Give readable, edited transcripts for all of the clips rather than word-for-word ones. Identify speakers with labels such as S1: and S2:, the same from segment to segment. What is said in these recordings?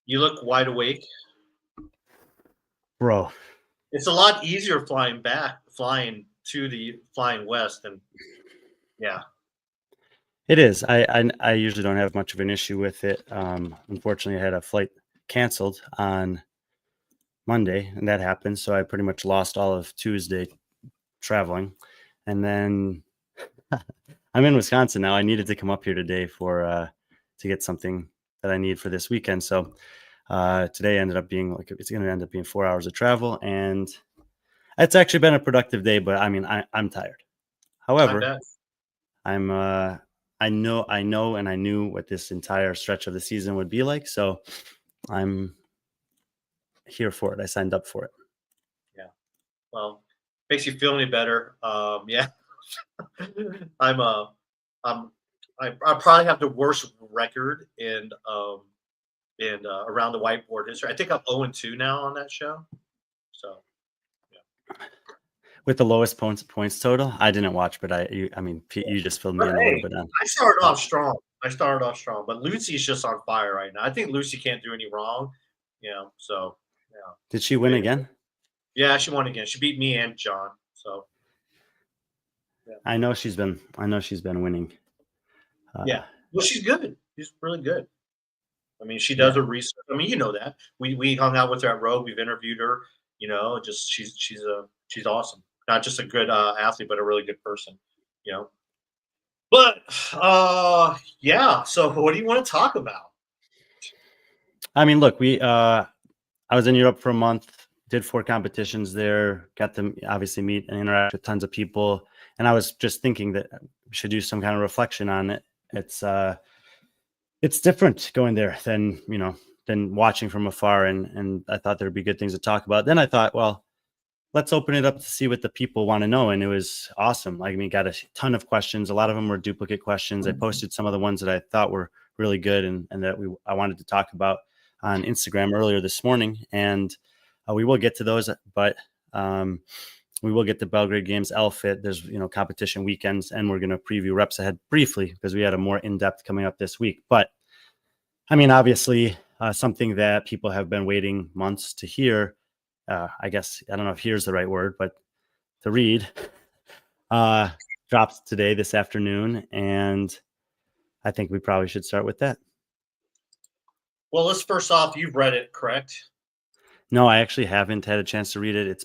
S1: You look wide awake.
S2: Bro.
S1: It's a lot easier flying west, and yeah.
S2: It is. I usually don't have much of an issue with it. Unfortunately, I had a flight canceled on Monday, and that happened. So I pretty much lost all of Tuesday traveling. And then I'm in Wisconsin now. I needed to come up here today to get something that I need for this weekend. So today ended up being it's going to end up being 4 hours of travel, and it's actually been a productive day. But I mean, I'm tired. However, I know, and I knew what this entire stretch of the season would be like. So I'm here for it. I signed up for it.
S1: Yeah. Well, makes you feel any better. Yeah. I probably have the worst record in around the whiteboard history. I think I'm 0-2 now on that show. So, yeah.
S2: With the lowest points total, I didn't watch, but you just filled me in a little bit on.
S1: I started off strong, but Lucy's just on fire right now. I think Lucy can't do any wrong, so yeah.
S2: Did she win again?
S1: Yeah, she won again. She beat me and John. So
S2: yeah. I know she's been winning.
S1: Yeah. Well, she's good. She's really good. I mean, she does her research. I mean, you know that. We hung out with her at Rogue. We've interviewed her. Just she's awesome. Not just a good athlete, but a really good person. But yeah. So what do you want to talk about?
S2: I mean, look, I was in Europe for a month, did 4 competitions there, got to obviously meet and interact with tons of people. And I was just thinking that we should do some kind of reflection on it. It's different going there than watching from afar. And I thought there'd be good things to talk about. Then I thought, well, let's open it up to see what the people want to know. And it was awesome. I mean, got a ton of questions. A lot of them were duplicate questions. I posted some of the ones that I thought were really good and that I wanted to talk about on Instagram earlier this morning. And we will get to those, but we will get to Belgrade Games, ELFIT. There's, competition weekends, and we're going to preview reps ahead briefly because we had a more in-depth coming up this week. But I mean, obviously something that people have been waiting months to hear, I guess, I don't know if here's the right word, but to read, drops today, this afternoon. And I think we probably should start with that.
S1: Well, let's first off, you've read it, correct?
S2: No, I actually haven't had a chance to read it.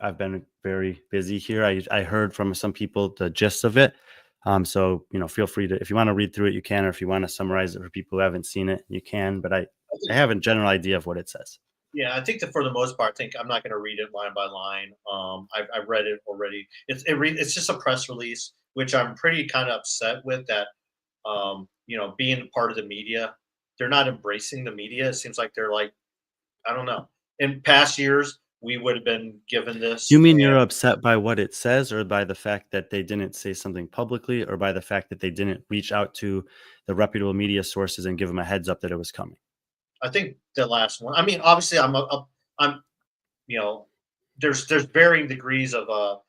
S2: I've been very busy here. I heard from some people the gist of it. So, feel free to, if you want to read through it, you can, or if you want to summarize it for people who haven't seen it, you can, but I have a general idea of what it says.
S1: Yeah, I think that for the most part, I'm not going to read it line by line. I've read it already. It's just a press release, which I'm pretty kind of upset with that, being part of the media, they're not embracing the media. It seems like they're like, I don't know. In past years, we would have been given this.
S2: You mean you're upset by what it says, or by the fact that they didn't say something publicly, or by the fact that they didn't reach out to the reputable media sources and give them a heads up that it was coming?
S1: I think the last one. I mean, obviously, there's varying degrees of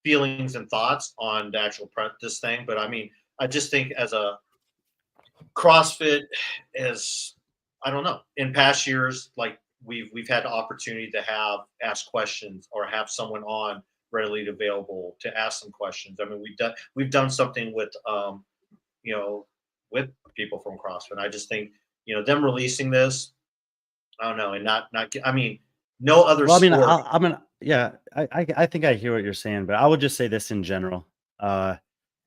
S1: feelings and thoughts on the actual this thing, but I mean, I just think as a CrossFit is, I don't know, in past years, like we've had the opportunity to ask questions or have someone on readily available to ask some questions. I mean, we've done something with with people from CrossFit. I just think them releasing this, I don't know, and not. I mean, no other.
S2: Well, I mean, I think I hear what you're saying, but I would just say this in general. From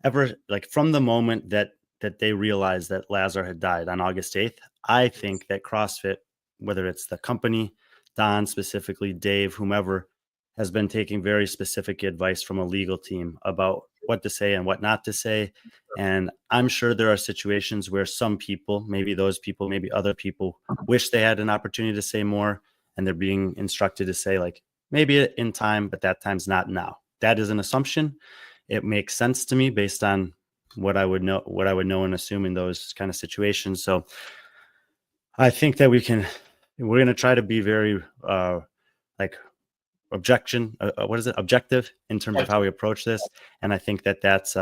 S2: the moment that they realized that Lazar had died on August 8th, I think that CrossFit, whether it's the company, Don specifically, Dave, whomever, has been taking very specific advice from a legal team about what to say and what not to say. And I'm sure there are situations where some people, maybe those people, maybe other people, wish they had an opportunity to say more, and they're being instructed to say, like, maybe in time, but that time's not now. That is an assumption. It makes sense to me based on what I would know and assume in those kind of situations. So I think that we're going to try to be very objective in terms of how we approach this. And I think that that's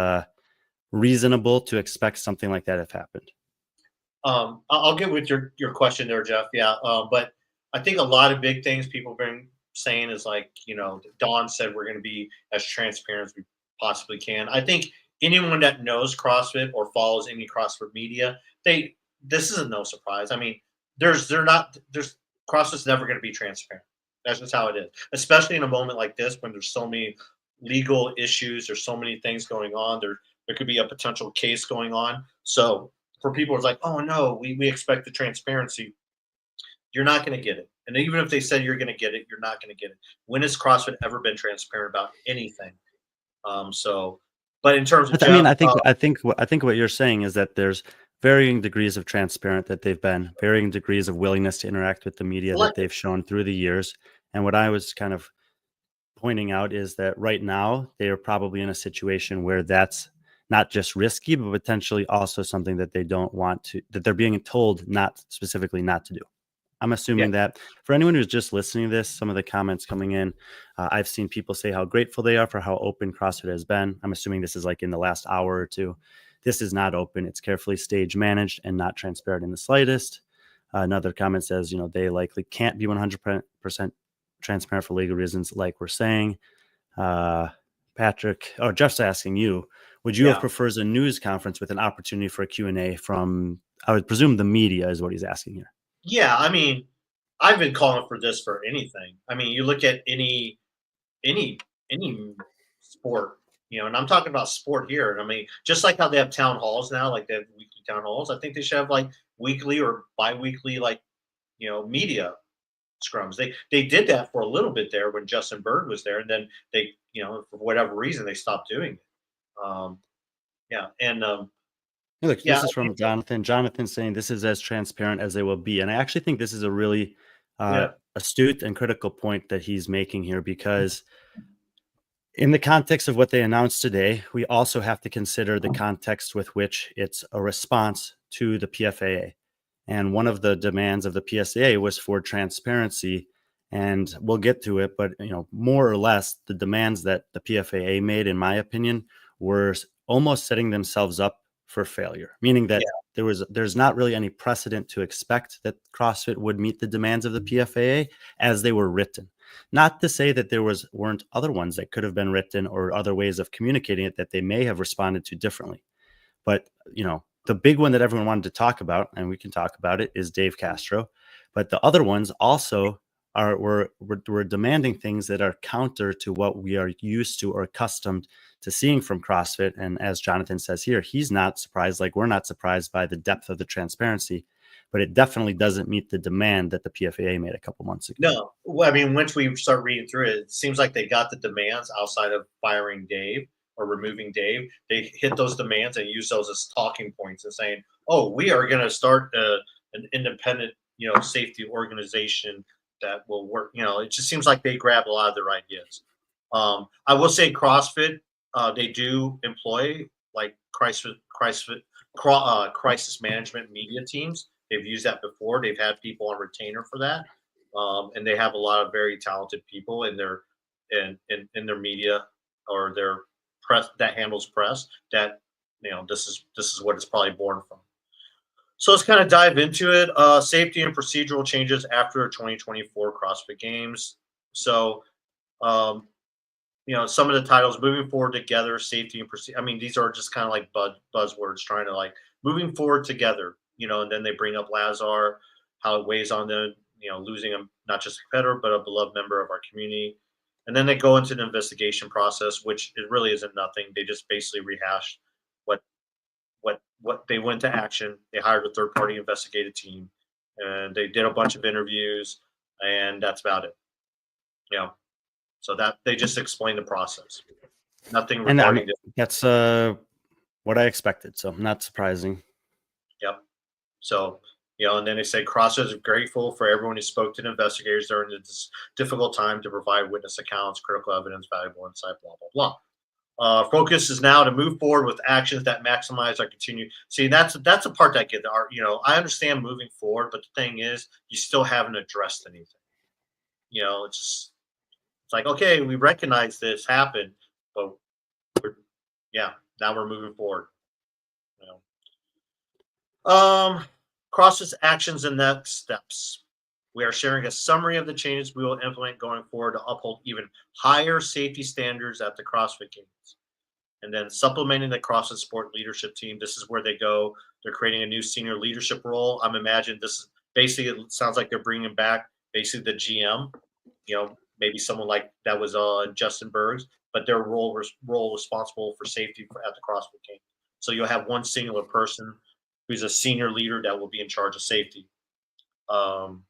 S2: reasonable to expect something like that have happened.
S1: I'll get with your question there, Jeff. Yeah, but I think a lot of big things people have been saying is like, Don said we're going to be as transparent as we possibly can. I think anyone that knows CrossFit or follows any CrossFit media, this isn't no surprise. I mean, there's CrossFit's never going to be transparent. That's just how it is, especially in a moment like this when there's so many legal issues, there's so many things going on. There could be a potential case going on. So for people, it's like, oh no, we expect the transparency. You're not going to get it. And even if they said you're going to get it, you're not going to get it. When has CrossFit ever been transparent about anything? But in terms of
S2: I mean,
S1: Jeff,
S2: I think what you're saying is that there's varying degrees of transparent that they've been, varying degrees of willingness to interact with the media that they've shown through the years. And what I was kind of pointing out is that right now they are probably in a situation where that's not just risky, but potentially also something that they don't want to, that they're being told not specifically not to do. I'm assuming that for anyone who's just listening to this, some of the comments coming in, I've seen people say how grateful they are for how open CrossFit has been. I'm assuming this is like in the last hour or two. This is not open. It's carefully stage managed and not transparent in the slightest. Another comment says, they likely can't be 100% transparent for legal reasons, like we're saying. Jeff's asking you, would you have preferred a news conference with an opportunity for a Q&A from, I would presume, the media is what he's asking here.
S1: Yeah, I mean, I've been calling for this for anything. I mean, you look at any sport, and I'm talking about sport here. And I mean, just like how they have town halls now, like they have weekly town halls, I think they should have like weekly or bi-weekly, like, media scrums. They did that for a little bit there when Justin Bird was there, and then they, for whatever reason, they stopped doing it. Yeah, and
S2: Look, this is from Jonathan. Jonathan saying this is as transparent as they will be, and I actually think this is a really astute and critical point that he's making here, because in the context of what they announced today, we also have to consider the context with which it's a response to the PFAA. And one of the demands of the PSAA was for transparency, and we'll get to it, but more or less the demands that the PFAA made, in my opinion, were almost setting themselves up for failure, meaning that there's not really any precedent to expect that CrossFit would meet the demands of the PFAA as they were written. Not to say that there weren't other ones that could have been written or other ways of communicating it that they may have responded to differently. But, the big one that everyone wanted to talk about, and we can talk about it, is Dave Castro. But the other ones also were demanding things that are counter to what we are used to or accustomed to seeing from CrossFit. And as Jonathan says here, he's not surprised, like we're not surprised by the depth of the transparency, but it definitely doesn't meet the demand that the PFAA made a couple months ago.
S1: No, well, I mean, once we start reading through it, it seems like they got the demands outside of firing Dave or removing Dave. They hit those demands and use those as talking points and saying, "Oh, we are going to start an independent, safety organization that will work." It just seems like they grabbed a lot of their ideas. I will say CrossFit, they do employ like crisis management media teams. They've used that before. They've had people on retainer for that, and they have a lot of very talented people in their media or their press that handles press. That this is what it's probably born from. So let's kind of dive into it. Safety and procedural changes after 2024 CrossFit Games. So, some of the titles: moving forward together, safety and procedure. I mean, these are just kind of like buzzwords trying to like moving forward together. And then they bring up Lazar, how it weighs on them, losing him, not just a competitor, but a beloved member of our community. And then they go into the investigation process, which it really isn't nothing. They just basically rehash what they went to action. They hired a third party investigative team, and they did a bunch of interviews, and that's about it. So that they just explained the process. Nothing regarding it.
S2: That's what I expected, so not surprising.
S1: Yep. So, and then they say CrossFit is grateful for everyone who spoke to the investigators during this difficult time to provide witness accounts, critical evidence, valuable insight, blah, blah, blah. Focus is now to move forward with actions that maximize our continue. See, that's a part that get our, I understand moving forward, but the thing is, you still haven't addressed anything. It's like, okay, we recognize this happened, but now we're moving forward. CrossFit's actions and next steps. We are sharing a summary of the changes we will implement going forward to uphold even higher safety standards at the CrossFit Games. And then supplementing the CrossFit Sport Leadership Team. This is where they go. They're creating a new senior leadership role. I'm imagining this is basically, it sounds like they're bringing back basically the GM, maybe someone like that was Justin Bergs, but their role responsible for safety at the CrossFit Games. So you'll have one singular person who's a senior leader that will be in charge of safety. And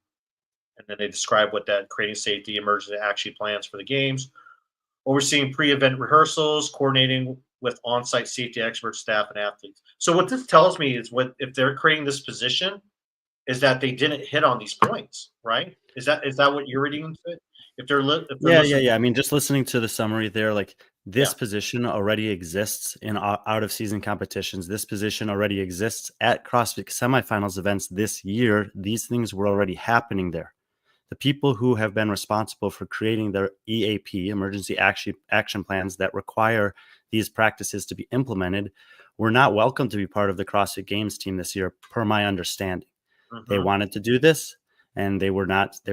S1: then they describe what that creating safety emergency action plans for the games, overseeing pre-event rehearsals, coordinating with on-site safety experts, staff, and athletes. So what this tells me is what if they're creating this position is that they didn't hit on these points, right? Is that what you're reading into it? If they're
S2: yeah. I mean, just listening to the summary there, like this position already exists in out of season competitions. This position already exists at CrossFit semifinals events this year. These things were already happening there. The people who have been responsible for creating their EAP, emergency action plans that require these practices to be implemented, were not welcome to be part of the CrossFit Games team this year, per my understanding. They wanted to do this, and they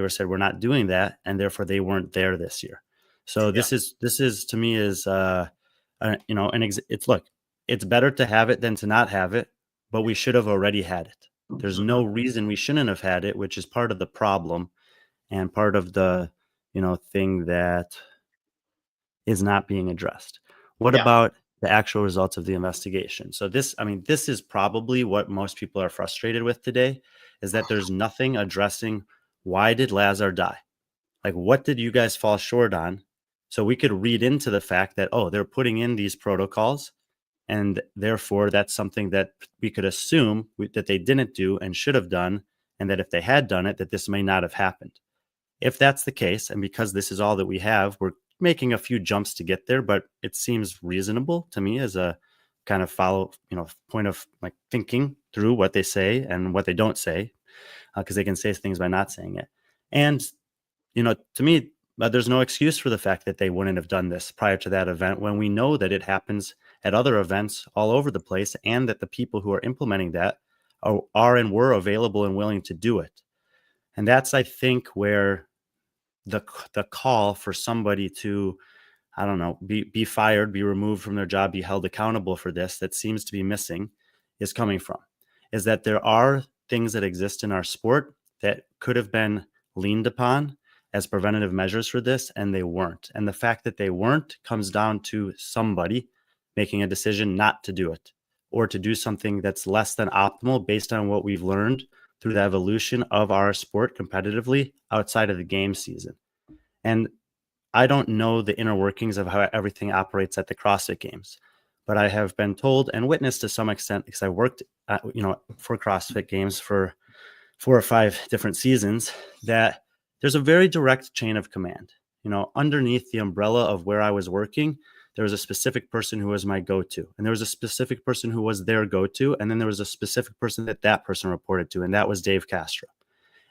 S2: said, we're not doing that, and therefore they weren't there this year. So this is to me is it's better to have it than to not have it, but we should have already had it. There's no reason we shouldn't have had it, which is part of the problem and part of the thing that is not being addressed. What about the actual results of the investigation? So this is probably what most people are frustrated with today, is that there's nothing addressing why did Lazar die? Like, what did you guys fall short on? So we could read into the fact that, they're putting in these protocols, and therefore that's something that we could assume that they didn't do and should have done, and that if they had done it, that this may not have happened. If that's the case, and because this is all that we have, we're making a few jumps to get there, but it seems reasonable to me as a kind of point of like thinking through what they say and what they don't say, because they can say things by not saying it. And, to me, there's no excuse for the fact that they wouldn't have done this prior to that event, when we know that it happens at other events all over the place, and that the people who are implementing that are and were available and willing to do it. And that's, I think, where the call for somebody to, I don't know, be fired, be removed from their job, be held accountable for this, that seems to be missing, is coming from, is that there are things that exist in our sport that could have been leaned upon as preventative measures for this, and they weren't. And the fact that they weren't comes down to somebody making a decision not to do it, or to do something that's less than optimal based on what we've learned through the evolution of our sport competitively outside of the game season. And I don't know the inner workings of how everything operates at the CrossFit Games, but I have been told and witnessed to some extent, because I worked for CrossFit Games for 4 or 5 different seasons, that there's a very direct chain of command. Underneath the umbrella of where I was working, there was a specific person who was my go-to, and there was a specific person who was their go-to, and then there was a specific person that person reported to, and that was Dave Castro.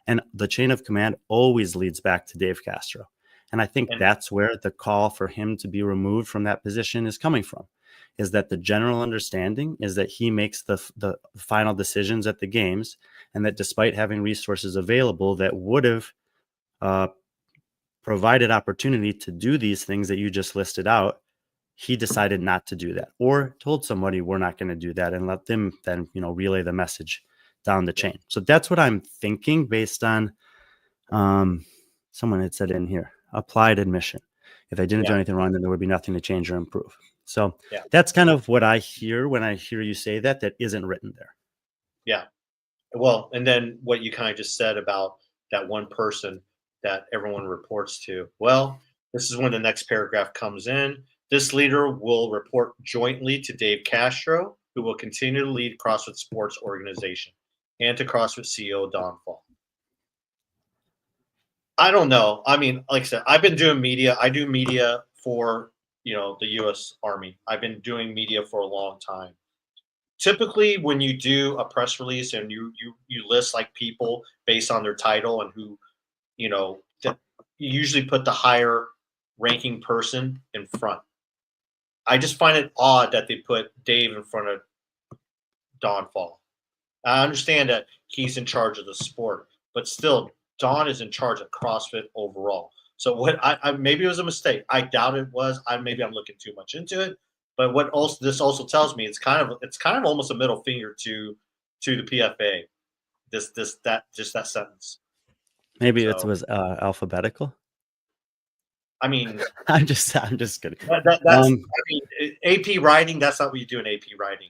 S2: And the chain of command always leads back to Dave Castro. And I think that's where the call for him to be removed from that position is coming from, is that the general understanding is that he makes the final decisions at the games, and that despite having resources available that would have provided opportunity to do these things that you just listed out, he decided not to do that, or told somebody, we're not going to do that, and let them then, relay the message down the chain. So that's what I'm thinking, based on someone had said in here, applied admission. If I didn't do anything wrong, then there would be nothing to change or improve. So that's kind of what I hear when I hear you say that isn't written there.
S1: Yeah. Well, and then what you kind of just said about that one person that everyone reports to. Well, this is when the next paragraph comes in. This leader will report jointly to Dave Castro, who will continue to lead CrossFit Sports Organization, and to CrossFit CEO Don Fall. I don't know. I mean, like I said, I've been doing media. I do media for, the U.S. Army. I've been doing media for a long time. Typically, when you do a press release and you list like people based on their title and who, you usually put the higher ranking person in front. I just find it odd that they put Dave in front of Don Fall. I understand that he's in charge of the sport, but still, Don is in charge of CrossFit overall. So what I maybe it was a mistake. I doubt it was. Maybe I'm looking too much into it. But what also this also tells me it's kind of almost a middle finger to the PFA. That sentence.
S2: Maybe it
S1: So
S2: was alphabetical.
S1: I mean
S2: I'm just kidding.
S1: that's I mean AP writing. That's not what you do in AP writing.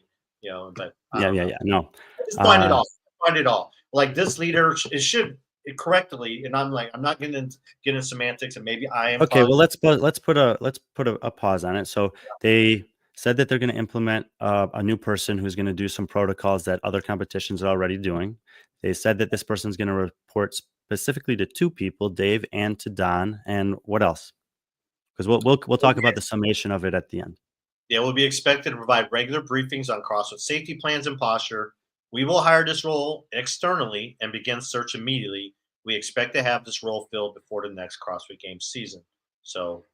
S1: But I don't know.
S2: No.
S1: Just find it all. Find it all. Like this leader, it should correctly, and I'm not getting into semantics, and maybe I am.
S2: Okay, well let's put a pause on it. So they said that they're going to implement a new person who's going to do some protocols that other competitions are already doing. They said that this person's going to report specifically to two people, Dave and to Don. And what else? Because we'll talk about the summation of it at the end.
S1: They will be expected to provide regular briefings on CrossFit safety plans and posture. We will hire this role externally and begin search immediately. We expect to have this role filled before the next CrossFit Games season. So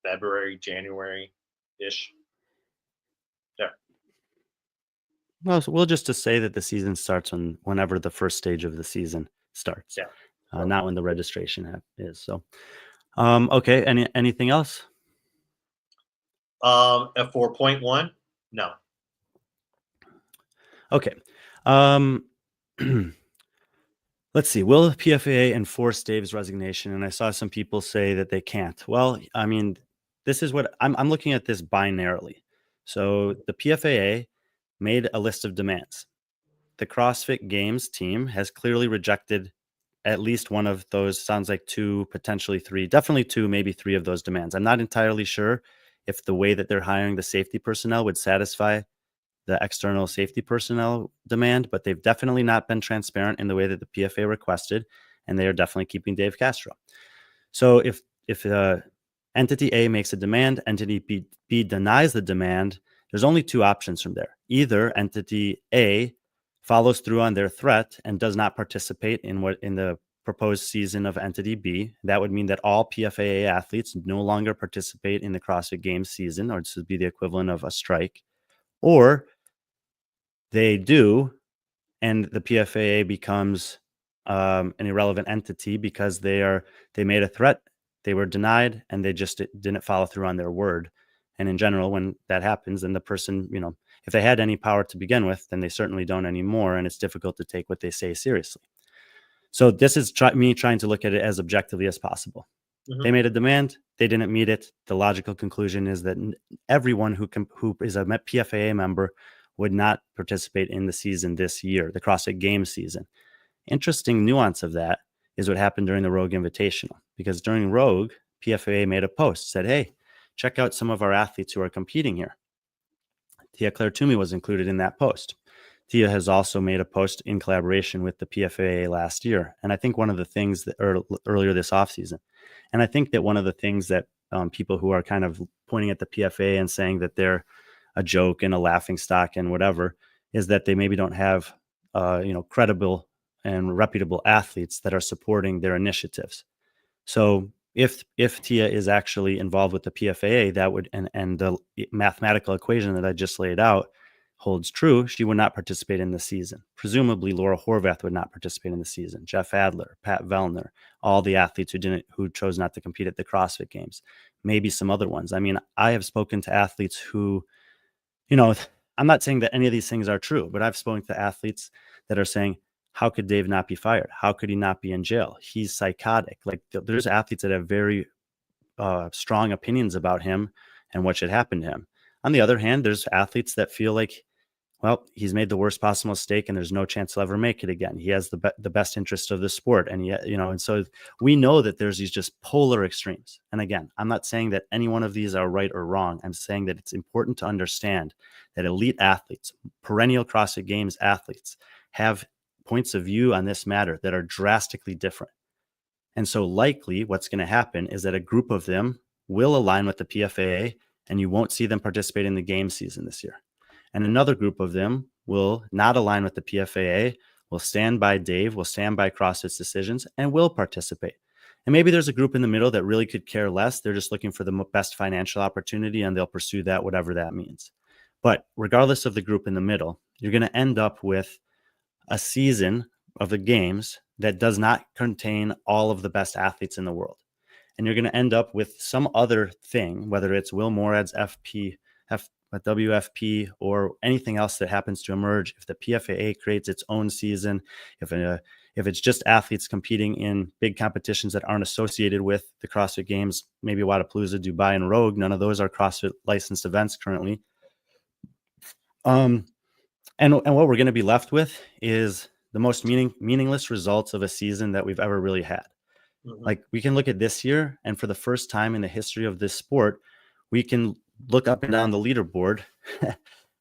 S1: February, January-ish. Yeah.
S2: Well, so we'll just say that the season starts whenever the first stage of the season starts.
S1: Yeah.
S2: Not when the registration is. So, okay. Anything else?
S1: At 4.1, no.
S2: Okay. Let's see. Will the PFAA enforce Dave's resignation? And I saw some people say that they can't. Well, I mean, this is what I'm looking at this binarily. So the PFAA made a list of demands. The CrossFit Games team has clearly rejected at least one of those. Sounds like two, potentially three, definitely two, maybe three of those demands. I'm not entirely sure if the way that they're hiring the safety personnel would satisfy the external safety personnel demand, but they've definitely not been transparent in the way that the PFA requested, and they are definitely keeping Dave Castro. So if entity A makes a demand, entity B denies the demand, there's only two options from there. Either entity A follows through on their threat and does not participate in the proposed season of entity B. That would mean that all PFAA athletes no longer participate in the CrossFit Games season, or this would be the equivalent of a strike. Or they do, and the PFAA becomes an irrelevant entity because they made a threat, they were denied, and they just didn't follow through on their word. And in general, when that happens, then the person, if they had any power to begin with, then they certainly don't anymore, and it's difficult to take what they say seriously. So this is me trying to look at it as objectively as possible. Mm-hmm. They made a demand, they didn't meet it. The logical conclusion is that everyone who is a PFAA member would not participate in the season this year, the CrossFit Games season. Interesting nuance of that is what happened during the Rogue Invitational, because during Rogue, PFAA made a post, said, hey, check out some of our athletes who are competing here. Tia Claire Toomey was included in that post. Tia has also made a post in collaboration with the PFAA last year. And I think one of the things that earlier this offseason, and I think that one of the things that people who are kind of pointing at the PFAA and saying that they're a joke and a laughing stock and whatever, is that they maybe don't have, credible and reputable athletes that are supporting their initiatives. So if Tia is actually involved with the PFAA, that would, and the mathematical equation that I just laid out holds true, she would not participate in the season. Presumably Laura Horvath would not participate in the season. Jeff Adler, Pat Vellner, all the athletes who chose not to compete at the CrossFit Games, maybe some other ones. I mean, I have spoken to athletes who, I'm not saying that any of these things are true, but I've spoken to athletes that are saying, how could Dave not be fired? How could he not be in jail? He's psychotic. Like there's athletes that have very strong opinions about him and what should happen to him. On the other hand, there's athletes that feel like, well, he's made the worst possible mistake and there's no chance he'll ever make it again. He has the best interest of the sport. And and so we know that there's these just polar extremes. And again, I'm not saying that any one of these are right or wrong. I'm saying that it's important to understand that elite athletes, perennial CrossFit Games athletes, have points of view on this matter that are drastically different. And so likely what's going to happen is that a group of them will align with the PFAA and you won't see them participate in the game season this year. And another group of them will not align with the PFAA, will stand by Dave, will stand by CrossFit's decisions, and will participate. And maybe there's a group in the middle that really could care less. They're just looking for the best financial opportunity, and they'll pursue that, whatever that means. But regardless of the group in the middle, you're going to end up with a season of the games that does not contain all of the best athletes in the world. And you're going to end up with some other thing, whether it's Will Morad's WFP or anything else that happens to emerge. If the PFAA creates its own season, if it's just athletes competing in big competitions that aren't associated with the CrossFit Games, maybe Wodapalooza, Dubai, and Rogue, none of those are CrossFit licensed events currently. And what we're going to be left with is the most meaningless results of a season that we've ever really had.
S1: Mm-hmm.
S2: Like, we can look at this year, and for the first time in the history of this sport, we can look up and down the leaderboard.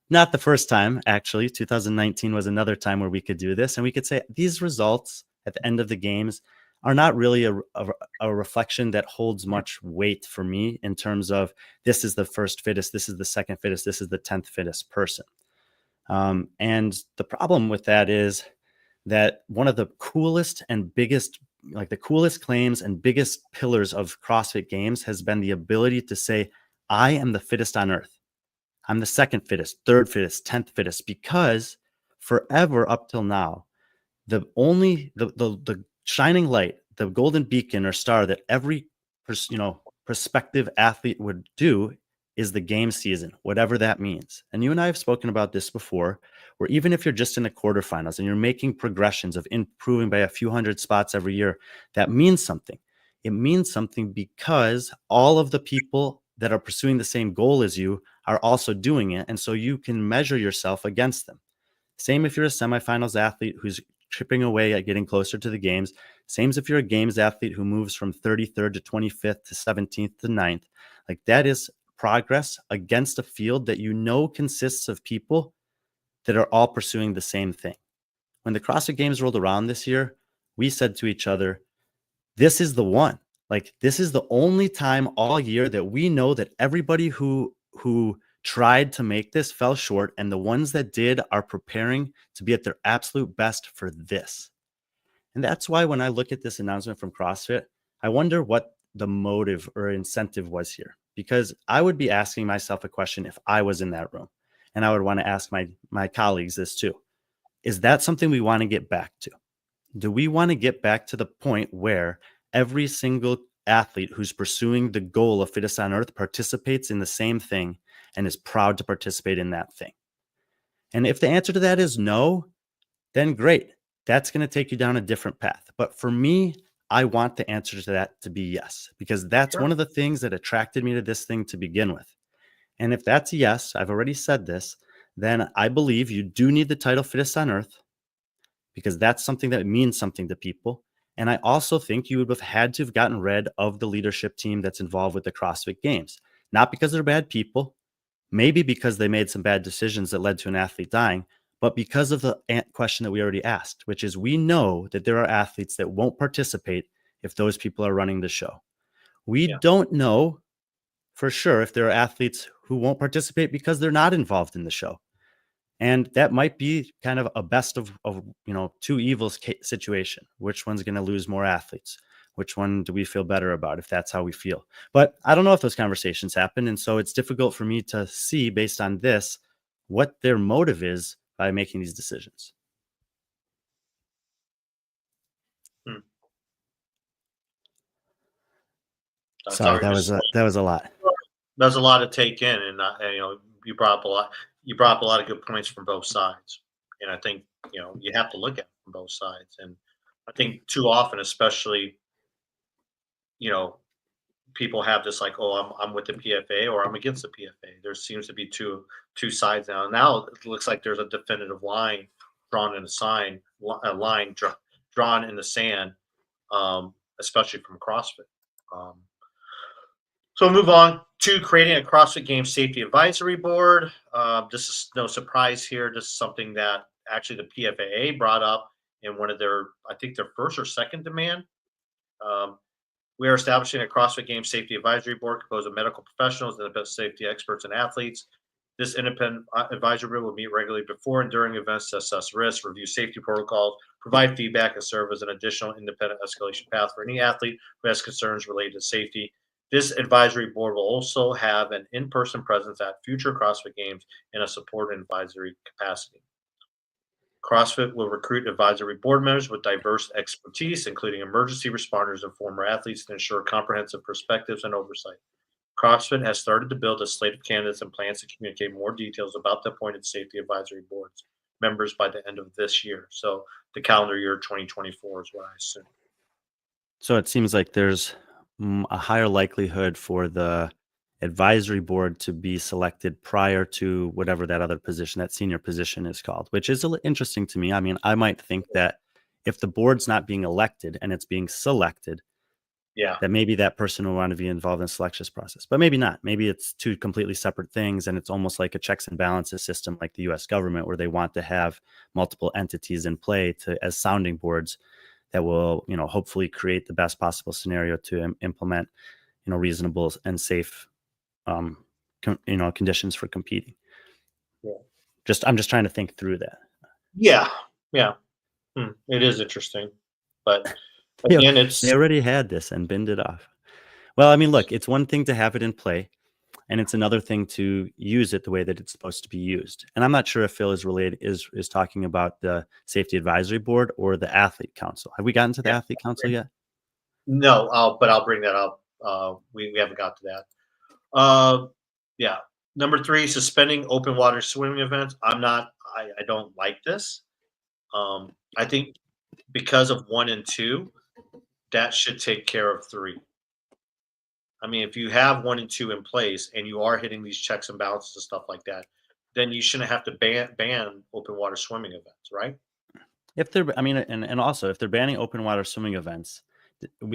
S2: Not the first time, actually. 2019 was another time where we could do this, and we could say these results at the end of the games are not really a reflection that holds much weight for me in terms of this is the first fittest, this is the second fittest, this is the 10th fittest person. And the problem with that is that one of the coolest and biggest, like the coolest claims and biggest pillars of CrossFit Games has been the ability to say, I am the fittest on earth. I'm the second fittest, third fittest, 10th fittest, because forever up till now, the shining light, the golden beacon or star that every prospective athlete would do is the game season, whatever that means. And you and I have spoken about this before, where even if you're just in the quarterfinals and you're making progressions of improving by a few hundred spots every year, that means something. It means something because all of the people that are pursuing the same goal as you are also doing it. And so you can measure yourself against them. Same if you're a semifinals athlete who's chipping away at getting closer to the games. Same as if you're a games athlete who moves from 33rd to 25th to 17th to 9th. Like, that is progress against a field that you know consists of people that are all pursuing the same thing. When the CrossFit Games rolled around this year, we said to each other, this is the one. Like, this is the only time all year that we know that everybody who tried to make this fell short, and the ones that did are preparing to be at their absolute best for this. And that's why when I look at this announcement from CrossFit, I wonder what the motive or incentive was here, because I would be asking myself a question if I was in that room, and I would want to ask my colleagues this too. Is that something we want to get back to? Do we want to get back to the point where every single athlete who's pursuing the goal of fittest on earth participates in the same thing and is proud to participate in that thing? And if the answer to that is no, then great. That's going to take you down a different path. But for me, I want the answer to that to be yes, because that's one of the things that attracted me to this thing to begin with. And if that's a yes, I've already said this, then I believe you do need the title fittest on earth, because that's something that means something to people. And I also think you would have had to have gotten rid of the leadership team that's involved with the CrossFit Games, not because they're bad people, maybe because they made some bad decisions that led to an athlete dying, but because of the question that we already asked, which is, we know that there are athletes that won't participate if those people are running the show. We don't know for sure if there are athletes who won't participate because they're not involved in the show. And that might be kind of a best of two evils situation. Which one's going to lose more athletes? Which one do we feel better about if that's how we feel? But I don't know if those conversations happen. And so it's difficult for me to see, based on this, what their motive is by making these decisions. Sorry, that was a lot.
S1: There's a lot to take in, and you brought up a lot. You brought up a lot of good points from both sides, and I think you have to look at it from both sides. And I think too often, especially, people have this like, oh, I'm with the PFA or I'm against the PFA. There seems to be two sides now. Now it looks like there's a definitive line drawn in a line drawn in the sand, especially from CrossFit. So we'll move on to creating a CrossFit Games Safety Advisory Board. This is no surprise here. This is something that actually the PFAA brought up in one of their first or second demand. We are establishing a CrossFit Games Safety Advisory Board composed of medical professionals, independent safety experts, and athletes. This independent advisory board will meet regularly before and during events to assess risks, review safety protocols, provide feedback, and serve as an additional independent escalation path for any athlete who has concerns related to safety. This advisory board will also have an in-person presence at future CrossFit Games in a support and advisory capacity. CrossFit will recruit advisory board members with diverse expertise, including emergency responders and former athletes, to ensure comprehensive perspectives and oversight. CrossFit has started to build a slate of candidates and plans to communicate more details about the appointed safety advisory boards members by the end of this year. So the calendar year 2024 is what I assume.
S2: So it seems like there's a higher likelihood for the advisory board to be selected prior to whatever that other position, that senior position is called, which is interesting to me. I mean, I might think that if the board's not being elected and it's being selected,
S1: Yeah.
S2: that maybe that person will want to be involved in the selection process, but maybe not. Maybe it's two completely separate things, and it's almost like a checks and balances system like the US government, where they want to have multiple entities in play as sounding boards that will, hopefully create the best possible scenario to implement, reasonable and safe, conditions for competing.
S1: Yeah.
S2: I'm just trying to think through that.
S1: Yeah. Yeah. It is interesting, but again,
S2: they already had this and binned it off. Well, I mean, look, it's one thing to have it in play, and it's another thing to use it the way that it's supposed to be used. And I'm not sure if Phil is talking about the safety advisory board or the athlete council. Have we gotten to the athlete council yet?
S1: No, but I'll bring that up. We haven't got to that. Yeah. Number 3, suspending open water swimming events. I don't like this. I think because of 1 and 2, that should take care of 3. I mean, if you have 1 and 2 in place and you are hitting these checks and balances and stuff like that, then you shouldn't have to ban open water swimming events, right?
S2: If they're, I mean, and also if they're banning open water swimming events,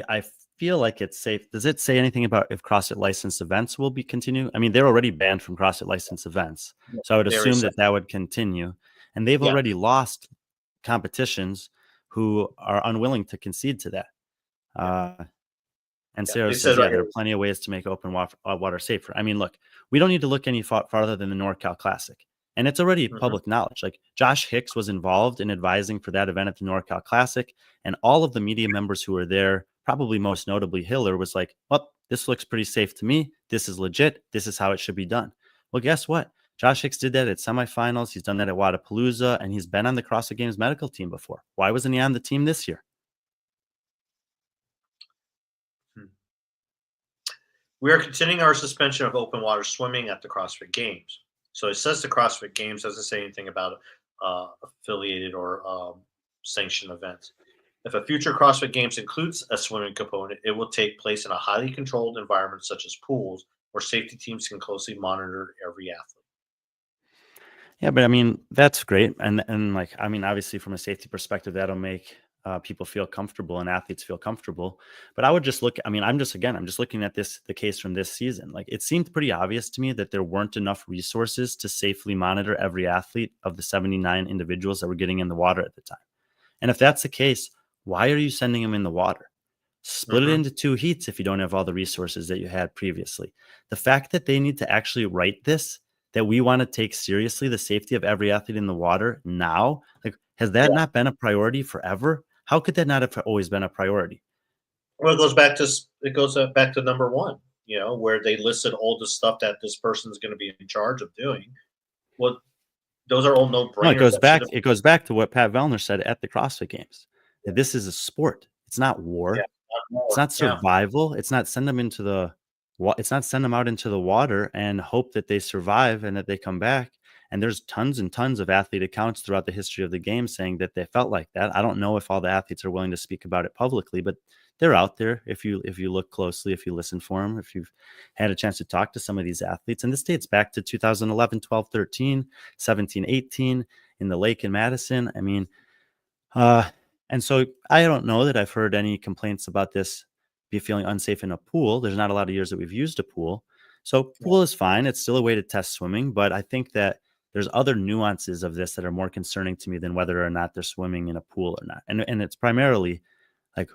S2: I feel like it's safe. Does it say anything about if CrossFit licensed events will be continue? I mean, they're already banned from CrossFit licensed events, so I would assume that would continue. And they've already lost competitions who are unwilling to concede to that. And Sarah says, there are plenty of ways to make open water safer. I mean, look, we don't need to look any farther than the NorCal Classic. And it's already public knowledge. Like, Josh Hicks was involved in advising for that event at the NorCal Classic. And all of the media members who were there, probably most notably Hiller, was like, well, this looks pretty safe to me. This is legit. This is how it should be done. Well, guess what? Josh Hicks did that at semifinals. He's done that at Wadapalooza. And he's been on the CrossFit Games medical team before. Why wasn't he on the team this year?
S1: We are continuing our suspension of open water swimming at the CrossFit Games. So it says the CrossFit Games, doesn't say anything about affiliated or sanctioned events. If a future CrossFit Games includes a swimming component, it will take place in a highly controlled environment such as pools, where safety teams can closely monitor every athlete.
S2: Yeah, but I mean, that's great. And like, I mean, obviously from a safety perspective, that'll make people feel comfortable and athletes feel comfortable. But I would just look, I mean, I'm just looking at the case from this season. Like, it seemed pretty obvious to me that there weren't enough resources to safely monitor every athlete of the 79 individuals that were getting in the water at the time. And if that's the case, why are you sending them in the water? Split it into 2 heats if you don't have all the resources that you had previously. The fact that they need to actually write this, that we want to take seriously the safety of every athlete in the water now, like, has that not been a priority forever? How could that not have always been a priority?
S1: Well, it goes back to number 1, where they listed all the stuff that this person is going to be in charge of doing. Well, those are all no-brainers.
S2: No, it goes back to what Pat Vellner said at the CrossFit Games. That this is a sport. It's not war. It's not survival. It's not send them into the out into the water and hope that they survive and that they come back. And there's tons and tons of athlete accounts throughout the history of the game saying that they felt like that. I don't know if all the athletes are willing to speak about it publicly, but they're out there. If you look closely, if you listen for them, if you've had a chance to talk to some of these athletes, and this dates back to 2011, 12, 13, 17, 18 in the lake in Madison. I mean, and so I don't know that I've heard any complaints about this be feeling unsafe in a pool. There's not a lot of years that we've used a pool. So pool is fine. It's still a way to test swimming, but I think that there's other nuances of this that are more concerning to me than whether or not they're swimming in a pool or not. And it's primarily like,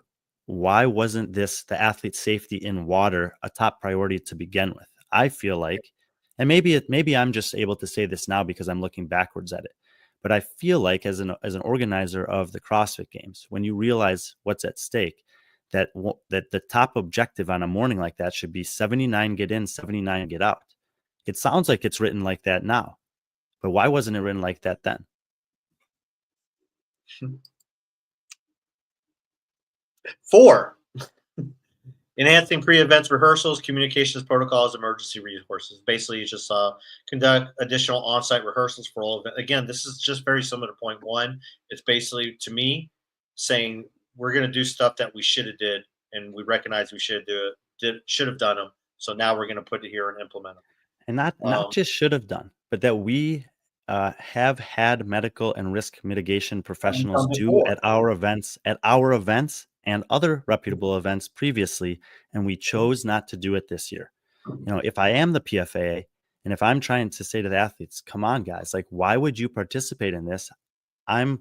S2: why wasn't the athlete safety in water a top priority to begin with? I feel like, and maybe I'm just able to say this now because I'm looking backwards at it, but I feel like as an organizer of the CrossFit Games, when you realize what's at stake, that the top objective on a morning like that should be 79 get in, 79 get out. It sounds like it's written like that now. But why wasn't it written like that then?
S1: 4, enhancing pre-events rehearsals, communications protocols, emergency resources. Basically, you just conduct additional on-site rehearsals for all of it. Again, this is just very similar to point 1. It's basically, to me, saying we're going to do stuff that we should have did, and we recognize we should have done them. So now we're going to put it here and implement them.
S2: And not just should have done, but that we have had medical and risk mitigation professionals do at our events and other reputable events previously, and we chose not to do it this year. If I am the PFAA and if I'm trying to say to the athletes, come on guys, like, why would you participate in this? I'm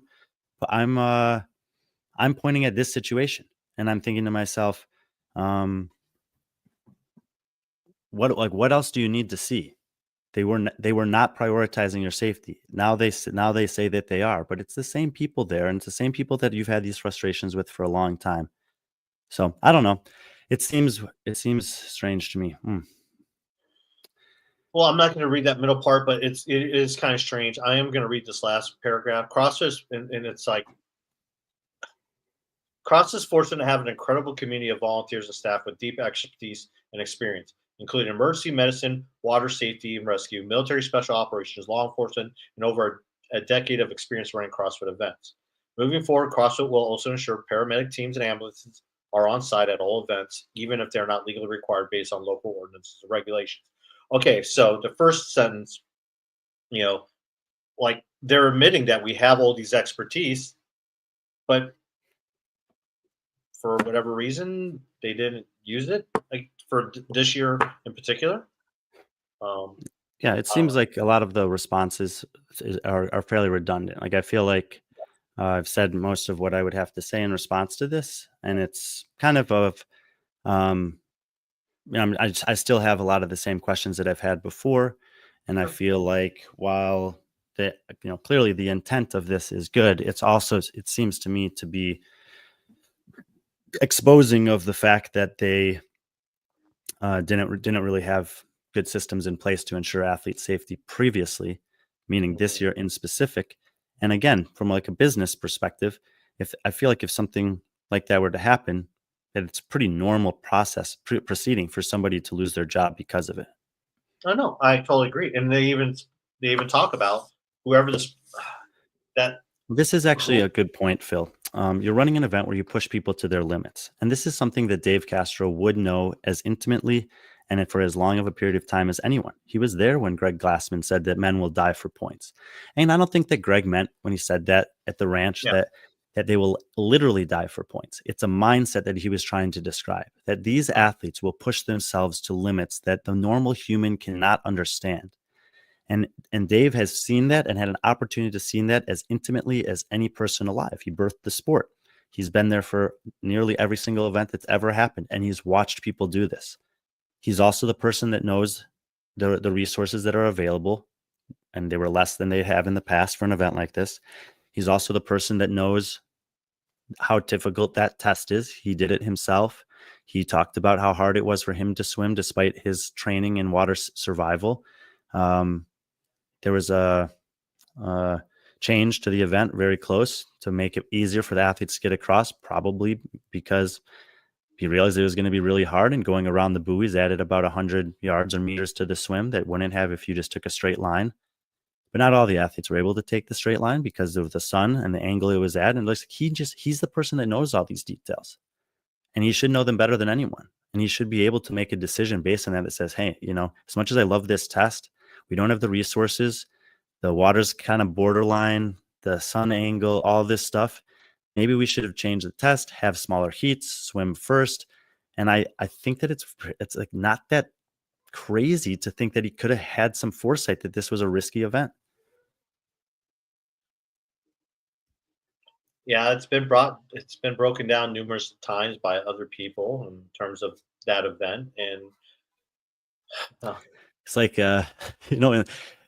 S2: pointing at this situation and I'm thinking to myself, what else do you need to see? They were not prioritizing your safety. Now they say that they are, but it's the same people there, and it's the same people that you've had these frustrations with for a long time. So I don't know. It seems strange to me.
S1: Well, I'm not going to read that middle part, but it is kind of strange. I am going to read this last paragraph. CrossFit, and it's like, CrossFit is fortunate to have an incredible community of volunteers and staff with deep expertise and experience, including emergency medicine, water safety and rescue, military special operations, law enforcement, and over a decade of experience running CrossFit events. Moving forward, CrossFit will also ensure paramedic teams and ambulances are on site at all events, even if they're not legally required based on local ordinances and regulations. Okay, so the first sentence, like, they're admitting that we have all these expertise, but for whatever reason, they didn't use it, like, for this year in particular.
S2: Yeah, it seems like a lot of the responses are fairly redundant. Like, I feel like I've said most of what I would have to say in response to this, and it's kind of I still have a lot of the same questions that I've had before, and I feel like while clearly the intent of this is good, it seems to me to be exposing of the fact that they didn't really have good systems in place to ensure athlete safety previously, meaning this year in specific. And again, from like a business perspective, I feel like if something like that were to happen, that it's a pretty normal process proceeding for somebody to lose their job because of it.
S1: I know, I totally agree, and they even talk about whoever
S2: This is actually a good point, Phil. You're running an event where you push people to their limits. And this is something that Dave Castro would know as intimately and for as long of a period of time as anyone. He was there when Greg Glassman said that men will die for points. And I don't think that Greg meant when he said that at the ranch that they will literally die for points. It's a mindset that he was trying to describe, that these athletes will push themselves to limits that the normal human cannot understand. And Dave has seen that and had an opportunity to see that as intimately as any person alive. He birthed the sport. He's been there for nearly every single event that's ever happened, and he's watched people do this. He's also the person that knows the resources that are available, and they were less than they have in the past for an event like this. He's also the person that knows how difficult that test is. He did it himself. He talked about how hard it was for him to swim despite his training in water survival. There was a change to the event very close to make it easier for the athletes to get across, probably because he realized it was going to be really hard, and going around the buoys added about 100 yards or meters to the swim that wouldn't have if you just took a straight line. But not all the athletes were able to take the straight line because of the sun and the angle it was at. And it looks like he's the person that knows all these details, and he should know them better than anyone. And he should be able to make a decision based on that says, hey, as much as I love this test, we don't have the resources. The water's kind of borderline, the sun angle, all this stuff. Maybe we should have changed the test, have smaller heats, swim first. And I think that it's like not that crazy to think that he could have had some foresight that this was a risky event.
S1: Yeah, it's been broken down numerous times by other people in terms of that event, and
S2: it's like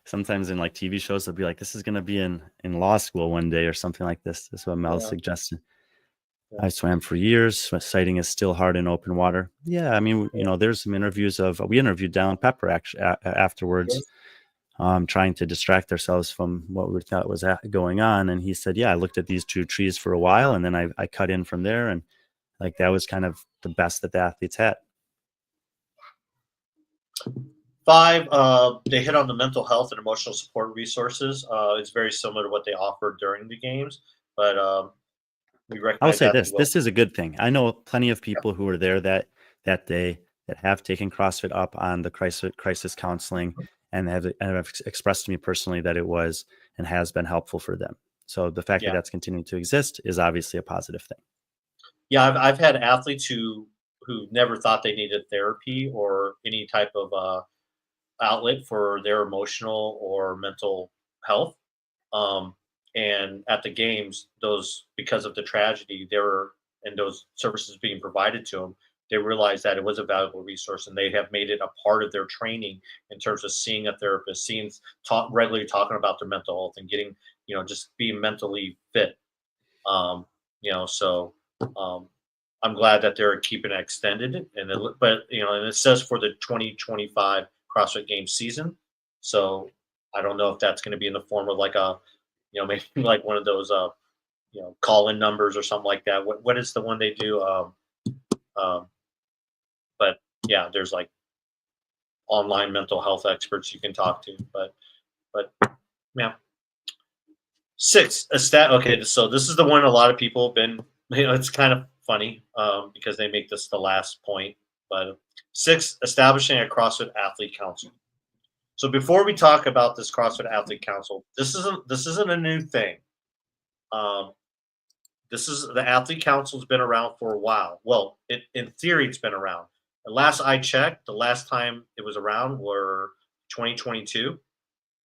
S2: sometimes in like TV shows they'll be like, this is going to be in law school one day or something like this. That's what Mel suggested. Yeah. I swam for years. Sighting is still hard in open water. Yeah, I mean, there's some interviews we interviewed Dallin Pepper actually afterwards. trying to distract ourselves from what we thought was going on. And he said, yeah, I looked at these two trees for a while, and then I cut in from there. And like, that was kind of the best that the athletes had.
S1: 5, they hit on the mental health and emotional support resources. It's very similar to what they offered during the games, but we
S2: I will
S1: recognize
S2: say
S1: that
S2: this: this is a good thing. I know plenty of people who were there that day that have taken CrossFit up on the crisis counseling, and have expressed to me personally that it was and has been helpful for them. So the fact that
S1: yeah,
S2: that's continuing to exist is obviously a positive thing.
S1: yeah. I've had athletes who never thought they needed therapy or any type of outlet for their emotional or mental health. Um, and at the games, those because of the tragedy, there were and those services being provided to them, they realized that it was a valuable resource, and they have made it a part of their training in terms of seeing a therapist, regularly talking about their mental health, and getting just being mentally fit. Um, so um, I'm glad that they're keeping it extended, but and it says for the 2025 CrossFit Games season. So I don't know if that's going to be in the form of like a, maybe like one of those, call-in numbers or something like that. What is the one they do? Um, but yeah, there's like online mental health experts you can talk to. But yeah, 6 a stat. Okay, so this is the one a lot of people have been. It's kind of funny because they make this the last point. But 6, establishing a CrossFit Athlete Council. So before we talk about this CrossFit Athlete Council, this isn't a new thing. This is the Athlete Council's been around for a while. Well, in theory, it's been around. The last I checked, the last time it was around were 2022.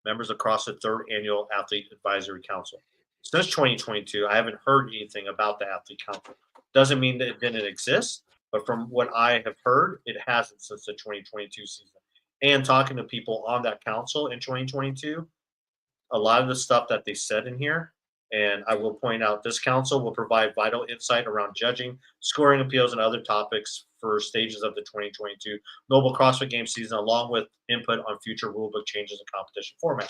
S1: Members of CrossFit Third Annual Athlete Advisory Council. Since 2022, I haven't heard anything about the Athlete Council. Doesn't mean that it didn't exist, but from what I have heard, it hasn't since the 2022 season. And talking to people on that council in 2022, a lot of the stuff that they said in here, and I will point out, this council will provide vital insight around judging, scoring appeals, and other topics for stages of the 2022 Global CrossFit Games season, along with input on future rulebook changes and competition format.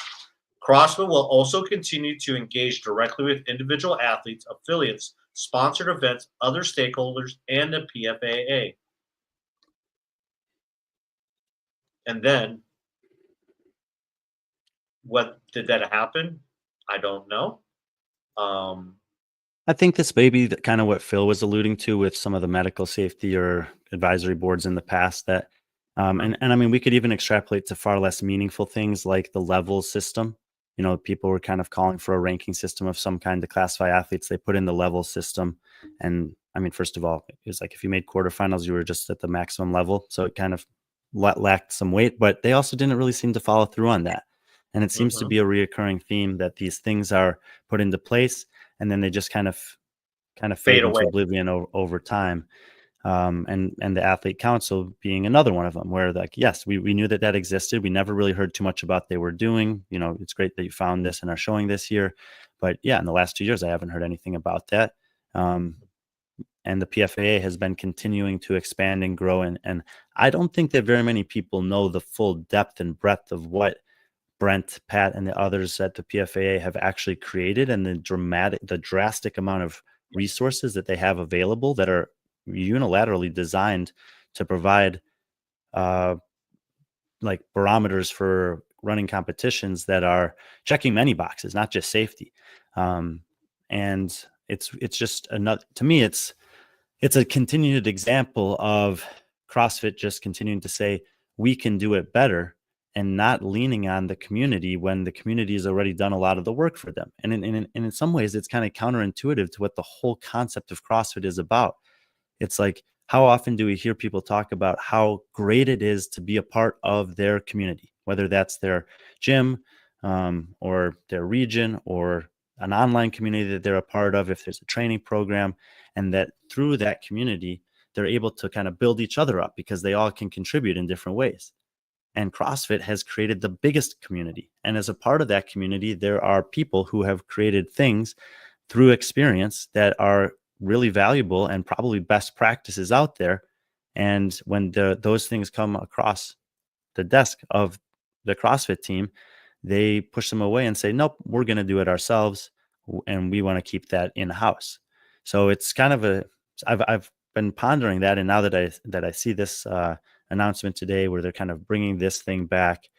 S1: CrossFit will also continue to engage directly with individual athletes, affiliates, sponsored events, other stakeholders, and the PFAA. And then, what did that happen? I don't know.
S2: I think this may be kind of what Phil was alluding to with some of the medical safety or advisory boards in the past that, and I mean, we could even extrapolate to far less meaningful things like the level system. People were kind of calling for a ranking system of some kind to classify athletes. They put in the level system. And I mean, first of all, it was like if you made quarterfinals, you were just at the maximum level. So it kind of lacked some weight, but they also didn't really seem to follow through on that. And it seems to be a reoccurring theme that these things are put into place and then they just kind of fade into oblivion over time. And the Athlete Council being another one of them, where like, yes, we knew that existed. We never really heard too much about what they were doing. It's great that you found this and are showing this here, but yeah, in the last 2 years, I haven't heard anything about that. And the PFAA has been continuing to expand and grow. And I don't think that very many people know the full depth and breadth of what Brent, Pat, and the others at the PFAA have actually created, and the drastic amount of resources that they have available that are unilaterally designed to provide like barometers for running competitions that are checking many boxes, not just safety. And it's just another, to me, it's a continued example of CrossFit just continuing to say we can do it better and not leaning on the community when the community has already done a lot of the work for them. And in some ways, it's kind of counterintuitive to what the whole concept of CrossFit is about. It's like, how often do we hear people talk about how great it is to be a part of their community, whether that's their gym or their region or an online community that they're a part of, if there's a training program, and that through that community, they're able to kind of build each other up because they all can contribute in different ways. And CrossFit has created the biggest community. And as a part of that community, there are people who have created things through experience that are really valuable and probably best practices out there. And when those things come across the desk of the CrossFit team, they push them away and say, nope, we're going to do it ourselves. And we want to keep that in-house. So it's kind of I've been pondering that. And now that I see this announcement today where they're kind of bringing this thing back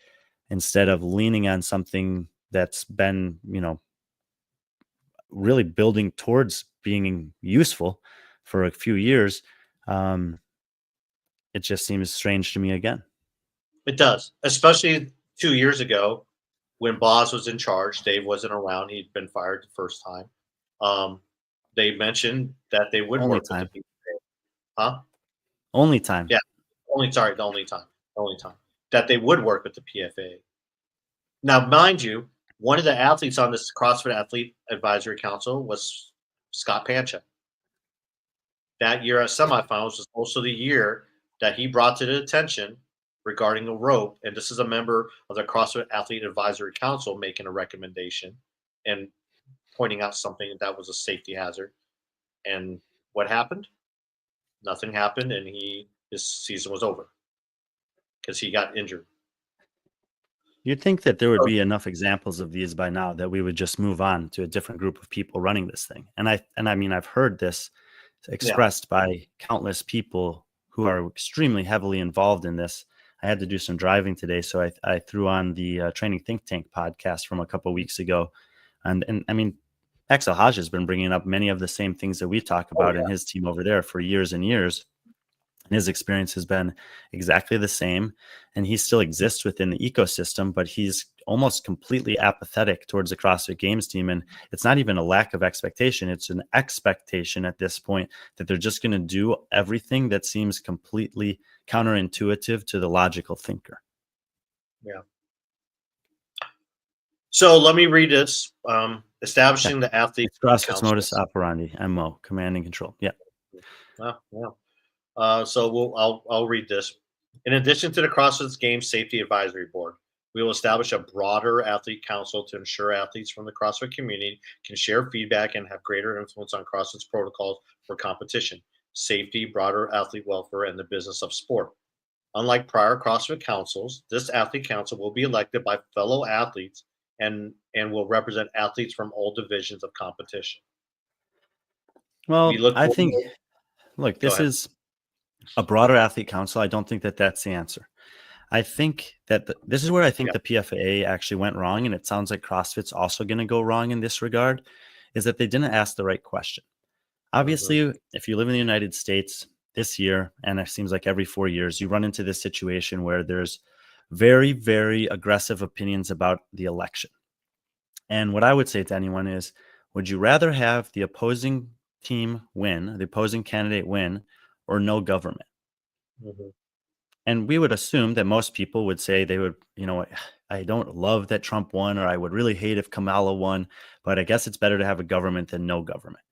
S2: instead of leaning on something that's been, really building towards being useful for a few years, it just seems strange to me again.
S1: It does, especially 2 years ago when Boz was in charge. Dave wasn't around; he'd been fired the first time. They mentioned that they would
S2: Only
S1: work
S2: time.
S1: with the PFAA. Huh?
S2: Only time.
S1: Yeah, the only time that they would work with the PFAA. Now, mind you, one of the athletes on this CrossFit Athlete Advisory Council was Scott Pancha. That year at semifinals was also the year that he brought to the attention regarding the rope. And this is a member of the CrossFit Athlete Advisory Council making a recommendation and pointing out something that was a safety hazard. And what happened? Nothing happened, and his season was over because he got injured.
S2: You'd think that there would be enough examples of these by now that we would just move on to a different group of people running this thing. And I mean, I've heard this expressed by countless people who are extremely heavily involved in this. I had to do some driving today, so I threw on the Training Think Tank podcast from a couple of weeks ago. And I mean, Axel Hodge has been bringing up many of the same things that we talk about in his team over there for years and years. And his experience has been exactly the same. And he still exists within the ecosystem, but he's almost completely apathetic towards the CrossFit Games team. And it's not even a lack of expectation. It's an expectation at this point that they're just going to do everything that seems completely counterintuitive to the logical thinker.
S1: Yeah. So let me read this. Establishing the athlete.
S2: CrossFit's modus operandi, MO, command and control. Yeah.
S1: So I'll read this. In addition to the CrossFit Games Safety Advisory Board, we will establish a broader athlete council to ensure athletes from the CrossFit community can share feedback and have greater influence on CrossFit's protocols for competition, safety, broader athlete welfare, and the business of sport. Unlike prior CrossFit councils, this athlete council will be elected by fellow athletes and will represent athletes from all divisions of competition.
S2: Well, I think, look, this is a broader athlete council. I don't think that that's the answer. I think that this is where I think the PFAA actually went wrong, and it sounds like CrossFit's also going to go wrong in this regard, is that they didn't ask the right question. Obviously, if you live in the United States this year, and it seems like every 4 years, you run into this situation where there's very, very aggressive opinions about the election. And what I would say to anyone is, would you rather have the opposing team win, the opposing candidate win, or no government? And we would assume that most people would say they would, I don't love that Trump won, or I would really hate if Kamala won, but I guess it's better to have a government than no government.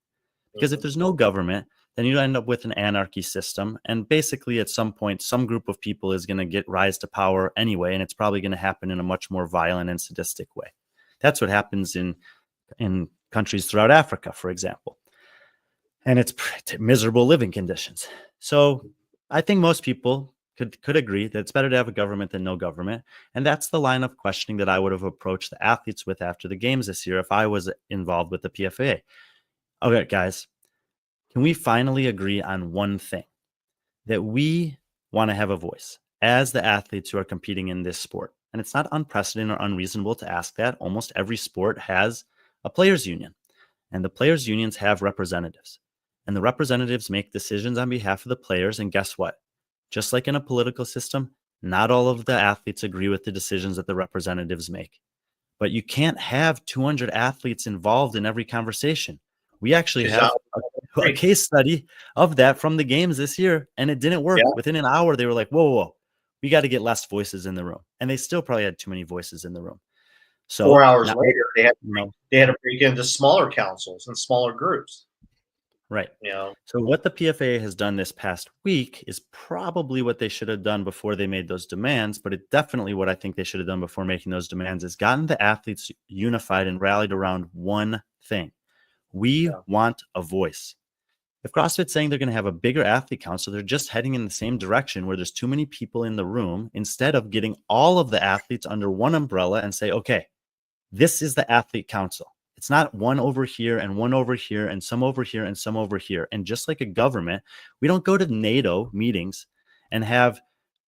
S2: Because if there's no government, then you end up with an anarchy system. And basically at some point, some group of people is going to rise to power anyway, and it's probably going to happen in a much more violent and sadistic way. That's what happens in countries throughout Africa, for example. And it's miserable living conditions. So I think most people could agree that it's better to have a government than no government. And that's the line of questioning that I would have approached the athletes with after the games this year if I was involved with the PFAA. Okay, guys, can we finally agree on one thing? That we want to have a voice as the athletes who are competing in this sport. And it's not unprecedented or unreasonable to ask that. Almost every sport has a players' union, and the players' unions have representatives. And the representatives make decisions on behalf of the players. And guess what? Just like in a political system, not all of the athletes agree with the decisions that the representatives make. But you can't have 200 athletes involved in every conversation. We actually have a case study of that from the games this year, and it didn't work. Within an hour, they were like, whoa, we got to get less voices in the room. And they still probably had too many voices in the room. So
S1: 4 hours later, they had to break into smaller councils and smaller groups.
S2: Right. So what the PFAA has done this past week is probably what they should have done before they made those demands, but it definitely what I think they should have done before making those demands is gotten the athletes unified and rallied around one thing. We want a voice. If CrossFit's saying they're going to have a bigger athlete council, they're just heading in the same direction where there's too many people in the room instead of getting all of the athletes under one umbrella and say, okay, this is the athlete council. It's not one over here and one over here and some over here and some over here. And just like a government, we don't go to NATO meetings and have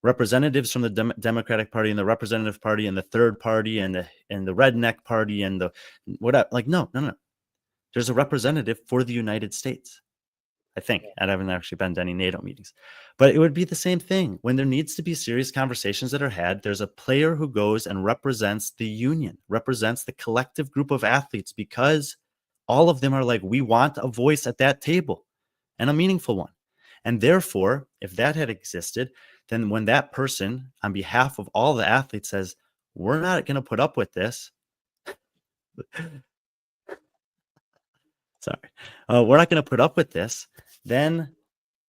S2: representatives from the Democratic Party and the Representative Party and the Third Party and the Redneck Party and the whatever. Like, no. There's a representative for the United States. I think. I haven't actually been to any NATO meetings, but it would be the same thing. When there needs to be serious conversations that are had, there's a player who goes and represents the union, represents the collective group of athletes, because all of them are like, we want a voice at that table and a meaningful one. And therefore, if that had existed, then when that person on behalf of all the athletes says, we're not going to put up with this. Sorry. We're not going to put up with this. Then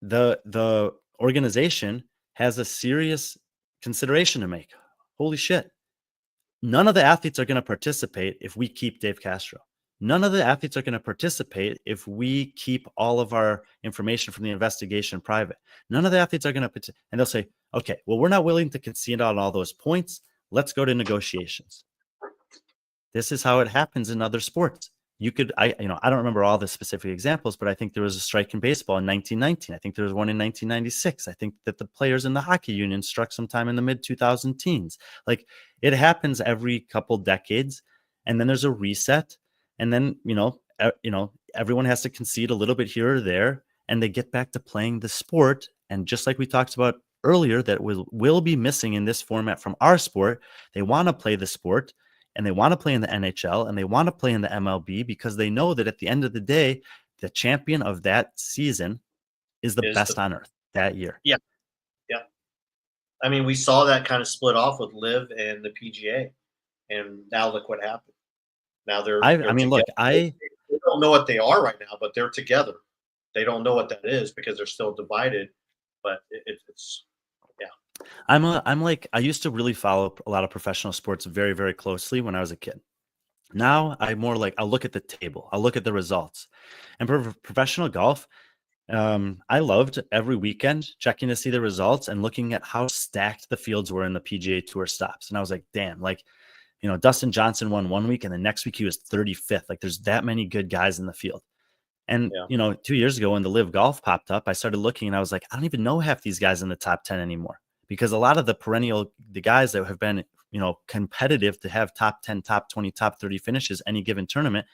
S2: the organization has a serious consideration to make. Holy shit. None of the athletes are going to participate if we keep Dave Castro. None of the athletes are going to participate if we keep all of our information from the investigation private. None of the athletes are going to, and they'll say, okay, well, we're not willing to concede on all those points. Let's go to negotiations. This is how it happens in other sports. You could, I don't remember all the specific examples, but I think there was a strike in baseball in 1919. I think there was one in 1996. I think that the players in the hockey union struck sometime in the mid 2000 teens. Like, it happens every couple decades, and then there's a reset, and then everyone has to concede a little bit here or there, and they get back to playing the sport. And just like we talked about earlier, that will be missing in this format from our sport. They want to play the sport. And they want to play in the NHL and they want to play in the MLB because they know that at the end of the day, the champion of that season is the best on earth that year.
S1: Yeah. Yeah. I mean, we saw that kind of split off with Liv and the PGA. And now look what happened. Now they're
S2: look,
S1: they don't know what they are right now, but they're together. They don't know what that is because they're still divided. But it's
S2: I used to really follow a lot of professional sports very, very closely when I was a kid. Now I'm more like, I'll look at the table, I'll look at the results. And for professional golf, I loved every weekend checking to see the results and looking at how stacked the fields were in the PGA Tour stops. And I was like, damn, like, Dustin Johnson won one week and the next week he was 35th. Like, there's that many good guys in the field. And, 2 years ago when the Live Golf popped up, I started looking and I was like, I don't even know half these guys in the top 10 anymore. Because a lot of the guys that have been, competitive to have top 10, top 20, top 30 finishes any given tournament,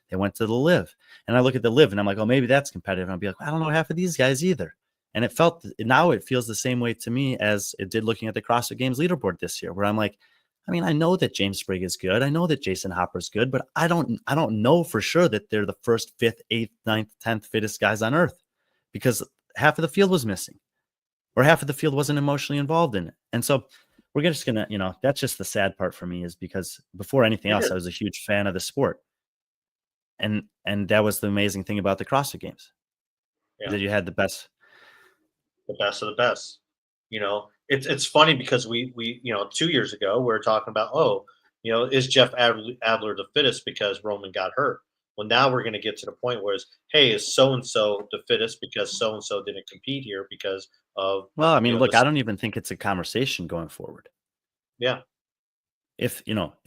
S2: they went to the Live. And I look at the Live and I'm like, oh, maybe that's competitive. And I'll be like, I don't know half of these guys either. And now it feels the same way to me as it did looking at the CrossFit Games leaderboard this year, where I'm like, I mean, I know that James Sprigg is good. I know that Jason Hopper's good, but I don't know for sure that they're the first, 5th, 8th, 9th, 10th fittest guys on earth, because half of the field was missing. Or half of the field wasn't emotionally involved in it. And so we're just going to, that's just the sad part for me, is because before anything else, I was a huge fan of the sport. And that was the amazing thing about the CrossFit Games, that you had the best
S1: of the best. It's funny because we 2 years ago, we were talking about, is Jeff Adler the fittest because Roman got hurt? Well, now we're going to get to the point where hey, is so-and-so the fittest because so-and-so didn't compete here because of...
S2: Well, I mean, look, I don't even think it's a conversation going forward.
S1: Yeah.
S2: If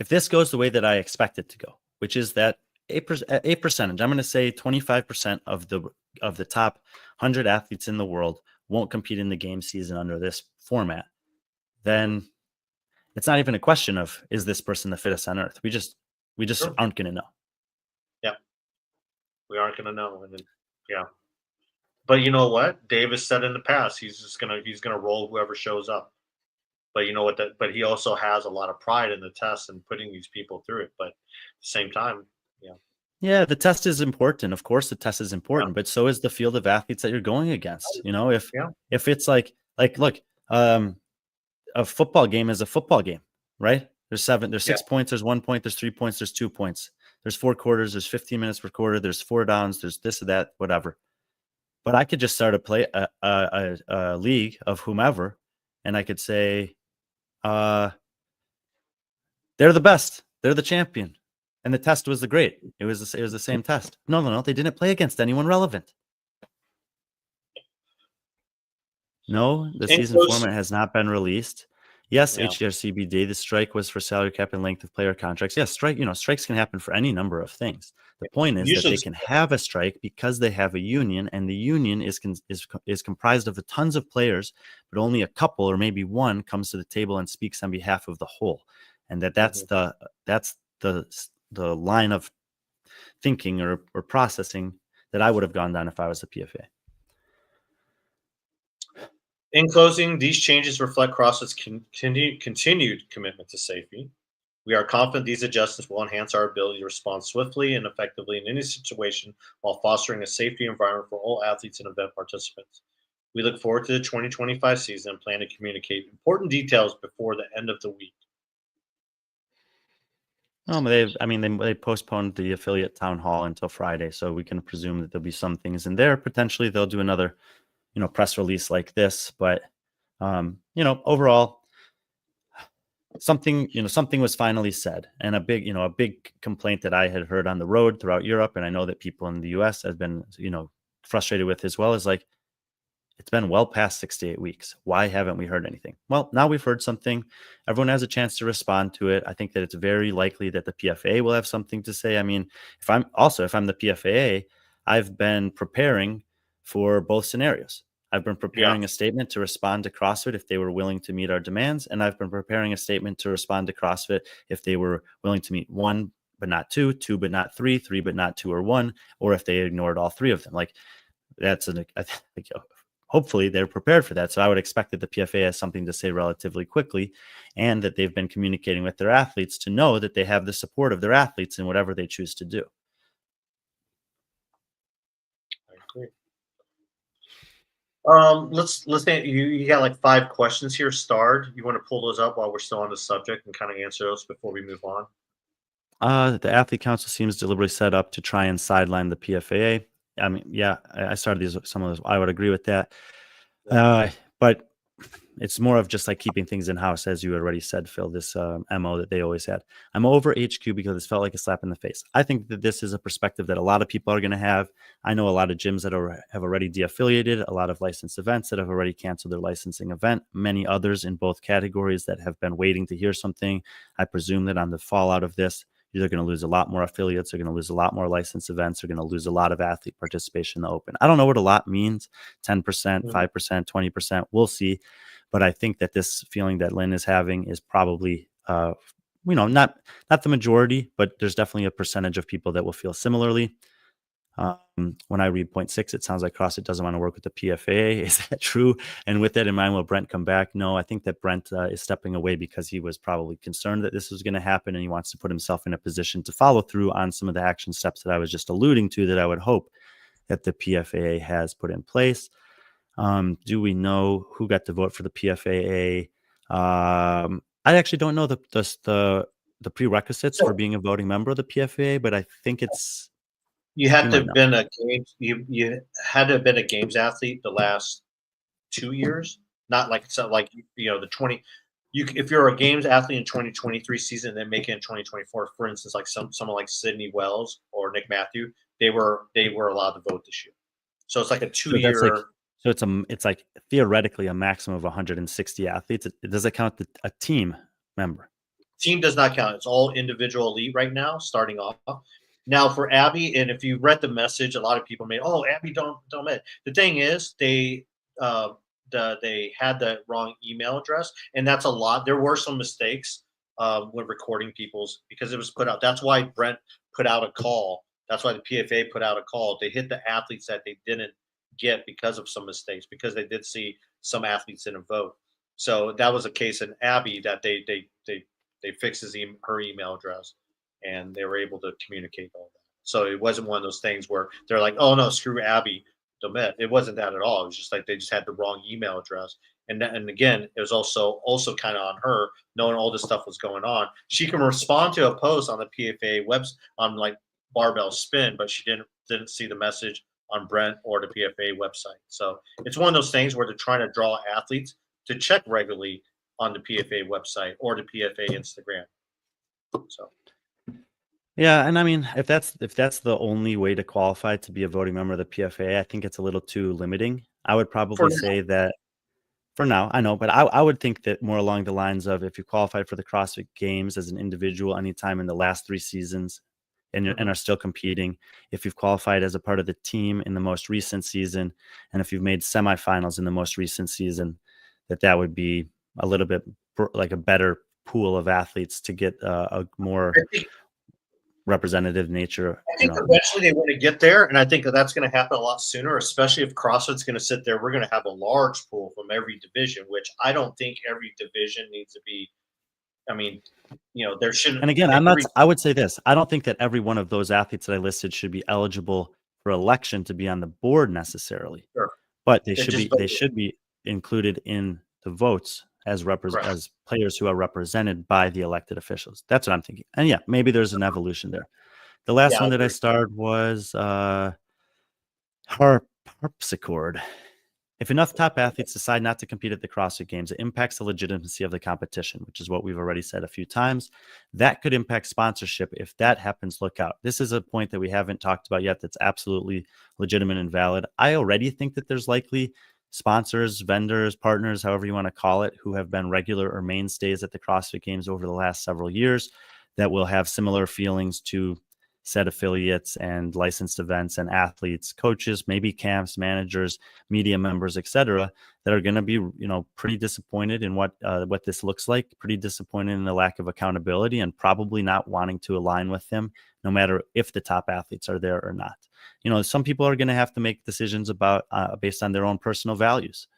S2: this goes the way that I expect it to go, which is that a percentage, I'm going to say 25% of the top 100 athletes in the world won't compete in the game season under this format, then it's not even a question of, is this person the fittest on earth? We just aren't going to know.
S1: Yeah. We aren't going to know. And then, yeah. But you know what? Davis said in the past, he's going to roll whoever shows up. But you know what? But he also has a lot of pride in the test and putting these people through it. But at the same time,
S2: yeah, the test is important. Of course, the test is important, but so is the field of athletes that you're going against. If it's like look, a football game is a football game, right? There's 6 points, there's 1 point, there's 3 points, there's 2 points, there's 4 quarters, there's 15 minutes per quarter, there's 4 downs, there's this or that, whatever. But I could just start a league of whomever, and I could say, they're the best, they're the champion, and the test was it was the same test. No, they didn't play against anyone relevant. No, the
S1: In
S2: season
S1: close,
S2: format has not been released. Yes,
S1: yeah.
S2: HDRCBD, the strike was for salary cap and length of player contracts. Yes, strikes can happen for any number of things. The point is that
S1: Usually,
S2: they can have a strike because they have a union, and the union is comprised of tons of players, but only a couple or maybe one comes to the table and speaks on behalf of the whole, and that's the line of thinking or processing that I would have gone down if I was the PFA.
S1: in closing, these changes reflect CrossFit's continued commitment to safety. We are confident these adjustments will enhance our ability to respond swiftly and effectively in any situation while fostering a safety environment for all athletes and event participants. We look forward to the 2025 season and plan to communicate important details before the end of the week.
S2: They postponed the affiliate town hall until Friday, so we can presume that there'll be some things in there. Potentially, they'll do another, press release like this. But, overall, something was finally said, and a big complaint that I had heard on the road throughout Europe, and I know that people in the U.S. have been, frustrated with as well, is like, it's been well past 6 to 8 weeks. Why haven't we heard anything? Well, now we've heard something. Everyone has a chance to respond to it. I think that it's very likely that the PFAA will have something to say. I mean, if I'm the PFAA, I've been preparing for both scenarios. I've been preparing a statement to respond to CrossFit if they were willing to meet our demands. And I've been preparing a statement to respond to CrossFit if they were willing to meet one, but not two, two, but not three, three, but not two or one, or if they ignored all three of them. Like hopefully they're prepared for that. So I would expect that the PFA has something to say relatively quickly, and that they've been communicating with their athletes to know that they have the support of their athletes in whatever they choose to do.
S1: I agree. Let's you got like 5 questions here starred. You want to pull those up while we're still on the subject and kind of answer those before we move on?
S2: The athlete council seems deliberately set up to try and sideline the PFAA. I mean, yeah, I started some of those. I would agree with that. But it's more of just like keeping things in house, as you already said, Phil, this MO that they always had. I'm over HQ because it felt like a slap in the face. I think that this is a perspective that a lot of people are going to have. I know a lot of gyms that have already de-affiliated, a lot of licensed events that have already canceled their licensing event, many others in both categories that have been waiting to hear something. I presume that on the fallout of this, they're going to lose a lot more affiliates. They're going to lose a lot more licensed events. They're going to lose a lot of athlete participation in the open. I don't know what a lot means, 10%, 5%, 20%. We'll see. But I think that this feeling that Lynn is having is probably, not the majority, but there's definitely a percentage of people that will feel similarly. When I read point 6, it sounds like CrossFit doesn't want to work with the PFAA. Is that true? And with that in mind, will Brent come back? No, I think that Brent is stepping away because he was probably concerned that this was going to happen, and he wants to put himself in a position to follow through on some of the action steps that I was just alluding to that I would hope that the PFAA has put in place. Do we know who got to vote for the PFAA? I actually don't know the prerequisites for being a voting member of the PFAA, but I think it's
S1: you had to have been a games. You had to have been a games athlete the last 2 years, not like the 20. If you're a games athlete in 2023 season and then make it in 2024, for instance, like someone like Sydney Wells or Nick Matthew, they were allowed to vote this year. So it's like a 2-year.
S2: So it's like theoretically a maximum of 160 athletes. Does it count a team member?
S1: Team does not count. It's all individual elite right now, starting off. Now for Abby, and if you read the message, a lot of people made, Abby don't admit. The thing is, they had the wrong email address, and that's a lot. There were some mistakes when recording people's, because it was put out. That's why Brent put out a call. That's why the PFA put out a call. They hit the athletes that they didn't get because of some mistakes, because they did see some athletes didn't vote. So that was a case in Abby that they fixed her email address, and they were able to communicate all that. So it wasn't one of those things where they're like, oh no, screw Abby Domet. It wasn't that at all. It was just like they just had the wrong email address. And again, it was also kind of on her, knowing all this stuff was going on. She can respond to a post on the PFA website on like barbell spin, but she didn't see the message on Brent or the PFA website. So it's one of those things where they're trying to draw athletes to check regularly on the PFA website or the PFA Instagram. So.
S2: Yeah, and I mean, if that's the only way to qualify to be a voting member of the PFA, I think it's a little too limiting. I would probably say that for now, I know, but I would think that more along the lines of if you qualified for the CrossFit Games as an individual anytime in the last 3 seasons and are still competing, if you've qualified as a part of the team in the most recent season, and if you've made semifinals in the most recent season, that would be a little bit like a better pool of athletes to get a more representative nature.
S1: I think eventually they want to get there, and I think that's going to happen a lot sooner, especially if CrossFit's going to sit there. We're going to have a large pool from every division, which I don't think every division needs to be. I mean, there shouldn't.
S2: And again, I would say this. I don't think that every one of those athletes that I listed should be eligible for election to be on the board necessarily.
S1: Sure.
S2: But they should be included in the votes as players who are represented by the elected officials. That's what I'm thinking. And yeah, maybe there's an evolution there. The last one that I starred was harpsichord. If enough top athletes decide not to compete at the CrossFit Games, it impacts the legitimacy of the competition, which is what we've already said a few times. That could impact sponsorship. If that happens, look out. This is a point that we haven't talked about yet that's absolutely legitimate and valid. I already think that there's likely sponsors, vendors, partners, however you want to call it, who have been regular or mainstays at the CrossFit Games over the last several years that will have similar feelings to said affiliates and licensed events and athletes, coaches, maybe camps, managers, media members, etc., that are going to be, pretty disappointed in what this looks like, pretty disappointed in the lack of accountability, and probably not wanting to align with them, no matter if the top athletes are there or not. Some people are going to have to make decisions about based on their own personal values.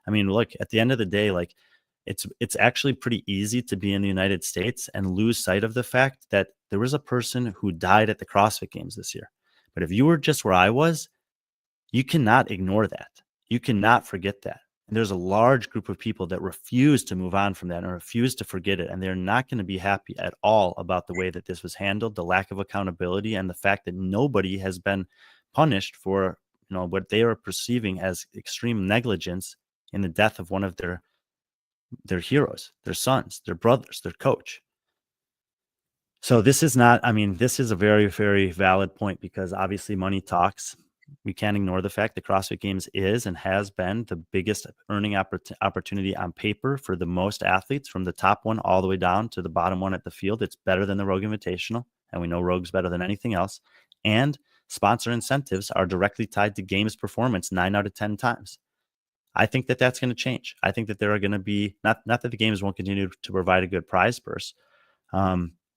S2: I mean, look, at the end of the day, like, it's actually pretty easy to be in the United States and lose sight of the fact that there was a person who died at the CrossFit Games this year. But if you were just where I was, you cannot ignore that. You cannot forget that. And there's a large group of people that refuse to move on from that and refuse to forget it. And they're not going to be happy at all about the way that this was handled, the lack of accountability, and the fact that nobody has been punished for, what they are perceiving as extreme negligence in the death of one of their heroes, their sons, their brothers, their coach. So this is a very, very valid point, because obviously money talks. We can't ignore the fact that CrossFit Games is and has been the biggest earning opportunity on paper for the most athletes, from the top one all the way down to the bottom one at the field. It's better than the Rogue Invitational, and we know Rogue's better than anything else. And sponsor incentives are directly tied to Games performance 9 out of 10 times. I think that that's going to change. I think that there are going to be, not that the Games won't continue to provide a good prize purse,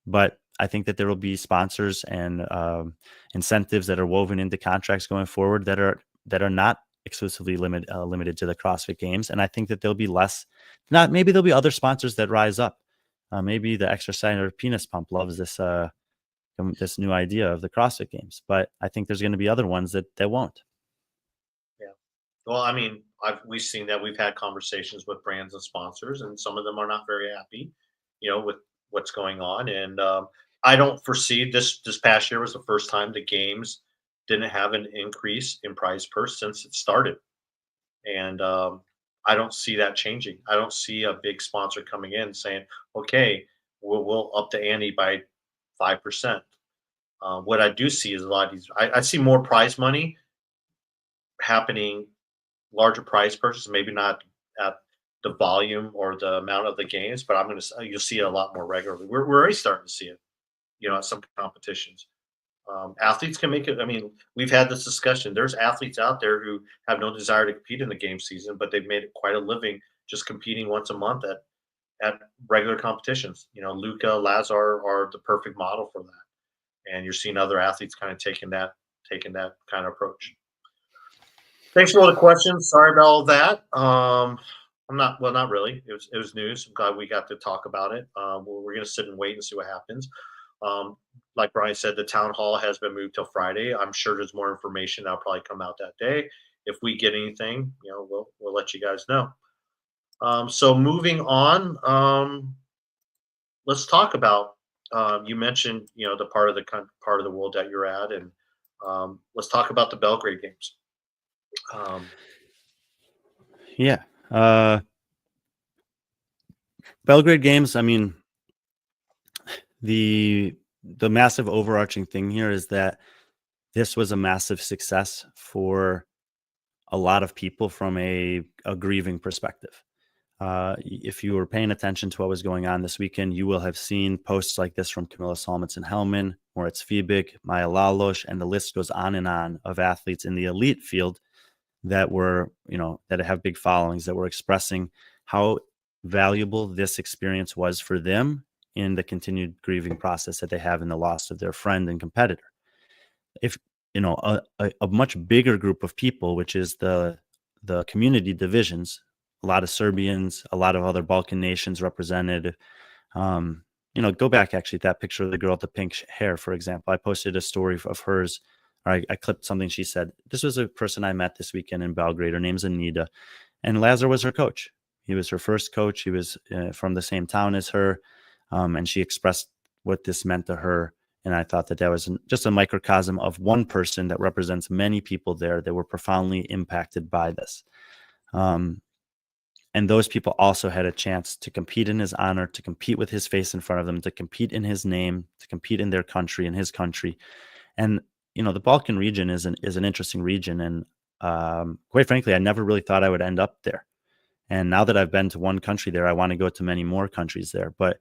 S2: but I think that there will be sponsors and incentives that are woven into contracts going forward that are not exclusively limited to the CrossFit Games. And I think that there'll be maybe there'll be other sponsors that rise up. Maybe the Exercise Penis Pump loves this new idea of the CrossFit Games, but I think there's going to be other ones that won't.
S1: Yeah. Well, I mean, we've seen that. We've had conversations with brands and sponsors, and some of them are not very happy, with what's going on. And I don't foresee this past year was the first time the Games didn't have an increase in prize purse since it started. And I don't see that changing. I don't see a big sponsor coming in saying, okay, we'll up the ante by 5%. What I do see is a lot of these, I see more prize money happening, larger prize purchases, maybe not at the volume or the amount of the games, but you'll see it a lot more regularly. We're already starting to see it, at some competitions. Athletes can make it. I mean, we've had this discussion. There's athletes out there who have no desire to compete in the game season, but they've made it quite a living just competing once a month at regular competitions. Luca, Lazar are the perfect model for that. And you're seeing other athletes kind of taking that kind of approach. Thanks for all the questions. Sorry about all that. Not really. It was news. I'm glad we got to talk about it. We're going to sit and wait and see what happens. Like Brian said, the town hall has been moved till Friday. I'm sure there's more information that'll probably come out that day. If we get anything, we'll let you guys know. So moving on, let's talk about. You mentioned the part of the world that you're at, and let's talk about the Belgrade Games.
S2: Belgrade Games. I mean, the massive overarching thing here is that this was a massive success for a lot of people from a grieving perspective. if you were paying attention to what was going on this weekend, you will have seen posts like this from Camilla Solomon-Hellman, Moritz Fiebig, Maya Lalosh, and the list goes on of athletes in the elite field that were, that have big followings, that were expressing how valuable this experience was for them in the continued grieving process that they have in the loss of their friend and competitor. If a much bigger group of people, which is the community divisions, a lot of Serbians, a lot of other Balkan nations represented. Go back actually that picture of the girl with the pink hair, for example. I posted a story of hers, or I clipped something she said. This was a person I met this weekend in Belgrade. Her name's Anita, and Lazar was her coach. He was her first coach. He was from the same town as her, and she expressed what this meant to her. And I thought that was just a microcosm of one person that represents many people there that were profoundly impacted by this. And those people also had a chance to compete in his honor, to compete with his face in front of them, to compete in his name, to compete in their country, in his country. And, the Balkan region is an interesting region. And quite frankly, I never really thought I would end up there. And now that I've been to one country there, I want to go to many more countries there. But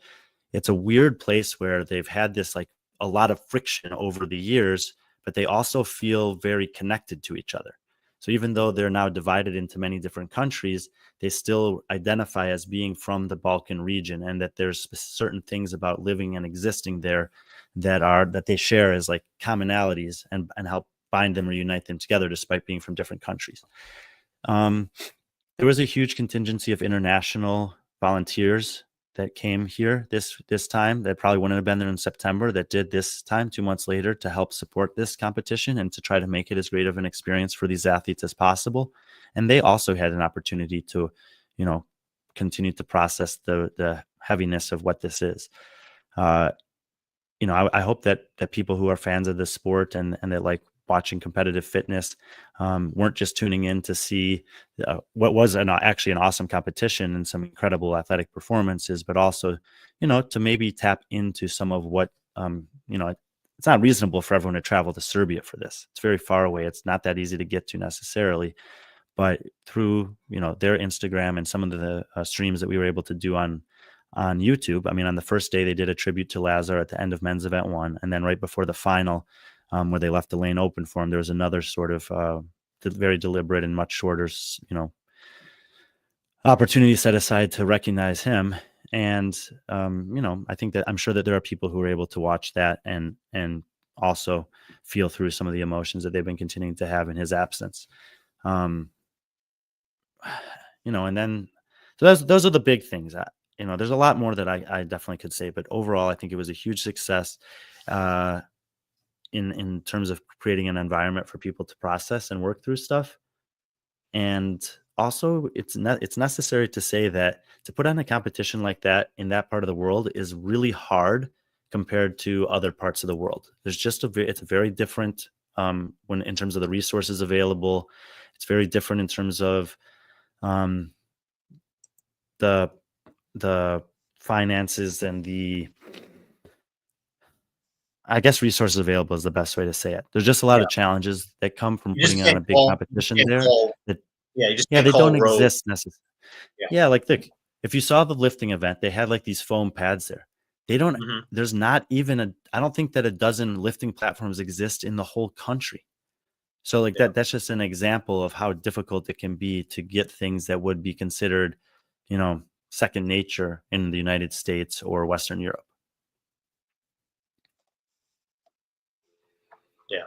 S2: it's a weird place where they've had this, like, a lot of friction over the years, but they also feel very connected to each other. So even though they're now divided into many different countries, they still identify as being from the Balkan region, and that there's certain things about living and existing there that they share as like commonalities and help bind them or unite them together despite being from different countries. There was a huge contingency of international volunteers that came here this time that probably wouldn't have been there in September, that did this time 2 months later to help support this competition and to try to make it as great of an experience for these athletes as possible. And they also had an opportunity to, continue to process the heaviness of what this is. I hope that people who are fans of this sport and that like watching competitive fitness weren't just tuning in to see what was actually an awesome competition and some incredible athletic performances, but also, to maybe tap into some of what, it's not reasonable for everyone to travel to Serbia for this. It's very far away. It's not that easy to get to necessarily, but through, their Instagram and some of the streams that we were able to do on YouTube. I mean, on the first day, they did a tribute to Lazar at the end of men's event 1. And then right before the final, where they left the lane open for him, there was another sort of very deliberate and much shorter, opportunity set aside to recognize him. And, I think that I'm sure that there are people who are able to watch that and also feel through some of the emotions that they've been continuing to have in his absence. And then, so those are the big things. There's a lot more that I definitely could say, but overall, I think it was a huge success in terms of creating an environment for people to process and work through stuff. And also, it's necessary to say that to put on a competition like that in that part of the world is really hard compared to other parts of the world. There's just it's very different when in terms of the resources available. It's very different in terms of the finances and the, I guess, resources available is the best way to say it. There's just a lot of challenges that come from putting on a big competition there. They don't exist necessarily. Yeah, like if you saw the lifting event, they had like these foam pads there. They don't. There's not even I don't think that a dozen lifting platforms exist in the whole country. So like that's just an example of how difficult it can be to get things that would be considered, second nature in the United States or Western Europe.
S1: Yeah.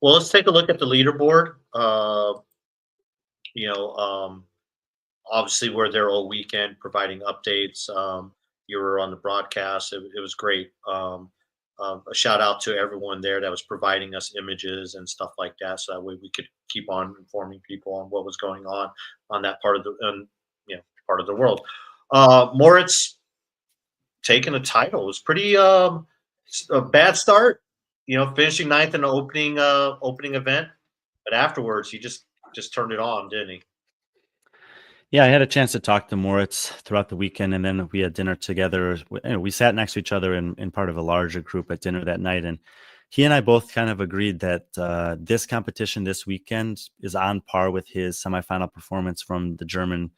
S1: Well, let's take a look at the leaderboard. Obviously we're there all weekend providing updates. You were on the broadcast. It was great. A shout out to everyone there that was providing us images and stuff like that, so that way we could keep on informing people on what was going on that part of the world. Moritz taking a title. It was pretty a bad start, finishing 9th in the opening event, but afterwards he just turned it on, didn't he?
S2: Yeah, I had a chance to talk to Moritz throughout the weekend, and then we had dinner together. We sat next to each other in part of a larger group at dinner that night, and he and I both kind of agreed that this competition this weekend is on par with his semifinal performance from the German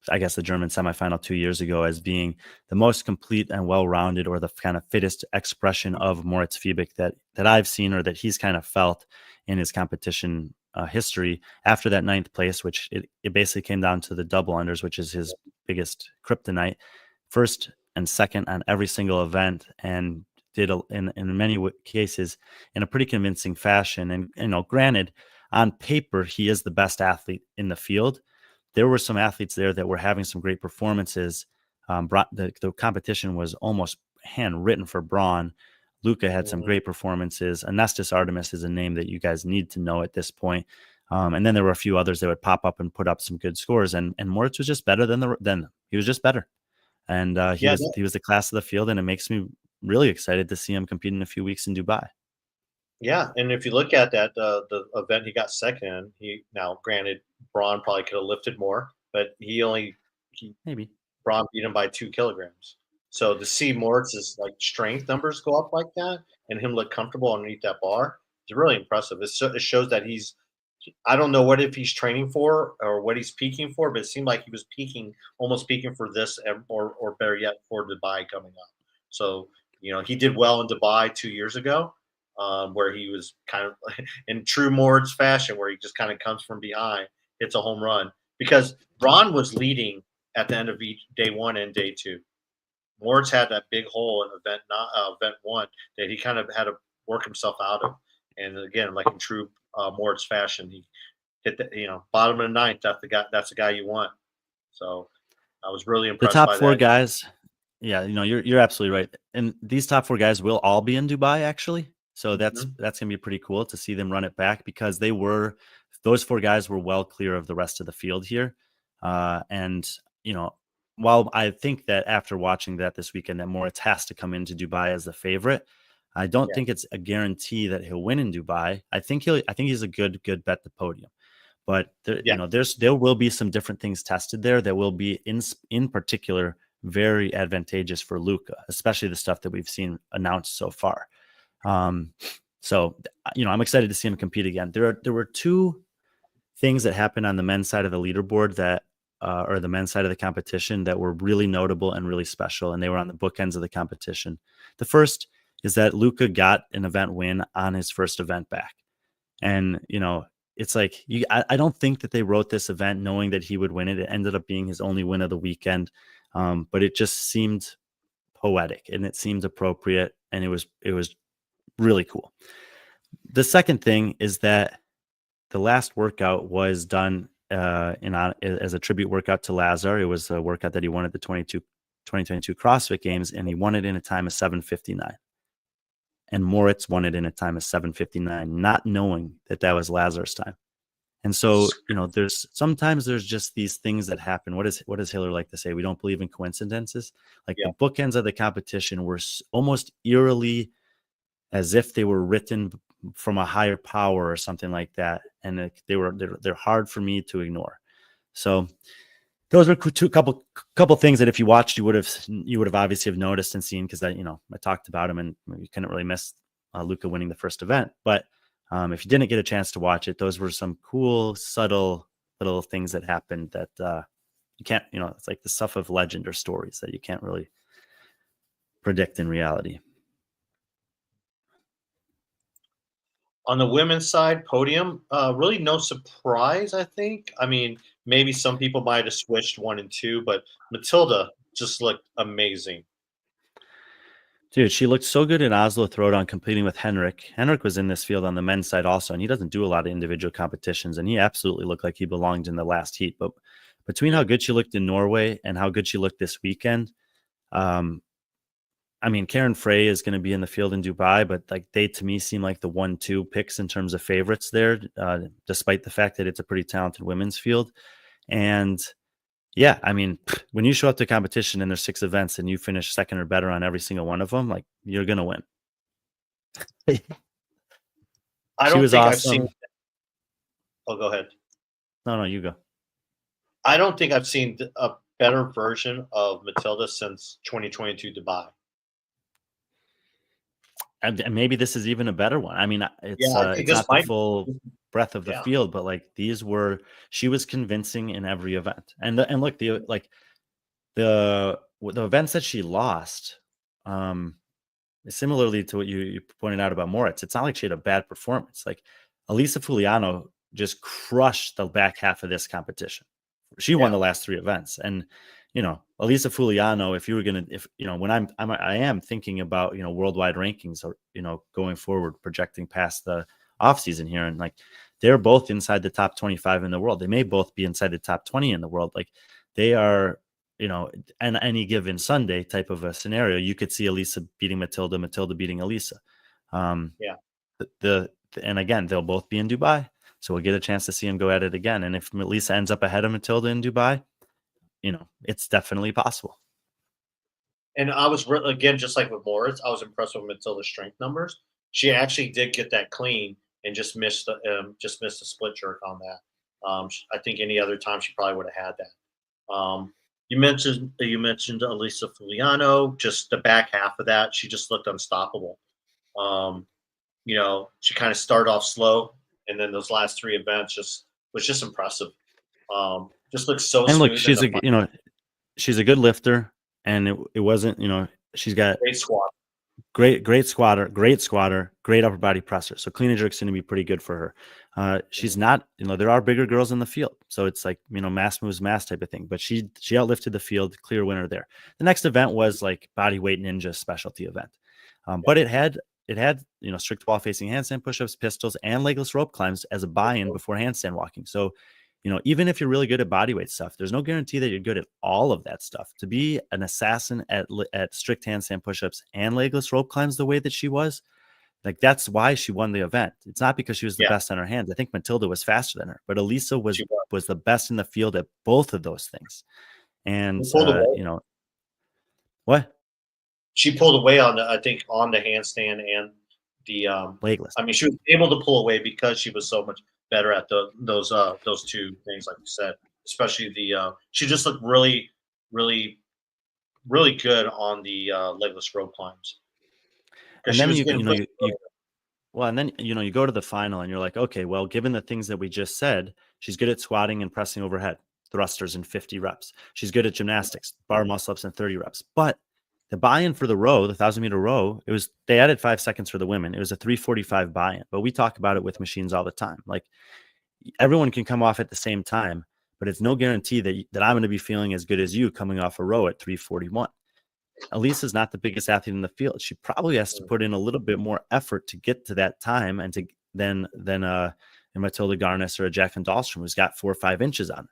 S2: I guess, the German semifinal 2 years ago as being the most complete and well-rounded, or the kind of fittest expression of Moritz Fiebig that I've seen, or that he's kind of felt in his competition history. After that 9th place, which it basically came down to the double unders, which is his biggest kryptonite, first and second on every single event, and did in many cases in a pretty convincing fashion. And granted, on paper, he is the best athlete in the field. There were some athletes there that were having some great performances. The competition was almost handwritten for Braun. Luca had some great performances. Anestis Artemis is a name that you guys need to know at this point. And then there were a few others that would pop up and put up some good scores. And Moritz was just better than he was just better. And he was the class of the field, and it makes me really excited to see him compete in a few weeks in Dubai.
S1: Yeah, and if you look at that, the event he got second in, now granted, Braun probably could have lifted more, but
S2: Maybe
S1: Braun beat him by 2 kilograms. So to see Moritz's like strength numbers go up like that and him look comfortable underneath that bar is really impressive. It shows that I don't know if he's training for or what he's peaking for, but it seemed like he was almost peaking for this, or better yet, for Dubai coming up. So, he did well in Dubai 2 years ago, where he was kind of in true Moritz fashion, where he just kind of comes from behind, hits a home run, because Braun was leading at the end of each day 1 and day 2. Moritz had that big hole in event 1 that he kind of had to work himself out of. And again, like in true Moritz fashion, he hit the bottom of the 9th. That's the guy you want. So I was really impressed.
S2: The top
S1: by
S2: 4
S1: that.
S2: guys. Yeah, you're absolutely right. And these top 4 guys will all be in Dubai, actually. So that's gonna be pretty cool to see them run it back, because those 4 guys were well clear of the rest of the field here. And while I think that after watching that this weekend, that Moritz has to come into Dubai as the favorite, I don't think it's a guarantee that he'll win in Dubai. I think he's a good bet the podium. But there will be some different things tested there that will be in particular very advantageous for Luca, especially the stuff that we've seen announced so far. So I'm excited to see him compete again. There were 2 things that happened on the men's side of the leaderboard or the men's side of the competition that were really notable and really special, and they were on the bookends of the competition. The first is that Luca got an event win on his first event back. And, it's like, I don't think that they wrote this event knowing that he would win it. It ended up being his only win of the weekend. But it just seemed poetic, and it seemed appropriate, and it was really cool. The second thing is that the last workout was done as a tribute workout to Lazar. It was a workout that he won at the 2022 CrossFit Games, and he won it in a time of 7:59. And Moritz won it in a time of 7:59, not knowing that was Lazar's time. And so, sometimes there's just these things that happen. What does Hiller like to say? We don't believe in coincidences. Like the bookends of the competition were almost eerily as if they were written from a higher power or something like that. And they're hard for me to ignore. So those were couple things that if you watched, you would have obviously have noticed and seen, because I talked about him, and you couldn't really miss Luca winning the first event. But if you didn't get a chance to watch it, those were some cool, subtle little things that happened that you can't, it's like the stuff of legend or stories that you can't really predict in reality.
S1: On the women's side, podium, really no surprise, I think. I mean, maybe some people might have switched 1 and 2, but Matilda just looked amazing.
S2: Dude, she looked so good in Oslo Throwdown competing with Henrik. Henrik was in this field on the men's side also, and he doesn't do a lot of individual competitions, and he absolutely looked like he belonged in the last heat. But between how good she looked in Norway and how good she looked this weekend, I mean, Karen Frey is going to be in the field in Dubai, but like they, to me, seem like the 1-2 picks in terms of favorites there, despite the fact that it's a pretty talented women's field. And yeah, I mean, when you show up to competition and there's 6 events and you finish second or better on every single one of them, like you're going to win.
S1: I don't think I've seen. Oh, go ahead.
S2: No, you go.
S1: I don't think I've seen a better version of Matilda since 2022 Dubai.
S2: And maybe this is even a better one. I mean, it's
S1: I think this
S2: not
S1: might
S2: the full. breadth of the
S1: Yeah.
S2: field, but like she was convincing in every event. And look, the events that she lost, similarly to what you pointed out about Moritz, it's not like she had a bad performance. Like Elisa Fuliano just crushed the back half of this competition. She won the last 3 events. And, Elisa Fuliano, when I am thinking about, worldwide rankings or, going forward, projecting past the off season here. And like, they're both inside the top 25 in the world. They may both be inside the top 20 in the world. Like they are, and any given Sunday type of a scenario, you could see Elisa beating Matilda beating Elisa. And again, they'll both be in Dubai. So we'll get a chance to see him go at it again. And if Elisa ends up ahead of Matilda in Dubai, it's definitely possible.
S1: And I was again, just like with Moritz, I was impressed with Matilda's strength numbers. She actually did get that clean and just missed the split jerk on that. I think any other time she probably would have had that. You mentioned Elisa Fuliano, just the back half of that, she just looked unstoppable. She kind of started off slow, and then those last 3 events was just impressive. Just looks so
S2: and
S1: smooth.
S2: Look, she's a good lifter, and it wasn't, she's got
S1: great squat.
S2: Great squatter, great upper body presser. So clean and jerk's going to be pretty good for her. She's not, there are bigger girls in the field. So it's like, mass moves mass type of thing. But she outlifted the field, clear winner there. The next event was like body weight ninja specialty event. But it had strict wall facing handstand push-ups, pistols, and legless rope climbs as a buy-in before handstand walking. So even if you're really good at bodyweight stuff, there's no guarantee that you're good at all of that stuff. To be an assassin at strict handstand push-ups and legless rope climbs the way that she was, like that's why she won the event. It's not because she was the best on her hands. I think Matilda was faster than her, but Elisa was the best in the field at both of those things. And what?
S1: She pulled away on the handstand and the
S2: legless.
S1: I mean, she was able to pull away because she was so much better at those 2 things, like you said. Especially she just looked really, really, really good on the legless rope climbs.
S2: And then you go to the final and you're like, okay, well, given the things that we just said, she's good at squatting and pressing overhead, thrusters in 50 reps. She's good at gymnastics, bar muscle ups in 30 reps. But the buy-in for the row, the 1,000-meter row, they added 5 seconds for the women. It was a 3:45 buy-in. But we talk about it with machines all the time. Like everyone can come off at the same time, but it's no guarantee that I'm going to be feeling as good as you coming off a row at 3:41. Elisa's not the biggest athlete in the field. She probably has to put in a little bit more effort to get to that time and than Matilda Garnis or a Jacqueline Dahlstrom, who's got 4 or 5 inches on her.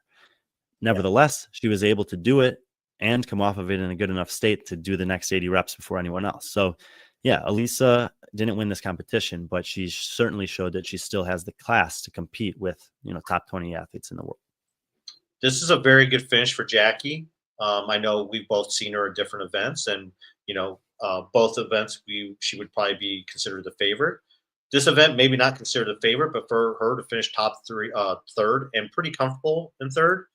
S2: Nevertheless, she was able to do it and come off of it in a good enough state to do the next 80 reps before anyone else. So Elisa didn't win this competition, but she certainly showed that she still has the class to compete with, top 20 athletes in the world.
S1: This is a very good finish for Jackie. I know we've both seen her at different events, and both events she would probably be considered the favorite. This event maybe not considered the favorite, but for her to finish top 3, third, and pretty comfortable in third,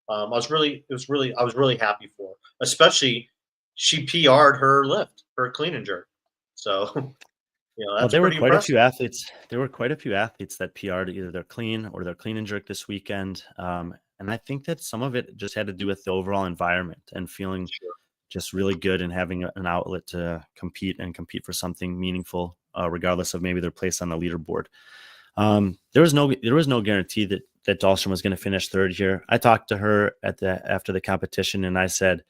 S1: I was really happy for her. Especially she PR'd her lift, her clean and jerk. So that's
S2: there were
S1: quite
S2: a few athletes. There were quite a few athletes that PR'd either their clean or their clean and jerk this weekend. And I think that some of it just had to do with the overall environment and feeling just really good and having an outlet to compete for something meaningful, regardless of maybe their place on the leaderboard. There was no guarantee that Dahlstrom was going to finish third here. I talked to her after the competition, and I said,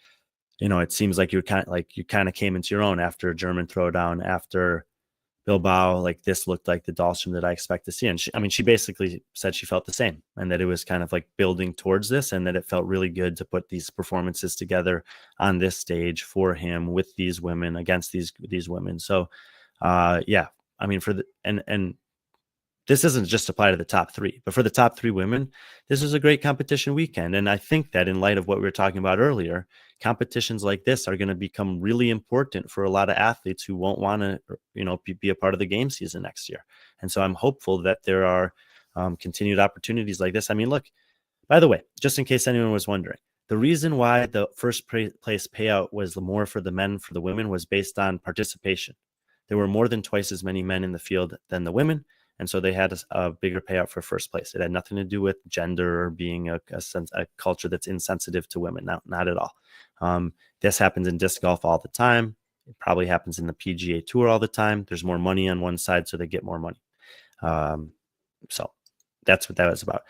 S2: it seems like you kind of came into your own after German throwdown, after Bilbao. Like this looked like the Dahlstrom that I expect to see. And she basically said she felt the same, and that it was kind of like building towards this, and that it felt really good to put these performances together on this stage for him with these women against these women. So, and this doesn't just apply to the top 3, but for the top 3 women, this was a great competition weekend. And I think that in light of what we were talking about earlier, competitions like this are going to become really important for a lot of athletes who won't want to, be a part of the game season next year. And so I'm hopeful that there are continued opportunities like this. I mean, look, by the way, just in case anyone was wondering, the reason why the first place payout was more for the men for the women was based on participation. There were more than twice as many men in the field than the women. And so they had a bigger payout for first place. It had nothing to do with gender or being a culture that's insensitive to women. Not at all. This happens in disc golf all the time. It probably happens in the PGA Tour all the time. There's more money on one side, so they get more money. So that's what that was about.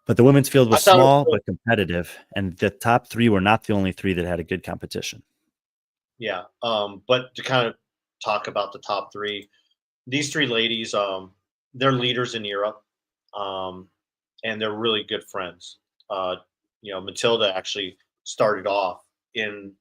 S2: But the women's field was small but competitive, and the top 3 were not the only 3 that had a good competition.
S1: Yeah. But to kind of talk about the top 3, these 3 ladies, they're leaders in Europe, and they're really good friends. Matilda actually started off in,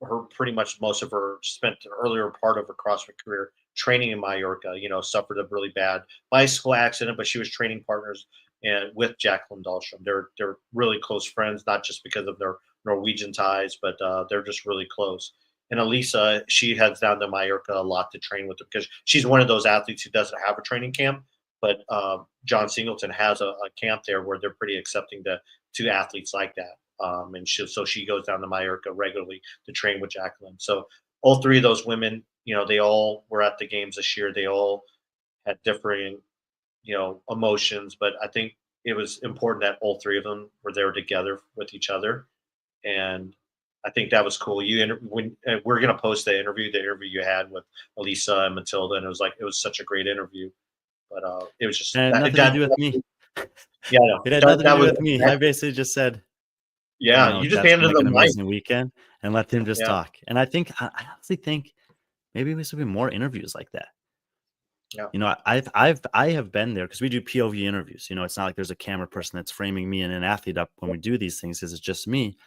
S1: her pretty much most of her spent the earlier part of her CrossFit career training in Mallorca, suffered a really bad bicycle accident, but she was training partners and with Jacqueline Dahlstrom. They're really close friends, not just because of their Norwegian ties, but they're just really close. And Elisa, she heads down to Mallorca a lot to train with her because she's one of those athletes who doesn't have a training camp, but John Singleton has a camp there where they're pretty accepting to athletes like that. And so she goes down to Mallorca regularly to train with Jacqueline. So all 3 of those women, they all were at the games this year. They all had differing, emotions, but I think it was important that all 3 of them were there together with each other. And I think that was cool. We're going to post the interview you had with Elisa and Matilda, and it was such a great interview. But it was just
S2: nothing to do with me.
S1: Yeah, no,
S2: it had nothing to do with me. I basically just said,
S1: you just handed them
S2: an
S1: the
S2: amazing weekend and let them just talk. And I honestly think maybe we should be more interviews like that.
S1: Yeah.
S2: I have been there because we do POV interviews. It's not like there's a camera person that's framing me and an athlete up when we do these things because it's just me.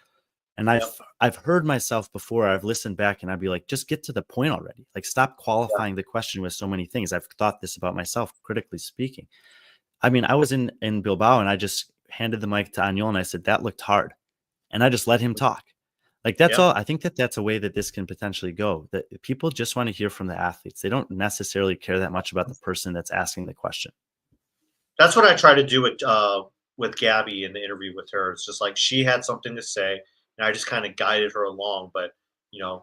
S2: And I've heard myself before. I've listened back and I'd be like, just get to the point already. Like, stop qualifying the question with so many things. I've thought this about myself, critically speaking. I mean, I was in Bilbao and I just handed the mic to Aniol and I said, that looked hard. And I just let him talk. Like, that's all. I think that's a way that this can potentially go, that people just want to hear from the athletes. They don't necessarily care that much about the person that's asking the question.
S1: That's what I try to do with Gabby in the interview with her. It's just like she had something to say, and I just kind of guided her along. But a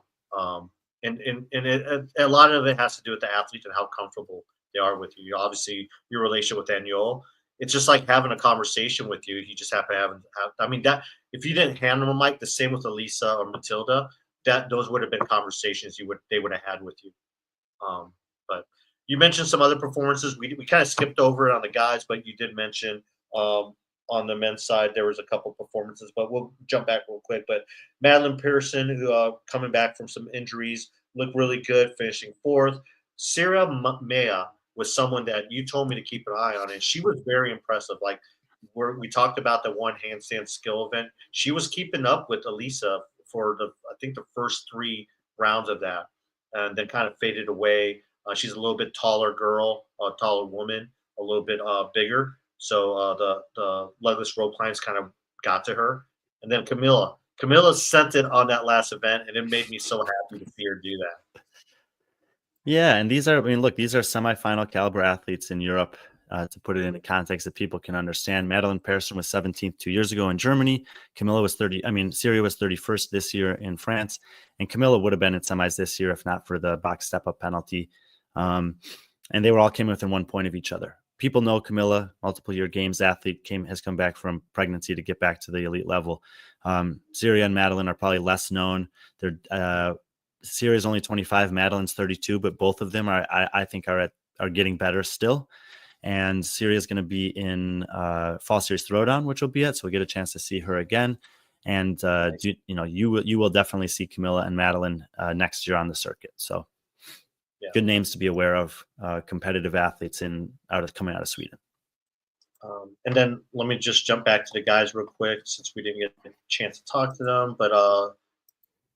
S1: lot of it has to do with the athlete and how comfortable they are with you. Obviously, your relationship with Aniol, it's just like having a conversation with you. You just have to have. I mean, that if you didn't hand them a mic, the same with Elisa or Matilda, those would have been conversations they would have had with you. But you mentioned some other performances. We kind of skipped over it on the guys, but you did mention on the men's side there was a couple performances. But we'll jump back real quick. But Madeline Pearson, who coming back from some injuries, looked really good, finishing 4th. Sarah Maau was someone that you told me to keep an eye on, and she was very impressive. Like we talked about the one handstand skill event. She was keeping up with Elisa for I think the first 3 rounds of that, and then kind of faded away. She's a little bit taller girl, a taller woman, a little bit bigger. So the legless rope climbs kind of got to her. And then Camilla sent it on that last event, and it made me so happy to see her do that.
S2: Yeah, and these are semifinal caliber athletes in Europe. To put it into context that people can understand, Madeline Pearson was 17th 2 years ago in Germany. Camilla was Syria was 31st this year in France, and Camilla would have been in semis this year if not for the box step-up penalty. And they all came within 1 point of each other. People know Camilla, multiple-year games athlete, has come back from pregnancy to get back to the elite level. Syria and Madeline are probably less known. Syria's only 25, Madeline's 32, but both of them I think are getting better still. And Syria is going to be in Fall Series Throwdown, which will be it, so we'll get a chance to see her again. And you will definitely see Camilla and Madeline next year on the circuit. So good names to be aware of, competitive athletes coming out of Sweden.
S1: And then let me just jump back to the guys real quick since we didn't get a chance to talk to them. But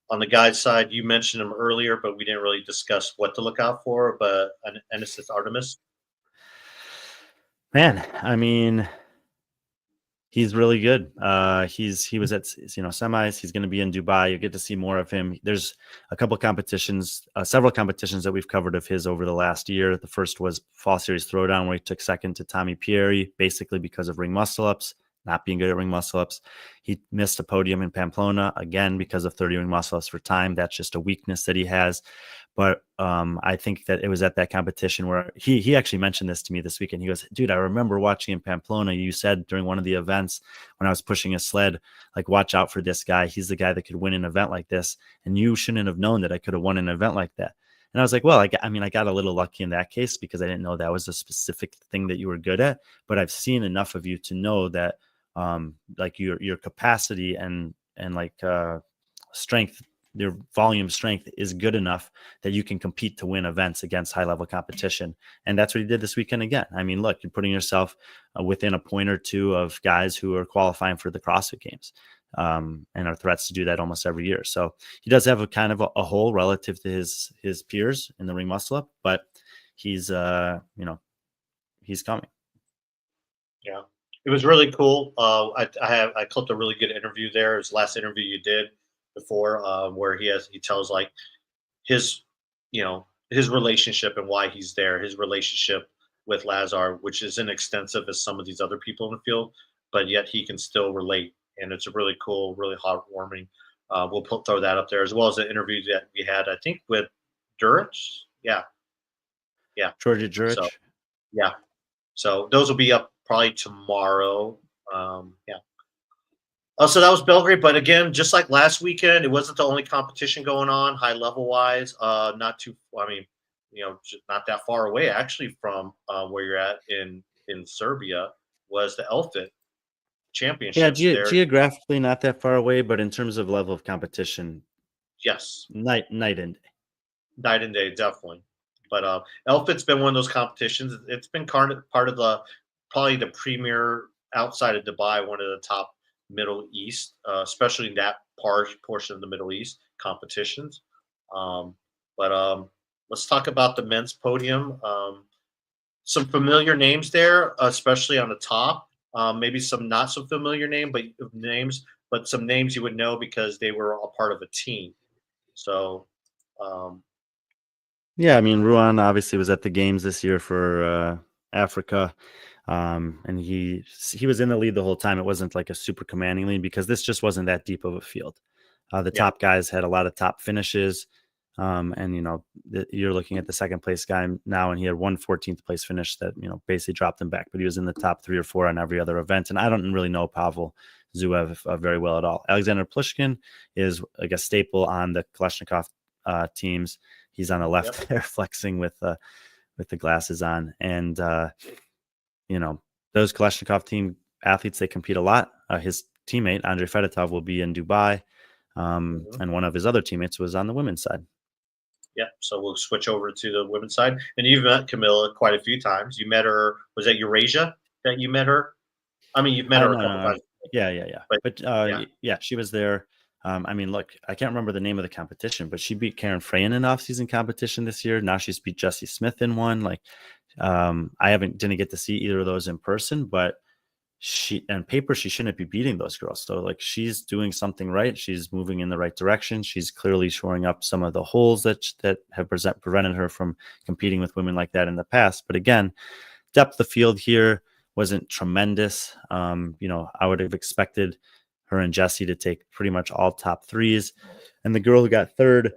S1: on the guys side, you mentioned them earlier, but we didn't really discuss what to look out for. But Anasis Artemis.
S2: Man, I mean, he's really good. He was at semis. He's going to be in Dubai. You get to see more of him. There's a couple competitions, several competitions that we've covered of his over the last year. The first was Fall Series Throwdown, where he took second to Tommy Pieri, basically because of ring muscle ups. not being good at ring muscle ups. He missed a podium in Pamplona again because of 30 ring muscle ups for time. That's just a weakness that he has. But I think that it was at that competition where he actually mentioned this to me this weekend. He goes, dude, I remember watching in Pamplona. You said during one of the events when I was pushing a sled, like, watch out for this guy. He's the guy that could win an event like this. And you shouldn't have known that I could have won an event like that. And I was like, well, I got a little lucky in that case because I didn't know that was a specific thing that you were good at. But I've seen enough of you to know that like your capacity and like strength, your volume strength is good enough that you can compete to win events against high level competition. And that's what he did this weekend again. I mean, look, you're putting yourself within a point or two of guys who are qualifying for the CrossFit Games. And are threats to do that almost every year. So he does have a kind of a hole relative to his peers in the ring muscle up, but he's he's coming.
S1: Yeah, it was really cool. I clipped a really good interview there. It was the last interview you did before, where he tells like his his relationship and why he's there. His relationship with Lazar, which isn't extensive as some of these other people in the field, but yet he can still relate. And it's a really cool, really heartwarming. We'll throw that up there as well as the interview that we had, I think, with Dukic. Yeah.
S2: Georgia Dukic.
S1: So, yeah. So those will be up probably tomorrow. Yeah. So that was Belgrade, but again, just like last weekend, it wasn't the only competition going on, high level wise. Not too. I mean, not that far away actually from where you're at in Serbia was the ELFIT Championships.
S2: Yeah,
S1: there.
S2: geographically not that far away, but in terms of level of competition,
S1: Yes,
S2: night and day.
S1: Night and day, definitely. But ELFIT's been one of those competitions. It's been part of the probably the premier outside of Dubai, one of the top Middle East, especially in that portion of the Middle East competitions. But let's talk about the men's podium. Some familiar names there, especially on the top. Maybe some not so familiar names, but some names you would know because they were all part of a team. So,
S2: yeah, I mean, Ruan obviously was at the games this year for Africa, and he was in the lead the whole time. It wasn't like a super commanding lead because this just wasn't that deep of a field. The top guys had a lot of top finishes. And you're looking at the second place guy now, and he had 14th place finish that basically dropped him back, but he was in the top 3 or 4 on every other event. And I don't really know Pavel Zuev very well at all. Alexander Plushkin is like a staple on the Kalashnikov teams. He's on the left there, flexing with the glasses on, and those Kalashnikov team athletes, they compete a lot. His teammate Andrei Fedotov will be in Dubai, and one of his other teammates was on the women's side.
S1: Yeah, so we'll switch over to the women's side. And you've met Camilla quite a few times. You met her, was that Eurasia that you met her? I mean, you've met her a couple times.
S2: Yeah. But yeah, she was there. I mean, look, I can't remember the name of the competition, but she beat Karen Frey in an off-season competition this year. Now she's beat Jessie Smith in one. Like, I didn't get to see either of those in person, but on paper, she shouldn't be beating those girls. So like, she's doing something right. She's moving in the right direction. She's clearly shoring up some of the holes that have prevented her from competing with women like that in the past. But again, depth of field here wasn't tremendous. I would have expected her and Jessie to take pretty much all top 3s. And the girl who got third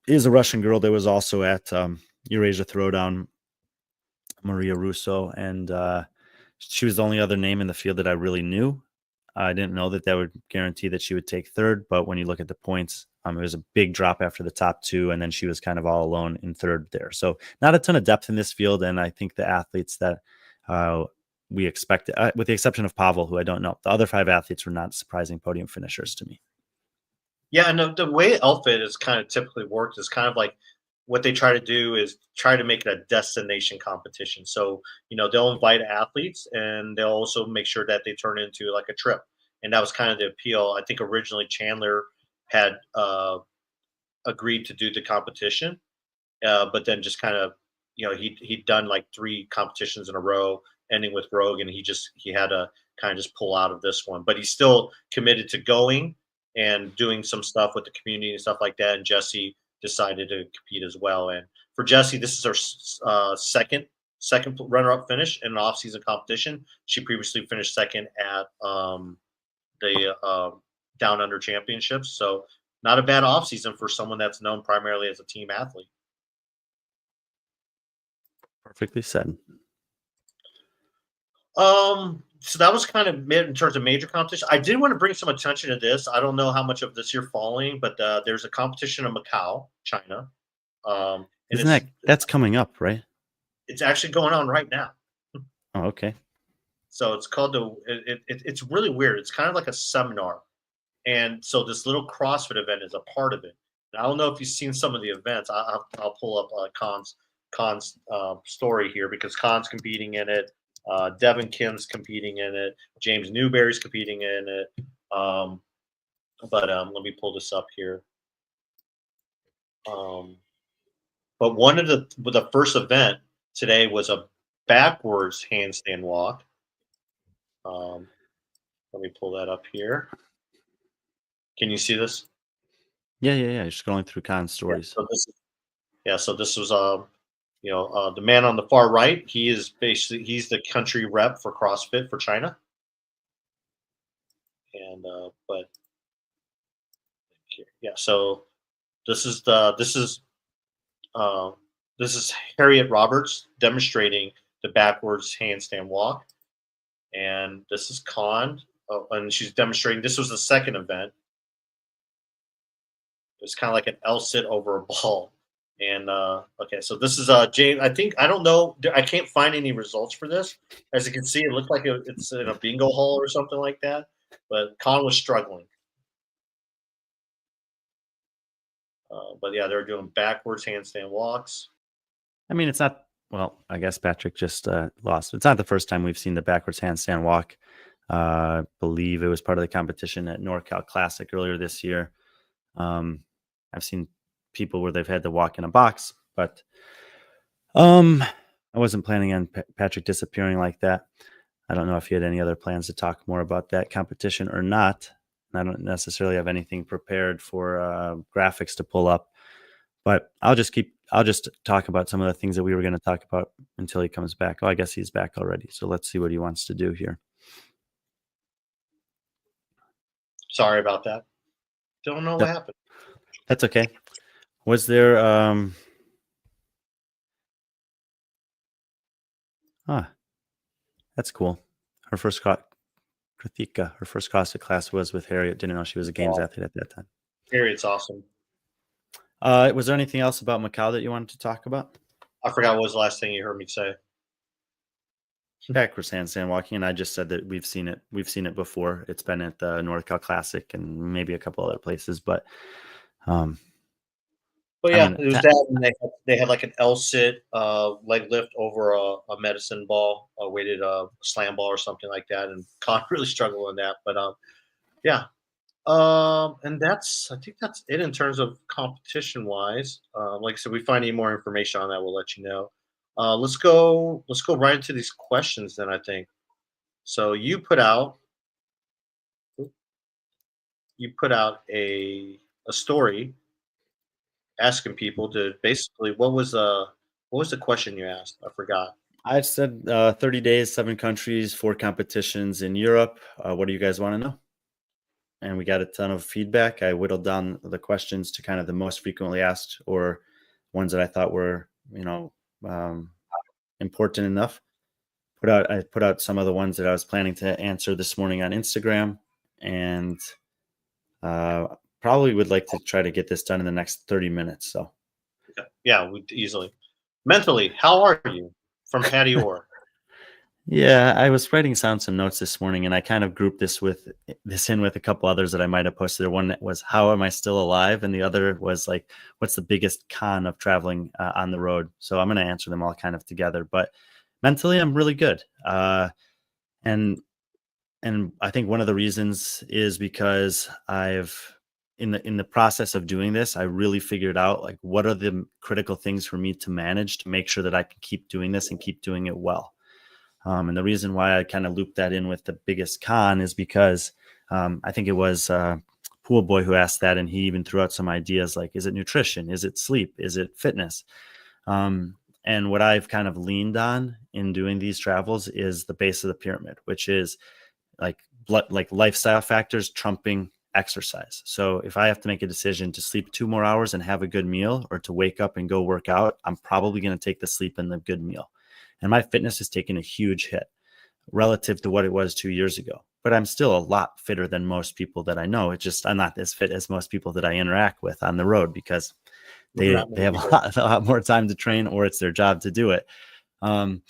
S2: is a Russian girl that was also at Eurasia Throwdown, Maria Russo. And she was the only other name in the field that I really knew. I didn't know that would guarantee that she would take third, but when you look at the points, it was a big drop after the top 2, and then she was kind of all alone in third there. So not a ton of depth in this field, and I think the athletes that we expected, with the exception of Pavel, who I don't know, the other 5 athletes were not surprising podium finishers to me.
S1: Yeah, and the way ELFIT is kind of typically worked is kind of like what they try to do is try to make it a destination competition. So, they'll invite athletes and they'll also make sure that they turn into like a trip. And that was kind of the appeal. I think originally Chandler had agreed to do the competition, but then just kind of, he'd done like 3 competitions in a row, ending with Rogue, and he had to kind of just pull out of this one. But he's still committed to going and doing some stuff with the community and stuff like that. And Jessie decided to compete as well. And for Jessie, this is her second second runner-up finish in an off-season competition. She previously finished second at the Down Under Championships. So not a bad off-season for someone that's known primarily as a team athlete.
S2: Perfectly said.
S1: So that was kind of mid in terms of major competition. I did want to bring some attention to this. I don't know how much of this you're following, but there's a competition in Macau, China. And
S2: Isn't that's coming up, right?
S1: It's actually going on right now.
S2: Oh, okay.
S1: So it's called it's really weird. It's kind of like a seminar. And so this little CrossFit event is a part of it. And I don't know if you've seen some of the events. I'll pull up Khan's story here because Khan's competing in it. Devin Kim's competing in it. James Newberry's competing in it. But let me pull this up here. But one of the first event today was a backwards handstand walk. Let me pull that up here. Can you see this?
S2: Yeah. Just going through Khan's stories.
S1: So this was the man on the far right. He's the country rep for CrossFit for China. And so this is Harriet Roberts demonstrating the backwards handstand walk, and this is Khan, and she's demonstrating. This was the second event. It's kind of like an L sit over a ball. And okay, so this is James. I don't know. I can't find any results for this. As you can see, it looked like it's in a bingo hall or something like that. But Khan was struggling. But yeah, they're doing backwards handstand walks.
S2: I mean, it's not. Well, I guess Patrick just lost. It's not the first time we've seen the backwards handstand walk. I believe it was part of the competition at NorCal Classic earlier this year. I've seen people where they've had to walk in a box, but I wasn't planning on Patrick disappearing like that. I don't know if you had any other plans to talk more about that competition or not. I don't necessarily have anything prepared for graphics to pull up, but I'll just talk about some of the things that we were going to talk about until he comes back. Oh, I guess he's back already. So let's see what he wants to do here.
S1: Sorry about that. Don't know what happened.
S2: That's okay. Was there that's cool. Her first Kritika, her first CrossFit class was with Harriet. Didn't know she was a games athlete at that time.
S1: Harriet's awesome.
S2: Was there anything else about Macau that you wanted to talk about?
S1: I forgot what was the last thing you heard me say.
S2: Backwards handstand walking, and I just said that we've seen it before. It's been at the NorCal Classic and maybe a couple other places, but
S1: yeah, it was that, and they had like an L sit leg lift over a medicine ball, a weighted slam ball or something like that, and Khan really struggled in that. But yeah, and I think that's it in terms of competition wise. Like I said, we find any more information on that, we'll let you know. Let's go right into these questions then. I think so. You put out a story asking people to basically what was the question you asked? I forgot.
S2: I said 30 days, 7 countries, 4 competitions in Europe. What do you guys want to know? And we got a ton of feedback. I whittled down the questions to kind of the most frequently asked or ones that I thought were, important enough. I put out some of the ones that I was planning to answer this morning on Instagram, and probably would like to try to get this done in the next 30 minutes. So
S1: yeah, we easily. Mentally, how are you? From Patty Orr.
S2: Yeah, I was writing down some notes this morning, and I kind of grouped this in with a couple others that I might have posted. One was, how am I still alive? And the other was like, what's the biggest con of traveling on the road? So I'm going to answer them all kind of together, but mentally I'm really good. And I think one of the reasons is because I've, in the process of doing this, I really figured out like, what are the critical things for me to manage to make sure that I can keep doing this and keep doing it well. And the reason why I kind of looped that in with the biggest con is because I think it was Pool Boy who asked that, and he even threw out some ideas like, is it nutrition? Is it sleep? Is it fitness? And what I've kind of leaned on in doing these travels is the base of the pyramid, which is like lifestyle factors trumping exercise. So if I have to make a decision to sleep 2 more hours and have a good meal, or to wake up and go work out, I'm probably going to take the sleep and the good meal. And my fitness has taken a huge hit relative to what it was 2 years ago. But I'm still a lot fitter than most people that I know. It's just I'm not as fit as most people that I interact with on the road, because they have a lot more time to train, or it's their job to do it. And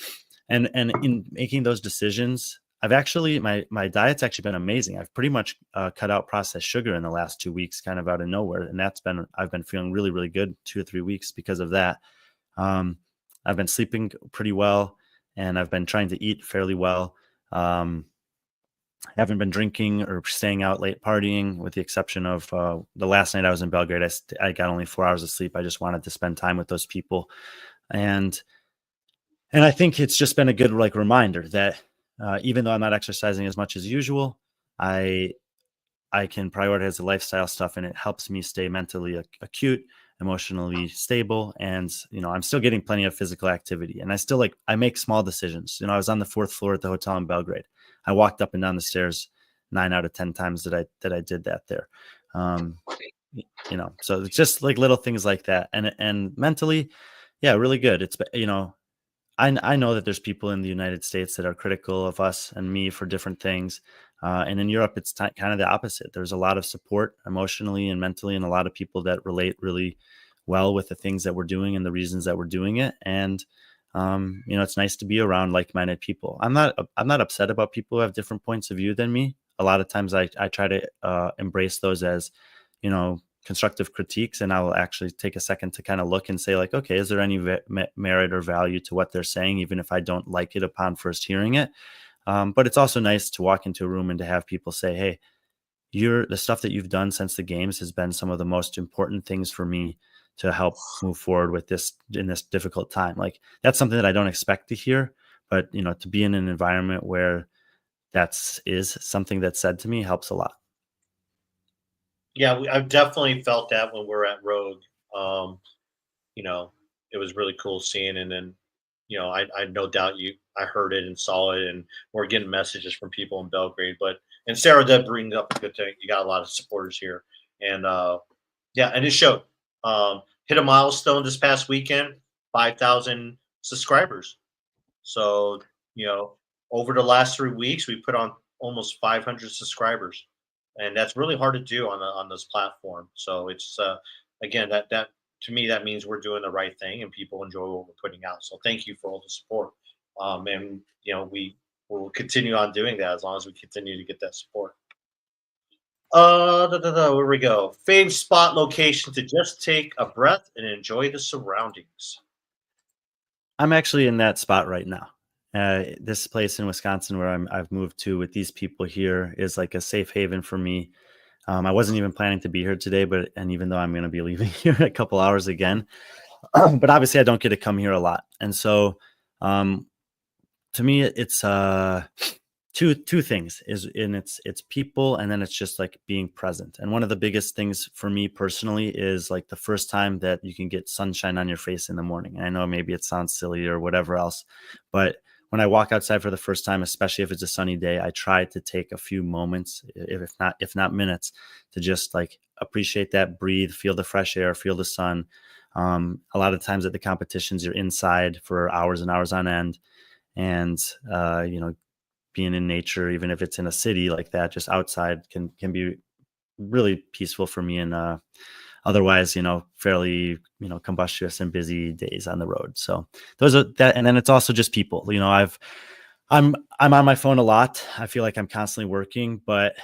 S2: in making those decisions, I've actually, my diet's actually been amazing. I've pretty much cut out processed sugar in the last 2 weeks, kind of out of nowhere. And I've been feeling really, really good 2 or 3 weeks because of that. I've been sleeping pretty well, and I've been trying to eat fairly well. Haven't been drinking or staying out late partying, with the exception of the last night I was in Belgrade. I got only 4 hours of sleep. I just wanted to spend time with those people. And I think it's just been a good reminder that even though I'm not exercising as much as usual, I can prioritize the lifestyle stuff, and it helps me stay mentally acute, emotionally stable. And, I'm still getting plenty of physical activity, and I make small decisions. I was on the 4th floor at the hotel in Belgrade. I walked up and down the stairs 9 out of 10 times that I did that there. So it's just like little things like that. And mentally, yeah, really good. It's, I know that there's people in the United States that are critical of us and me for different things. And in Europe, it's kind of the opposite. There's a lot of support emotionally and mentally, and a lot of people that relate really well with the things that we're doing and the reasons that we're doing it. And, it's nice to be around like-minded people. I'm not upset about people who have different points of view than me. A lot of times I try to embrace those as, constructive critiques, and I will actually take a second to kind of look and say, like, okay, is there any merit or value to what they're saying, even if I don't like it upon first hearing it? But it's also nice to walk into a room and to have people say, hey, the stuff that you've done since the games has been some of the most important things for me to help move forward with this in this difficult time. Like, that's something that I don't expect to hear, but to be in an environment where is something that's said to me helps a lot.
S1: Yeah, I've definitely felt that when we're at Rogue. It was really cool seeing, and then, I no doubt I heard it and saw it, and we're getting messages from people in Belgrade. And Sarah did bring up a good thing. You got a lot of supporters here, and yeah, and it showed. Hit a milestone this past weekend, 5,000 subscribers. So, over the last 3 weeks, we put on almost 500 subscribers, and that's really hard to do on this platform. So it's again, that to me, that means we're doing the right thing and people enjoy what we're putting out. So thank you for all the support. And we will continue on doing that as long as we continue to get that support. Where we go. Fave spot location to just take a breath and enjoy the surroundings.
S2: I'm actually in that spot right now. This place in Wisconsin where I've moved to with these people here is like a safe haven for me. I wasn't even planning to be here today, and even though I'm going to be leaving here in a couple hours again, but obviously I don't get to come here a lot. And so, to me, it's two things it's people, and then it's just like being present. And one of the biggest things for me personally is like the first time that you can get sunshine on your face in the morning. And I know maybe it sounds silly or whatever else, but when I walk outside for the first time, especially if it's a sunny day, I try to take a few moments, if not minutes, to just like appreciate that, breathe, feel the fresh air, feel the sun. A lot of times at the competitions, you're inside for hours and hours on end. And, being in nature, even if it's in a city like that, just outside can be really peaceful for me. And otherwise, fairly, combustious and busy days on the road. So those are that. And then it's also just people, I'm on my phone a lot. I feel like I'm constantly working, but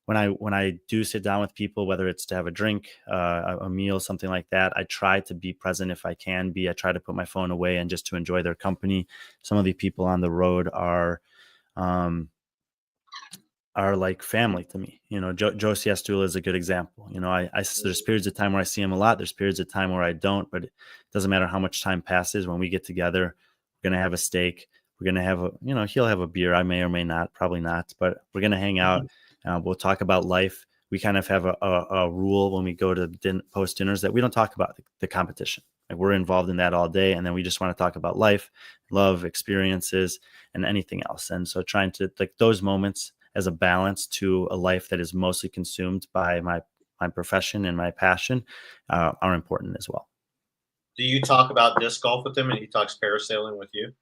S2: when I do sit down with people, whether it's to have a drink, a meal, something like that, I try to be present if I can be. I try to put my phone away and just to enjoy their company. Some of the people on the road are like family to me. Joe Siestula is a good example. There's periods of time where I see him a lot. There's periods of time where I don't, but it doesn't matter how much time passes. When we get together, we're going to have a steak. We're going to have he'll have a beer. I may or may not, probably not, but we're going to hang out. We'll talk about life. We kind of have a rule when we go to post dinners that we don't talk about the competition. Like we're involved in that all day. And then we just want to talk about life, love, experiences, and anything else. And so trying to like those moments as a balance to a life that is mostly consumed by my profession and my passion are important as well.
S1: Do you talk about disc golf with him and he talks parasailing with you?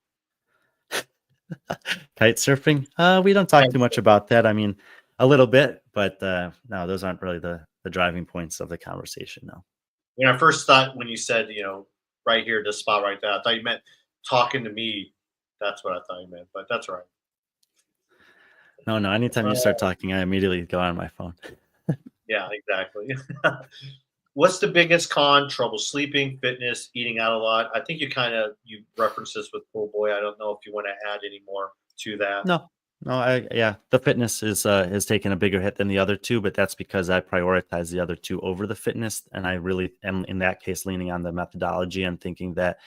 S2: Kite surfing? We don't talk too much about that. I mean, a little bit, but no, those aren't really the driving points of the conversation. No.
S1: When I first thought, when you said, right here, this spot right there, I thought you meant talking to me. That's what I thought you meant, but that's all right.
S2: No. Anytime you start talking, I immediately go on my phone.
S1: Yeah, exactly. What's the biggest con? Trouble sleeping, fitness, eating out a lot. I think you referenced this with Pool Boy. I don't know if you want to add any more to that.
S2: No, the fitness is taken a bigger hit than the other two, but that's because I prioritize the other two over the fitness, and I really am in that case leaning on the methodology and thinking that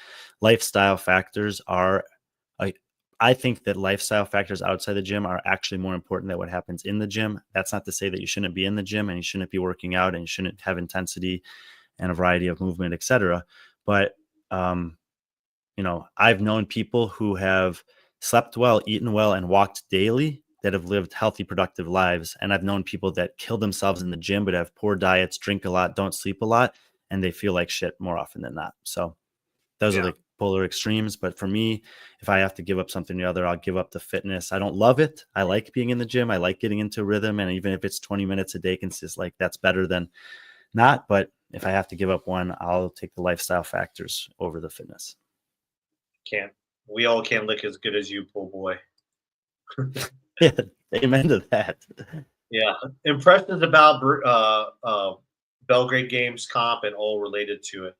S2: lifestyle factors are. I think that lifestyle factors outside the gym are actually more important than what happens in the gym. That's not to say that you shouldn't be in the gym and you shouldn't be working out and you shouldn't have intensity and a variety of movement, etc. But I've known people who have slept well, eaten well, and walked daily that have lived healthy, productive lives. And I've known people that kill themselves in the gym, but have poor diets, drink a lot, don't sleep a lot, and they feel like shit more often than not. So those are the polar extremes. But for me, if I have to give up something or the other, I'll give up the fitness. I don't love it. I like being in the gym. I like getting into rhythm. And even if it's 20 minutes a day, consist like that's better than not. But if I have to give up one, I'll take the lifestyle factors over the fitness.
S1: We all can't lick as good as you, Pool Boy.
S2: Yeah, amen to that.
S1: Yeah. Impressions about Belgrade Games comp and all related to it.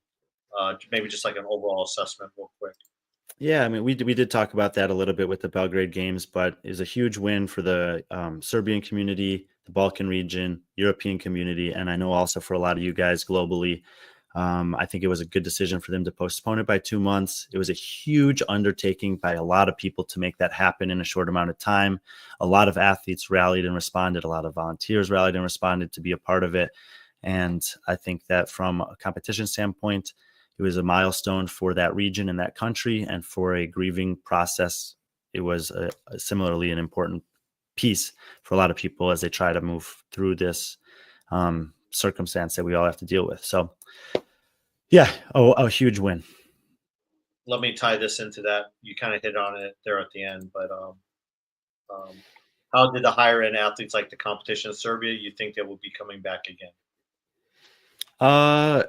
S1: Maybe just like an overall assessment real quick.
S2: Yeah, I mean, we did talk about that a little bit with the Belgrade Games, but it was a huge win for the Serbian community, the Balkan region, European community, and I know also for a lot of you guys globally. I think it was a good decision for them to postpone it by 2 months. It was a huge undertaking by a lot of people to make that happen in a short amount of time. A lot of athletes rallied and responded. A lot of volunteers rallied and responded to be a part of it. And I think that from a competition standpoint, it was a milestone for that region and that country, and for a grieving process, it was similarly an important piece for a lot of people as they try to move through this circumstance that we all have to deal with. So, yeah, a huge win.
S1: Let me tie this into that. You kind of hit on it there at the end, but how did the higher end athletes like the competition in Serbia? You think they will be coming back again?
S2: I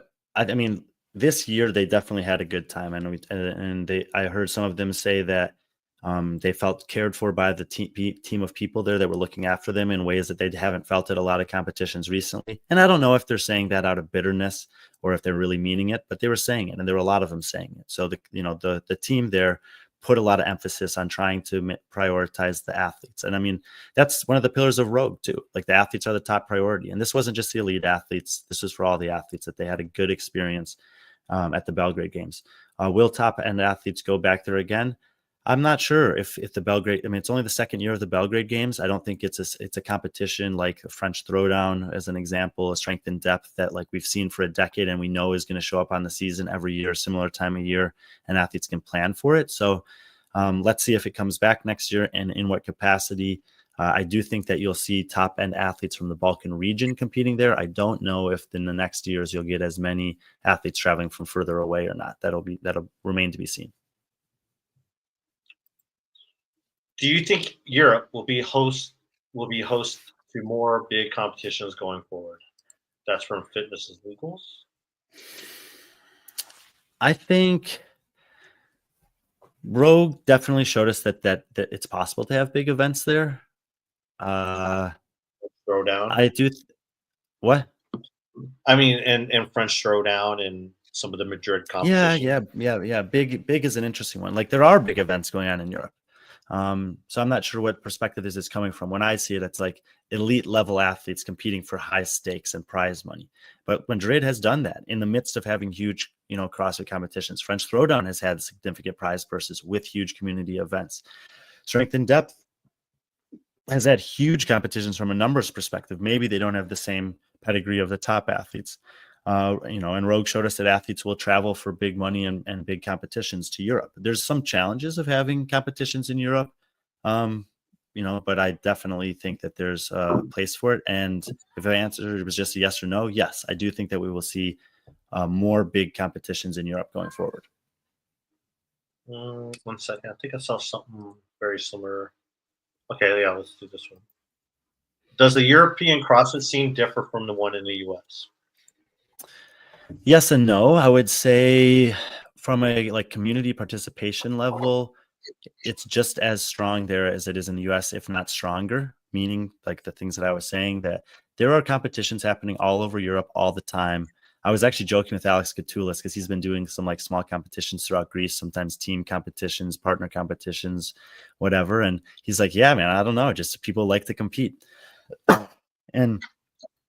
S2: mean, this year they definitely had a good time. I heard some of them say that they felt cared for by the team of people there that were looking after them in ways that they haven't felt at a lot of competitions recently. And I don't know if they're saying that out of bitterness or if they're really meaning it, but they were saying it, and there were a lot of them saying it. So the team there put a lot of emphasis on trying to prioritize the athletes. And I mean, that's one of the pillars of Rogue too. Like the athletes are the top priority. And this wasn't just the elite athletes. This was for all the athletes, that they had a good experience at the Belgrade Games. Will top end athletes go back there again? I'm not sure if the Belgrade, I mean, it's only the second year of the Belgrade Games. I don't think it's a competition like a French throwdown, as an example, a strength and depth that like we've seen for a decade and we know is going to show up on the season every year, similar time of year, and athletes can plan for it. So let's see if it comes back next year and in what capacity. I do think that you'll see top end athletes from the Balkan region competing there. I don't know if in the next years you'll get as many athletes traveling from further away or not. That'll remain to be seen.
S1: Do you think Europe will be host to more big competitions going forward? That's from Fitness is Legals.
S2: I think Rogue definitely showed us that it's possible to have big events there.
S1: Throwdown.
S2: I do. What?
S1: I mean, and French Throwdown and some of the Madrid competitions.
S2: Yeah. Big is an interesting one. Like there are big events going on in Europe. So I'm not sure what perspective this is coming from. When I see it, it's like elite level athletes competing for high stakes and prize money. But Madrid has done that in the midst of having huge, CrossFit competitions. French Throwdown has had significant prize purses with huge community events. Strength and Depth has had huge competitions from a numbers perspective. Maybe they don't have the same pedigree of the top athletes. And Rogue showed us that athletes will travel for big money and big competitions to Europe. There's some challenges of having competitions in Europe, but I definitely think that there's a place for it. And if the answer was just a yes or no, yes, I do think that we will see more big competitions in Europe going forward.
S1: 1 second. I think I saw something very similar. Okay, yeah, let's do this one. Does the European CrossFit scene differ from the one in the US?
S2: Yes and no. I would say from a community participation level, it's just as strong there as it is in the US, if not stronger, meaning like the things that I was saying, that there are competitions happening all over Europe all the time. I was actually joking with Alex Katoulis because he's been doing some small competitions throughout Greece, sometimes team competitions, partner competitions, whatever. And he's like, yeah, man, I don't know. Just people like to compete. And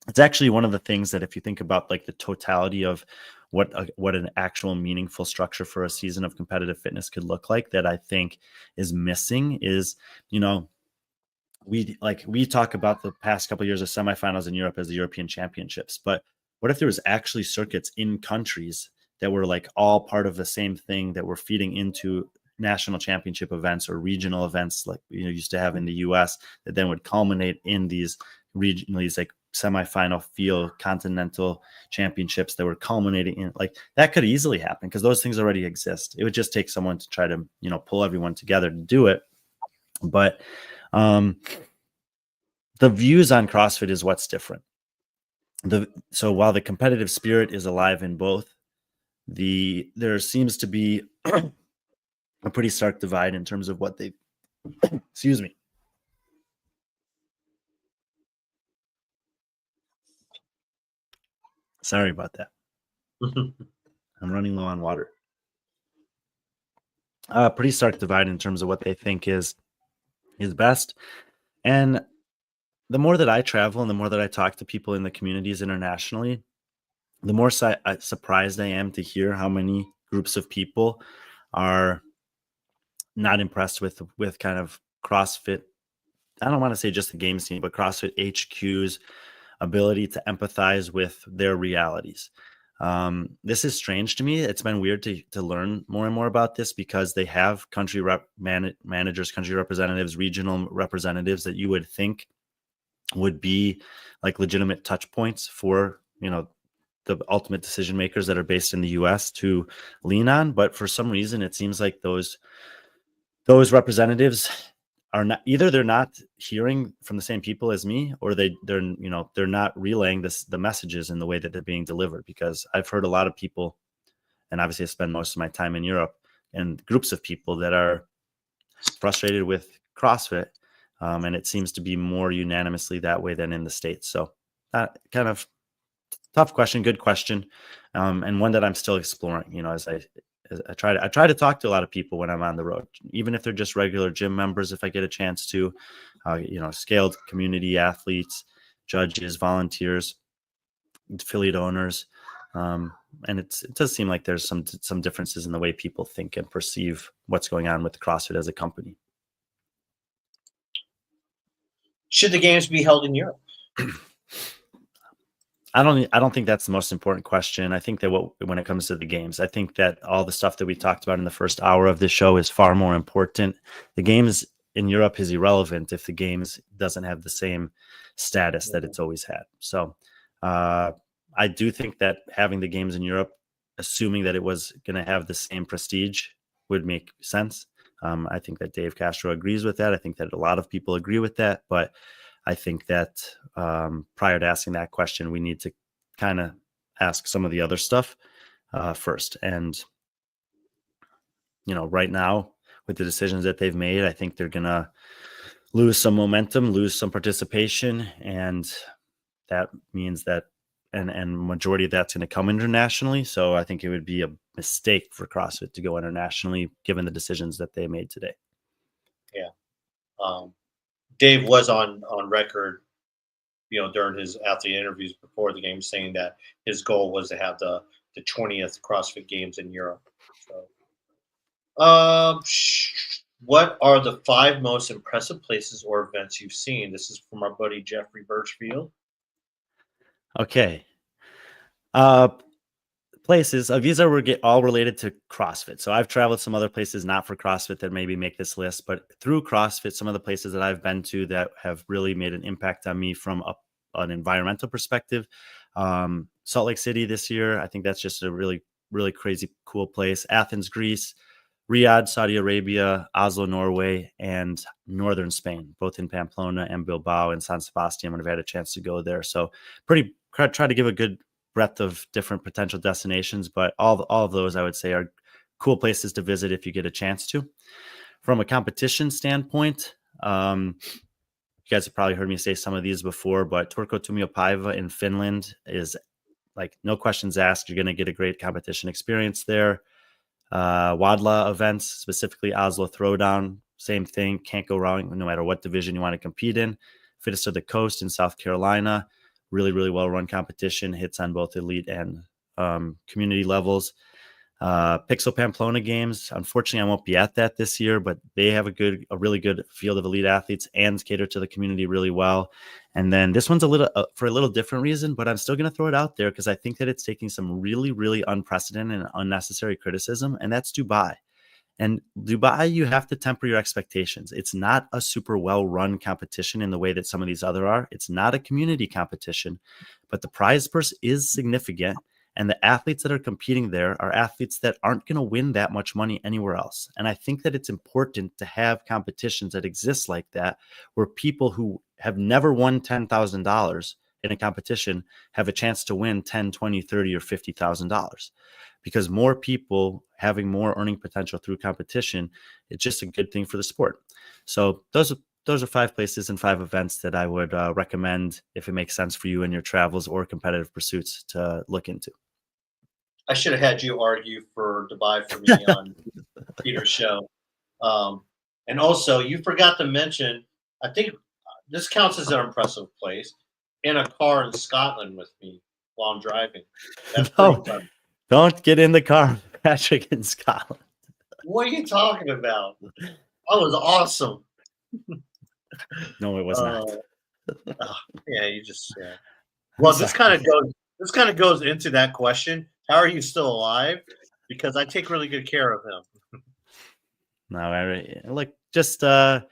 S2: it's actually one of the things that if you think about the totality of what an actual meaningful structure for a season of competitive fitness could look like, that I think is missing is, we talk about the past couple of years of semifinals in Europe as the European Championships, but what if there was actually circuits in countries that were all part of the same thing, that were feeding into national championship events or regional events like used to have in the US, that then would culminate in these semifinal field continental championships that were culminating in that could easily happen because those things already exist. It would just take someone to try to pull everyone together to do it. But the views on CrossFit is what's different. So while the competitive spirit is alive in both, there seems to be a pretty stark divide in terms of what they excuse me. Sorry about that. I'm running low on water. Pretty stark divide in terms of what they think is best. And the more that I travel and the more that I talk to people in the communities internationally, the more surprised I am to hear how many groups of people are not impressed with kind of CrossFit. I don't want to say just the game scene, but CrossFit HQ's ability to empathize with their realities. This is strange to me. It's been weird to learn more and more about this because they have country managers, country representatives, regional representatives that you would think would be legitimate touch points for, the ultimate decision makers that are based in the US to lean on. But for some reason, it seems like those representatives are not, either they're not hearing from the same people as me, or they're not relaying the messages in the way that they're being delivered. Because I've heard a lot of people, and obviously I spend most of my time in Europe, and groups of people that are frustrated with CrossFit. And it seems to be more unanimously that way than in the States. So that kind of tough question, good question. And one that I'm still exploring, as I try to talk to a lot of people when I'm on the road, even if they're just regular gym members, if I get a chance to, scaled community athletes, judges, volunteers, affiliate owners. And it does seem like there's some differences in the way people think and perceive what's going on with CrossFit as a company.
S1: Should the games be held in Europe?
S2: I don't think that's the most important question. I think that when it comes to the games, I think that all the stuff that we talked about in the first hour of this show is far more important. The games in Europe is irrelevant if the games doesn't have the same status that it's always had. So I do think that having the games in Europe, assuming that it was going to have the same prestige, would make sense. I think that Dave Castro agrees with that. I think that a lot of people agree with that, but I think that prior to asking that question, we need to kind of ask some of the other stuff first. And, right now with the decisions that they've made, I think they're going to lose some momentum, lose some participation. And that means that, and majority of that's going to come internationally. So I think it would be a mistake for CrossFit to go internationally, given the decisions that they made today.
S1: Yeah. Dave was on record, during his athlete interviews before the game, saying that his goal was to have the 20th CrossFit Games in Europe. So, what are the 5 most impressive places or events you've seen? This is from our buddy Jeffrey Birchfield.
S2: Okay. Places. These are all related to CrossFit. So I've traveled some other places not for CrossFit that maybe make this list, but through CrossFit, some of the places that I've been to that have really made an impact on me from an environmental perspective. Salt Lake City this year, I think that's just a really, really crazy cool place. Athens, Greece, Riyadh, Saudi Arabia, Oslo, Norway, and northern Spain, both in Pamplona and Bilbao and San Sebastian when I've had a chance to go there. So try to give a good breadth of different potential destinations, but all of those I would say are cool places to visit if you get a chance to. From a competition standpoint, you guys have probably heard me say some of these before, but Turku Tuomiopäivä in Finland is like no questions asked. You're going to get a great competition experience there. Wadla events, specifically Oslo Throwdown, same thing. Can't go wrong no matter what division you want to compete in. Fittest of the Coast in South Carolina. Really, really well-run competition, hits on both elite and community levels. Pixel Pamplona Games, unfortunately, I won't be at that this year, but they have a really good field of elite athletes and cater to the community really well. And then this one's for a little different reason, but I'm still going to throw it out there because I think that it's taking some really, really unprecedented and unnecessary criticism, and that's Dubai. And Dubai, you have to temper your expectations. It's not a super well-run competition in the way that some of these other are. It's not a community competition, but the prize purse is significant. And the athletes that are competing there are athletes that aren't going to win that much money anywhere else. And I think that it's important to have competitions that exist like that, where people who have never won $10,000 in a competition have a chance to win $10, $20, $30, or $50,000. Because more people having more earning potential through competition, it's just a good thing for the sport. So those are 5 places and 5 events that I would recommend if it makes sense for you in your travels or competitive pursuits to look into.
S1: I should have had you argue for Dubai for me on Peter's show. And also, you forgot to mention, I think this counts as an impressive place, in a car in Scotland with me while I'm driving. That's pretty fun.
S2: Don't get in the car, Patrick, in Scotland.
S1: What are you talking about? That was awesome.
S2: No, it was not.
S1: Yeah, you just. Yeah. Well, this kind of goes into that question. How are you still alive? Because I take really good care of him.
S2: No, just man,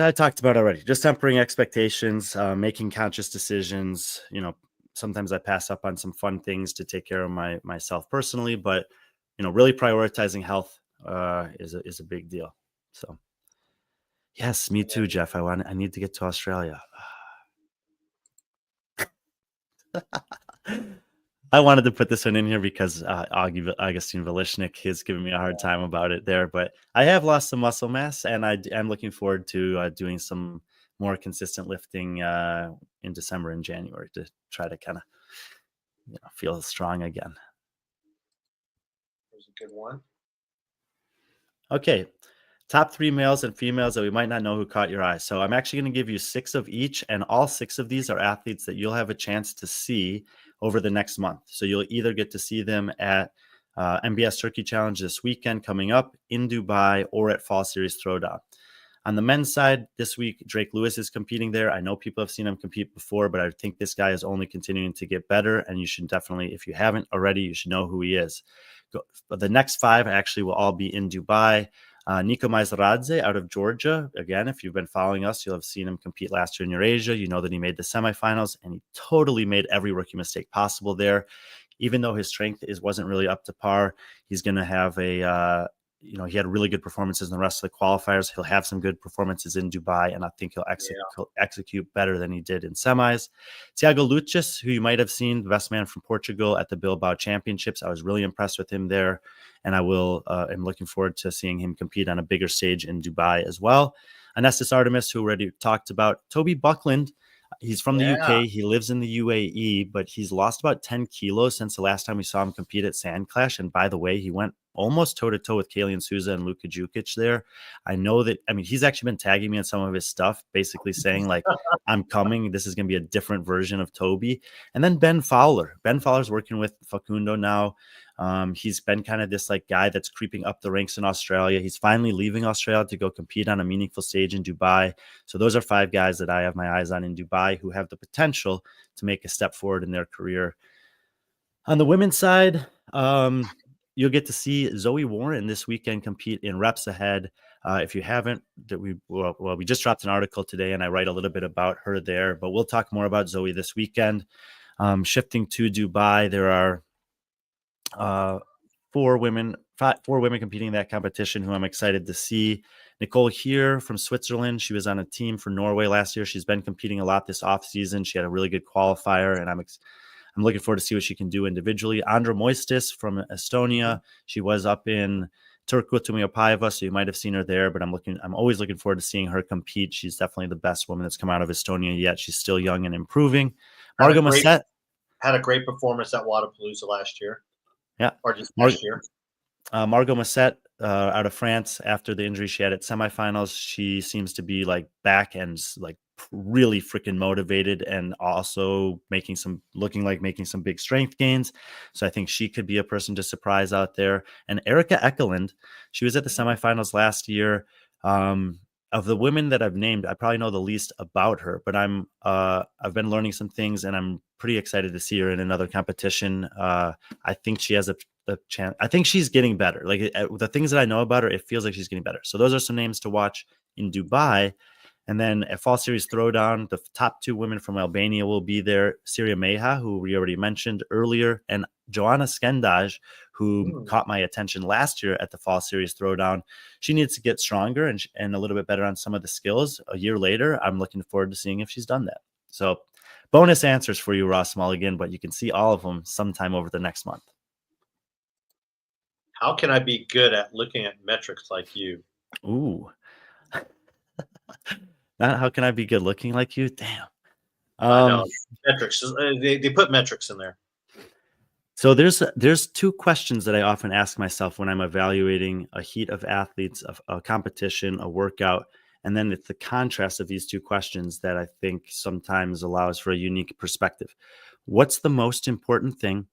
S2: I talked about already. Just tempering expectations, making conscious decisions. Sometimes I pass up on some fun things to take care of myself personally, but really prioritizing health is a big deal. So, yes, me too, Jeff. I need to get to Australia. I wanted to put this one in here because Augustine Velishnik is giving me a hard time about it there, but I have lost some muscle mass, and I'm looking forward to doing some more consistent lifting in December and January to try to kind of feel strong again.
S1: There's a good one.
S2: Okay. Top 3 males and females that we might not know who caught your eye. So I'm actually going to give you 6 of each, and all 6 of these are athletes that you'll have a chance to see over the next month. So you'll either get to see them at MBS Turkey Challenge this weekend coming up in Dubai or at Fall Series Throwdown. On the men's side, this week, Drake Lewis is competing there. I know people have seen him compete before, but I think this guy is only continuing to get better, and you should definitely, if you haven't already, you should know who he is. But the next 5 actually will all be in Dubai. Nico Maizaradze out of Georgia. Again, if you've been following us, you'll have seen him compete last year in Eurasia. You know that he made the semifinals, and he totally made every rookie mistake possible there. Even though his strength wasn't really up to par, he's going to have he had really good performances in the rest of the qualifiers. He'll have some good performances in Dubai, and I think he'll execute better than he did in semis. Tiago Lucis, who you might have seen, the best man from Portugal at the Bilbao Championships. I was really impressed with him there, and I'm looking forward to seeing him compete on a bigger stage in Dubai as well. Anestis Artemis, who already talked about. Toby Buckland, he's from the UK. He lives in the UAE, but he's lost about 10 kilos since the last time we saw him compete at Sand Clash. And by the way, he went almost toe-to-toe with Kalian Souza and Luca Dukic there. I know that, he's actually been tagging me on some of his stuff, basically saying, like, I'm coming. This is going to be a different version of Toby. And then Ben Fowler. Ben Fowler's working with Facundo now. He's been kind of this like guy that's creeping up the ranks in Australia. He's finally leaving Australia to go compete on a meaningful stage in Dubai. So those are 5 guys that I have my eyes on in Dubai who have the potential to make a step forward in their career. On the women's side, you'll get to see Zoe Warren this weekend compete in Reps Ahead. If you haven't, we just dropped an article today, and I write a little bit about her there. But we'll talk more about Zoe this weekend. Shifting to Dubai, there are 4 women competing in that competition who I'm excited to see. Nicole here from Switzerland. She was on a team for Norway last year. She's been competing a lot this off season. She had a really good qualifier, and I'm looking forward to see what she can do individually. Andra Moistis from Estonia. She was up in Turku Tumiopaiva, so you might have seen her there, but I'm always looking forward to seeing her compete. She's definitely the best woman that's come out of Estonia yet. She's still young and improving. Margot Massette
S1: had a great performance at Wadapalooza last year.
S2: Yeah.
S1: Or just last year.
S2: Margot Massette out of France, after the injury she had at semifinals, she seems to be like back and like really freaking motivated, and also making some big strength gains. So I think she could be a person to surprise out there. And Erica Ekelund, she was at the semifinals last year. Of the women that I've named, I probably know the least about her, but I've been learning some things, and I'm pretty excited to see her in another competition. I think she has a chance. I think she's getting better. Like the things that I know about her, it feels like she's getting better. So those are some names to watch in Dubai. And then at Fall Series Throwdown, the top 2 women from Albania will be there. Syria Meha, who we already mentioned earlier, and Joanna Skendaj, who caught my attention last year at the Fall Series Throwdown. She needs to get stronger and a little bit better on some of the skills. A year later, I'm looking forward to seeing if she's done that. So bonus answers for you, Ross Mulligan, but you can see all of them sometime over the next month.
S1: How can I be good at looking at metrics like you?
S2: Ooh. Not how can I be good looking like you? Damn.
S1: I know. Metrics. They put metrics in there.
S2: So there's 2 questions that I often ask myself when I'm evaluating a heat of athletes, a competition, a workout. And then it's the contrast of these 2 questions that I think sometimes allows for a unique perspective. What's the most important thing?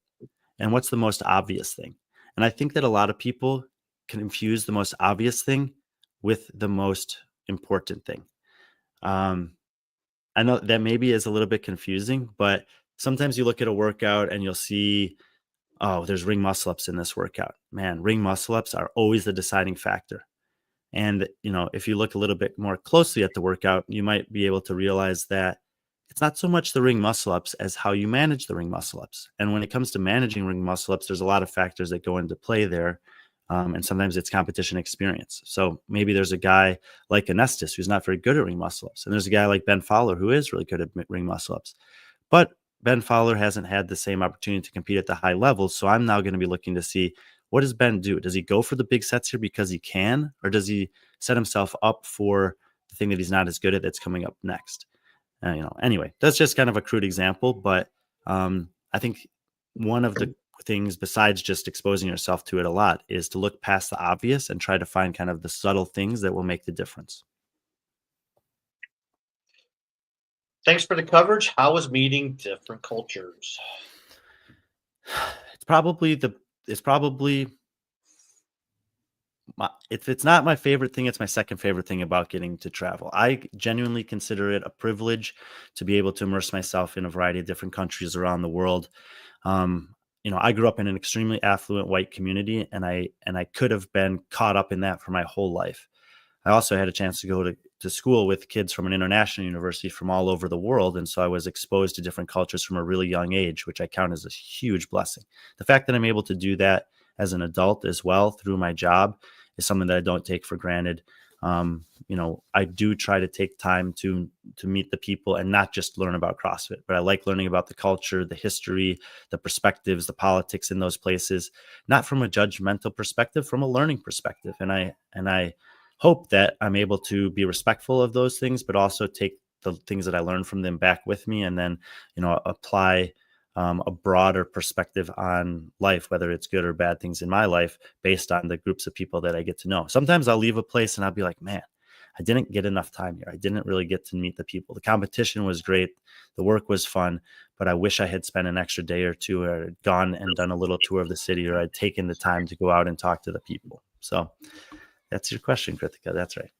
S2: And what's the most obvious thing? And I think that a lot of people confuse the most obvious thing with the most important thing. I know that maybe is a little bit confusing, but sometimes you look at a workout and you'll see, oh, there's ring muscle ups in this workout. Man, ring muscle ups are always the deciding factor. And, if you look a little bit more closely at the workout, you might be able to realize that it's not so much the ring muscle ups as how you manage the ring muscle ups. And when it comes to managing ring muscle ups, there's a lot of factors that go into play there. And sometimes it's competition experience. So maybe there's a guy like Anestis who's not very good at ring muscle ups. And there's a guy like Ben Fowler who is really good at ring muscle ups. But Ben Fowler hasn't had the same opportunity to compete at the high level. So I'm now going to be looking to see, what does Ben do? Does he go for the big sets here because he can? Or does he set himself up for the thing that he's not as good at that's coming up next? Anyway, that's just kind of a crude example. But I think one of the things, besides just exposing yourself to it a lot, is to look past the obvious and try to find kind of the subtle things that will make the difference.
S1: Thanks for the coverage. How was meeting different cultures?
S2: It's probably if it's not my favorite thing, it's my second favorite thing about getting to travel. I genuinely consider it a privilege to be able to immerse myself in a variety of different countries around the world. I grew up in an extremely affluent white community, and I could have been caught up in that for my whole life. I also had a chance to go to school with kids from an international university from all over the world. And so I was exposed to different cultures from a really young age, which I count as a huge blessing. The fact that I'm able to do that as an adult as well through my job is something that I don't take for granted. I do try to take time to meet the people and not just learn about CrossFit, but I like learning about the culture, the history, the perspectives, the politics in those places, not from a judgmental perspective, from a learning perspective. And I hope that I'm able to be respectful of those things, but also take the things that I learned from them back with me, and then, apply a broader perspective on life, whether it's good or bad things in my life, based on the groups of people that I get to know. Sometimes I'll leave a place and I'll be like, man, I didn't get enough time here. I didn't really get to meet the people. The competition was great. The work was fun, but I wish I had spent an extra day or two, or had gone and done a little tour of the city, or I'd taken the time to go out and talk to the people. So that's your question, Kritika. That's right.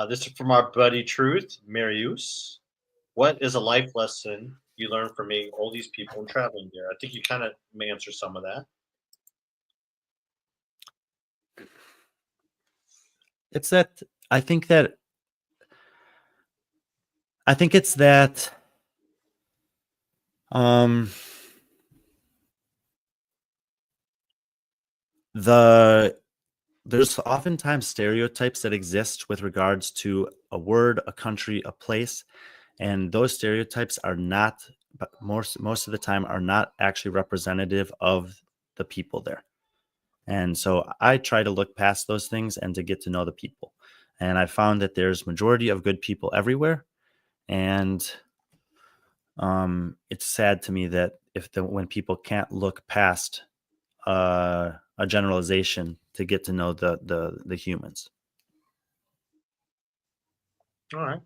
S1: This is from our buddy Truth, Marius. What is a life lesson you learned from meeting all these people and traveling there? I think you kind of may answer some of that.
S2: It's that I think it's that there's oftentimes stereotypes that exist with regards to a word, a country, a place, and those stereotypes are not, but most of the time, are not actually representative of the people there. And so I try to look past those things and to get to know the people. And I found that there's majority of good people everywhere. And it's sad to me that when people can't look past a generalization to get to know the humans.
S1: All right.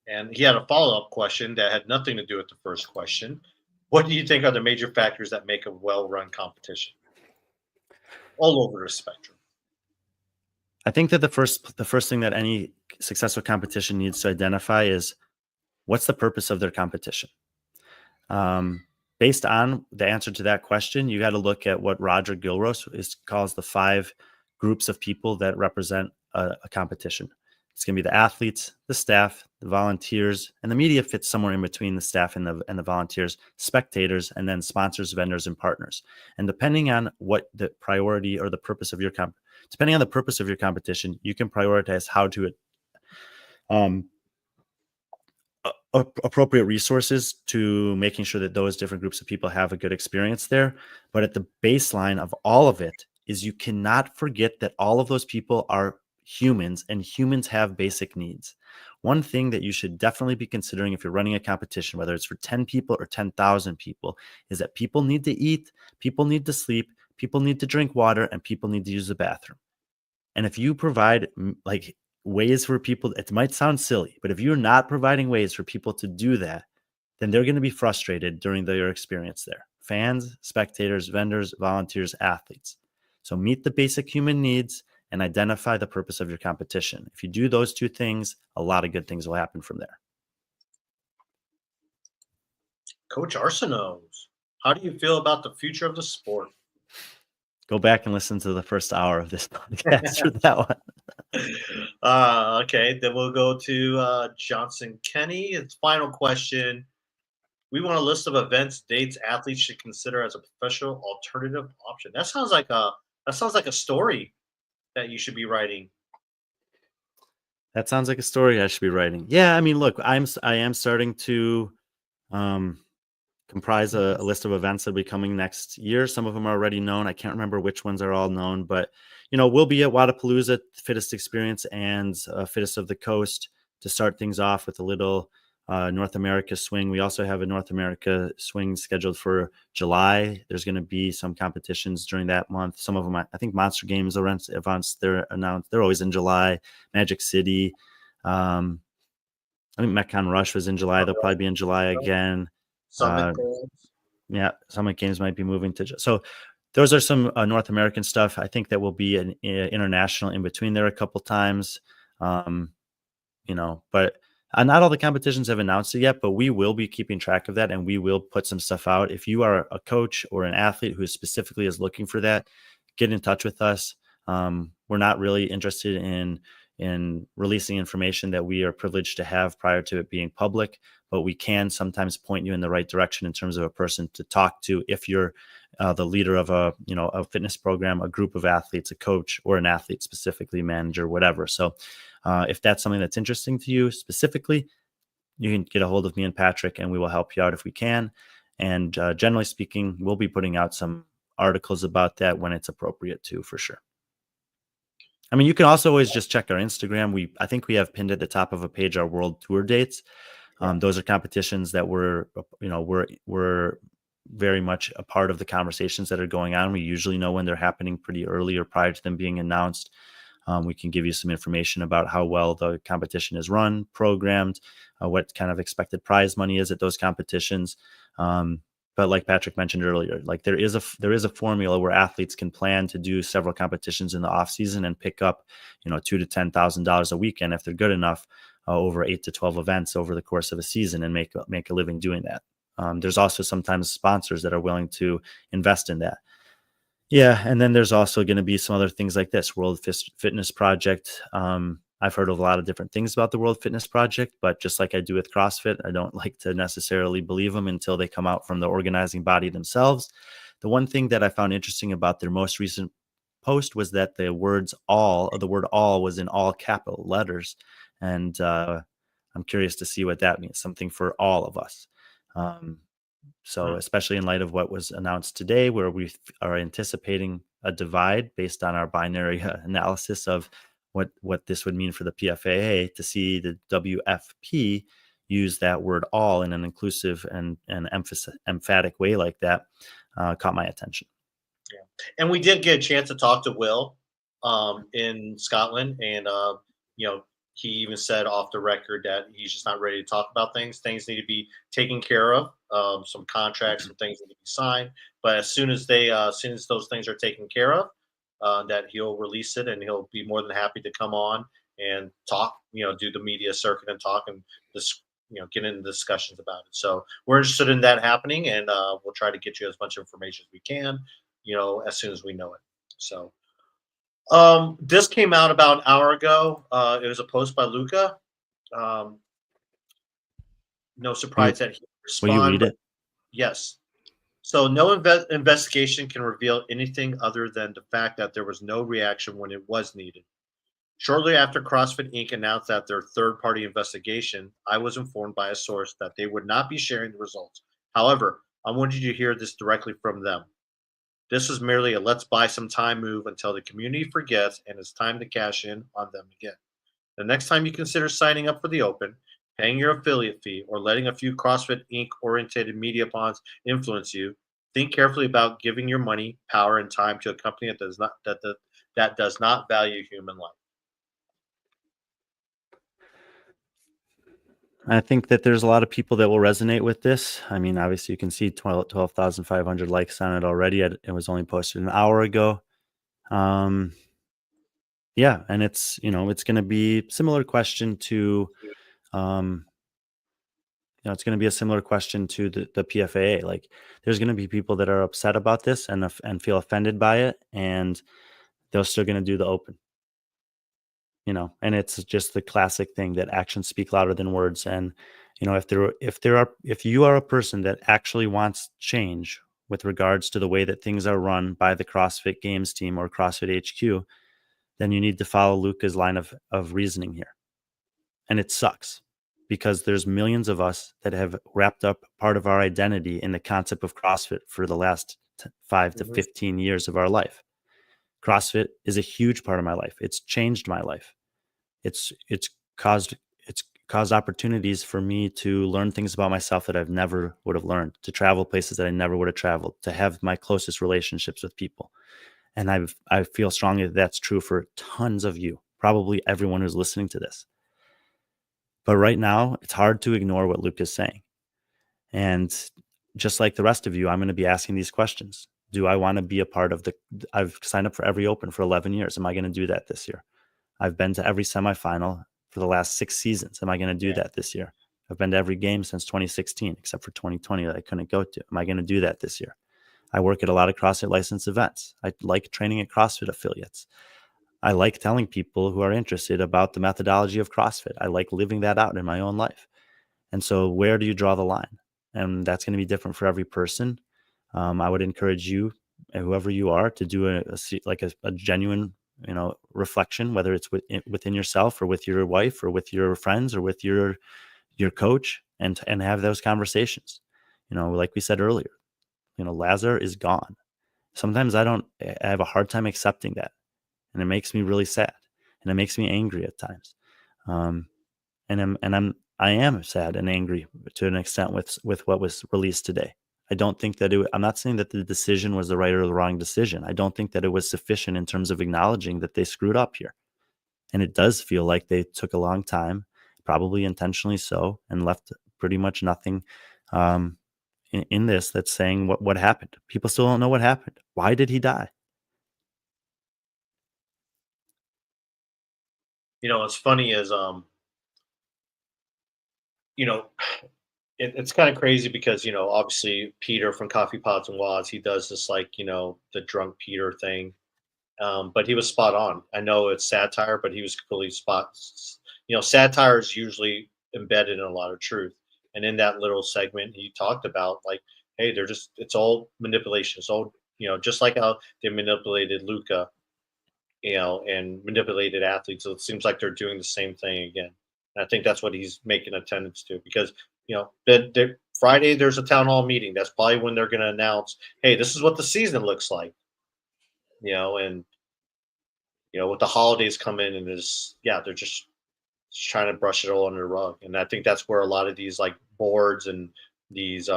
S1: And he had a follow-up question that had nothing to do with the first question. What do you think are the major factors that make a well-run competition? All over the spectrum.
S2: I think that the first thing that any successful competition needs to identify is what's the purpose of their competition. Based on the answer to that question, you got to look at what Roger Gilros calls the 5 groups of people that represent a competition. It's going to be the athletes, the staff, the volunteers, and the media fits somewhere in between the staff and the volunteers, spectators, and then sponsors, vendors, and partners. And depending on what the priority or the purpose of your depending on the purpose of your competition, you can prioritize how to appropriate resources to making sure that those different groups of people have a good experience there. But at the baseline of all of it is you cannot forget that all of those people are humans, and humans have basic needs. One thing that you should definitely be considering if you're running a competition, whether it's for 10 people or 10,000 people, is that people need to eat, people need to sleep, people need to drink water, and people need to use the bathroom. And if you provide like ways for people, it might sound silly, but if you're not providing ways for people to do that, then they're going to be frustrated during their experience there. Fans, spectators, vendors, volunteers, athletes. So meet the basic human needs and identify the purpose of your competition. If you do those 2 things, a lot of good things will happen from there.
S1: Coach Arsenault, how do you feel about the future of the sport?
S2: Go back and listen to the first hour of this podcast for that one.
S1: Okay, then we'll go to Johnson Kenny. It's final question. We want a list of events, dates, athletes should consider as a professional alternative option. That sounds like a story that you should be writing.
S2: That sounds like a story I should be writing. Yeah, I mean, look, I am starting to comprise a list of events that will be coming next year. Some of them are already known. I can't remember which ones are all known, but we'll be at Wadapalooza, Fittest Experience, and Fittest of the Coast to start things off with a little North America swing. We also have a North America swing scheduled for July. There's going to be some competitions during that month. Some of them, I think Monster Games events, they're announced. They're always in July. Magic City. I think Metcon Rush was in July. They'll probably be in July again.
S1: Summit
S2: Games might be moving to. So those are some North American stuff. I think that will be an international in between there a couple times. But not all the competitions have announced it yet, but we will be keeping track of that and we will put some stuff out. If you are a coach or an athlete who specifically is looking for that, get in touch with us. We're not really interested in releasing information that we are privileged to have prior to it being public, but we can sometimes point you in the right direction in terms of a person to talk to if you're the leader of a fitness program, a group of athletes, a coach, or an athlete specifically, manager, whatever. So if that's something that's interesting to you specifically, you can get a hold of me and Patrick and we will help you out if we can. And generally speaking, we'll be putting out some articles about that when it's appropriate too, for sure. I mean, you can also always just check our Instagram. I think we have pinned at the top of a page our world tour dates. Those are competitions that we're very much a part of the conversations that are going on. We usually know when they're happening pretty early or prior to them being announced. We can give you some information about how well the competition is run, programmed, what kind of expected prize money is at those competitions. But like Patrick mentioned earlier, like there is a formula where athletes can plan to do several competitions in the off season and pick up, $2,000 to $10,000 a weekend if they're good enough, over 8 to 12 events over the course of a season, and make a living doing that. There's also sometimes sponsors that are willing to invest in that. Yeah, and then there's also going to be some other things like this World Fitness Project. I've heard of a lot of different things about the World Fitness Project, but just like I do with CrossFit, I don't like to necessarily believe them until they come out from the organizing body themselves. The one thing that I found interesting about their most recent post was that the word all was in all capital letters. And I'm curious to see what that means, something for all of us. So especially in light of what was announced today, where we are anticipating a divide based on our binary analysis of what this would mean for the PFAA, to see the WFP use that word all in an inclusive and emphatic way like that caught my attention.
S1: Yeah. And we did get a chance to talk to Will in Scotland, and he even said off the record that he's just not ready to talk about things. Things need to be taken care of. Some contracts and things need to be signed. But as soon as those things are taken care of, that he'll release it, and he'll be more than happy to come on and talk. Do the media circuit and talk, and this get into discussions about it. So we're interested in that happening, and we'll try to get you as much information as we can, as soon as we know it. So this came out about an hour ago. It was a post by Luca. No surprise that he responded.
S2: Will you read it?
S1: Yes. So no investigation can reveal anything other than the fact that there was no reaction when it was needed. Shortly after CrossFit Inc. announced that their third-party investigation, I was informed by a source that they would not be sharing the results. However, I wanted you to hear this directly from them. This was merely a let's buy some time move until the community forgets and it's time to cash in on them again. The next time you consider signing up for the Open, paying your affiliate fee, or letting a few CrossFit Inc. oriented media pawns influence you, think carefully about giving your money, power, and time to a company that does not value human life.
S2: I think that there's a lot of people that will resonate with this. I mean, obviously you can see 12,500 likes on it already. It was only posted an hour ago. Yeah. And it's going to be similar question to, it's going to be a similar question to the PFAA. Like there's going to be people that are upset about this and feel offended by it, and they're still going to do the Open. And it's just the classic thing that actions speak louder than words. And, if you are a person that actually wants change with regards to the way that things are run by the CrossFit Games team or CrossFit HQ, then you need to follow Luca's line of reasoning here. And it sucks because there's millions of us that have wrapped up part of our identity in the concept of CrossFit for the last 5 to 15 years of our life. CrossFit is a huge part of my life. It's changed my life. It's caused opportunities for me to learn things about myself that I've never would have learned, to travel places that I never would have traveled, to have my closest relationships with people. And I feel strongly that that's true for tons of you, probably everyone who's listening to this. But right now, it's hard to ignore what Luke is saying. And just like the rest of you, I'm going to be asking these questions. Do I want to be a part of I've signed up for every Open for 11 years. Am I going to do that this year? I've been to every semifinal for the last 6 seasons. Am I going to do that this year? I've been to every game since 2016, except for 2020 that I couldn't go to. Am I going to do that this year? I work at a lot of CrossFit licensed events. I like training at CrossFit affiliates. I like telling people who are interested about the methodology of CrossFit. I like living that out in my own life. And so where do you draw the line? And that's going to be different for every person. I would encourage you, whoever you are, to do a genuine, reflection, whether it's within yourself or with your wife or with your friends or with your coach, and have those conversations. Like we said earlier, Lazar is gone. Sometimes I have a hard time accepting that. And it makes me really sad, and it makes me angry at times. I am sad and angry to an extent with what was released today. I don't think that I'm not saying that the decision was the right or the wrong decision. I don't think that it was sufficient in terms of acknowledging that they screwed up here. And it does feel like they took a long time, probably intentionally so, and left pretty much nothing in this that's saying what happened. People still don't know what happened. Why did he die?
S1: What's funny is, you know, it's kind of crazy because, obviously Peter from Coffee Pots and Wads, he does this like, the drunk Peter thing. But he was spot on. I know it's satire, but he was completely satire is usually embedded in a lot of truth. And in that little segment, he talked about like, hey, it's all manipulation. It's all, just like how they manipulated Luca, and manipulated athletes. So it seems like they're doing the same thing again. And I think that's what he's making attendance to because, Friday there's a town hall meeting. That's probably when they're going to announce, hey, this is what the season looks like, and with the holidays come in and they're just trying to brush it all under the rug. And I think that's where a lot of these like boards and these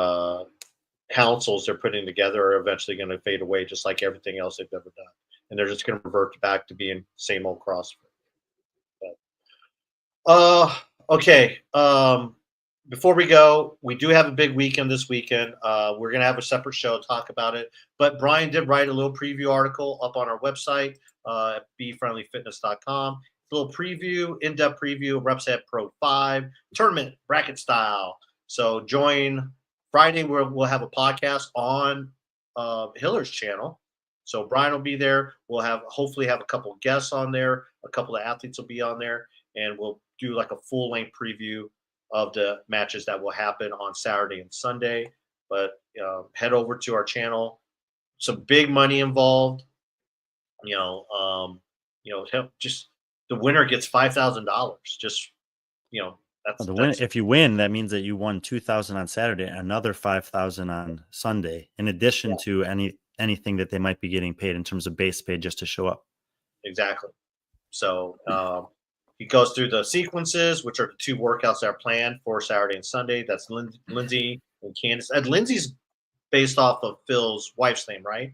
S1: councils they're putting together are eventually going to fade away, just like everything else they've ever done. And they're just going to revert back to being same old CrossFit. Okay. Before we go, we do have a big weekend this weekend. We're going to have a separate show to talk about it. But Brian did write a little preview article up on our website at BFriendlyFitness.com. A little preview, in-depth preview of Repset Pro 5 tournament bracket style. So join Friday. We'll have a podcast on Hiller's channel. So Brian will be there. We'll hopefully have a couple of guests on there. A couple of athletes will be on there. And we'll do like a full-length preview of the matches that will happen on Saturday and Sunday. But head over to our channel. Some big money involved. Just the winner gets $5,000. Just that's
S2: if you win, that means that you won 2,000 on Saturday, another 5,000 on Sunday, in addition to anything that they might be getting paid in terms of base pay just to show up.
S1: Exactly. So he goes through the sequences, which are the 2 workouts that are planned for Saturday and Sunday. That's Lindsay and Candace. And Lindsay's based off of Phil's wife's name, right?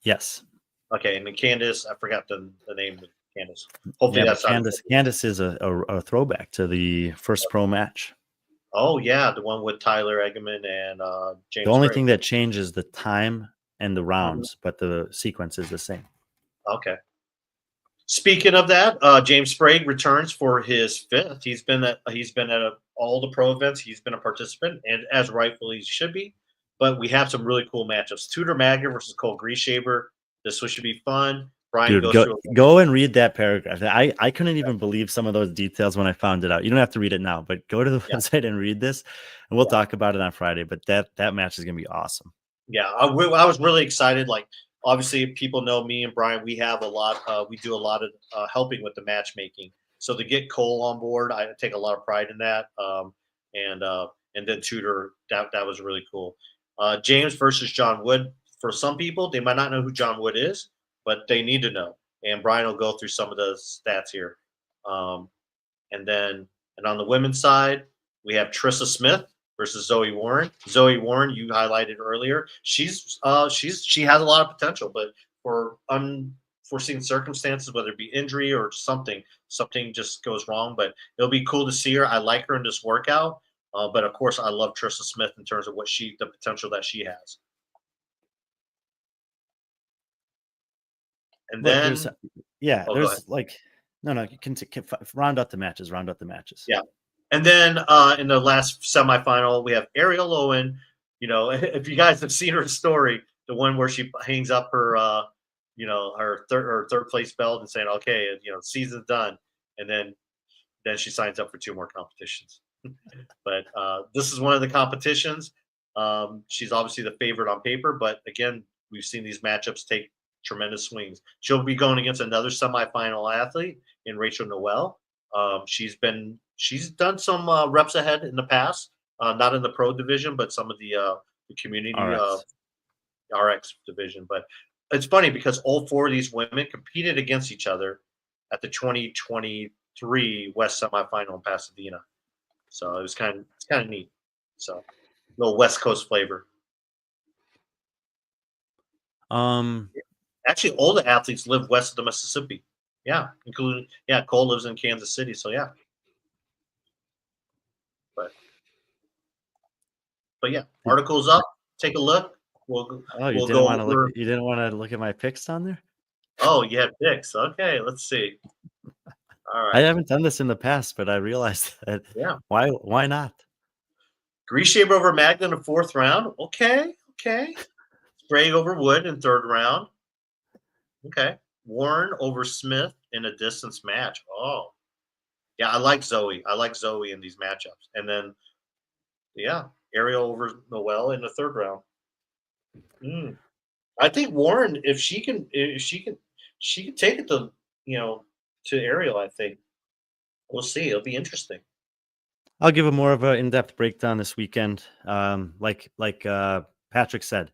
S2: Yes.
S1: Okay, and then Candace, I forgot the name of Candace. Hopefully that's
S2: Candace is a throwback to the first pro match.
S1: Oh yeah, the one with Tyler Eggerman and James.
S2: The only thing that changes the time and the rounds, but the sequence is the same.
S1: Okay. Speaking of that, James Sprague returns for his 5th. He's been at all the pro events. He's been a participant, and as rightfully he should be. But we have some really cool matchups: Tudor Magner versus Cole Grieshaber. This should be fun. Brian,
S2: go and read that paragraph. I couldn't even believe some of those details when I found it out. You don't have to read it now, but go to the website and read this, and we'll talk about it on Friday. But that match is going to be awesome.
S1: Yeah, I was really excited. Like, obviously, people know me and Brian. We have we do a lot of helping with the matchmaking. So to get Cole on board, I take a lot of pride in that. And then Tudor, that was really cool. James versus John Wood. For some people, they might not know who John Wood is, but they need to know. And Brian will go through some of the stats here. And on the women's side, we have Trissa Smith versus Zoe Warren. Zoe Warren, you highlighted earlier. She has a lot of potential, but for unforeseen circumstances, whether it be injury or something just goes wrong. But it'll be cool to see her. I like her in this workout. But of course, I love Trissa Smith in terms of the potential that she has. And then,
S2: there's like, no, you can round out the matches.
S1: Yeah. And then in the last semifinal, we have Ariel Owen. If you guys have seen her story, the one where she hangs up her, her third place belt and saying, okay, season's done. And then she signs up for 2 more competitions. But this is one of the competitions. She's obviously the favorite on paper, but again, we've seen these matchups take tremendous swings. She'll be going against another semifinal athlete in Rachel Noel. She's done some reps ahead in the past, not in the pro division, but some of the community RX division. But it's funny because all 4 of these women competed against each other at the 2023 West semifinal in Pasadena. So it's kind of neat. So a little West Coast flavor. Actually, all the athletes live west of the Mississippi. Yeah, including Cole lives in Kansas City, so yeah. But yeah, article's up. Take a look.
S2: Oh, you
S1: We'll
S2: didn't
S1: go
S2: want to look.
S1: over.
S2: You didn't want to look at my picks on there.
S1: Oh, you had picks. Okay, let's see. All
S2: I
S1: right.
S2: haven't done this in the past, but I realized that
S1: Yeah.
S2: why not?
S1: Grease over Magna in the 4th round. Okay. Sprague over Wood in 3rd round. Okay. Warren over Smith in a distance match. Oh, yeah. I like Zoe. In these matchups. And then, yeah, Ariel over Noel in the 3rd round. Mm. I think Warren, if she can, she can take it to to Ariel. I think we'll see. It'll be interesting.
S2: I'll give a more of an in-depth breakdown this weekend. Like Patrick said,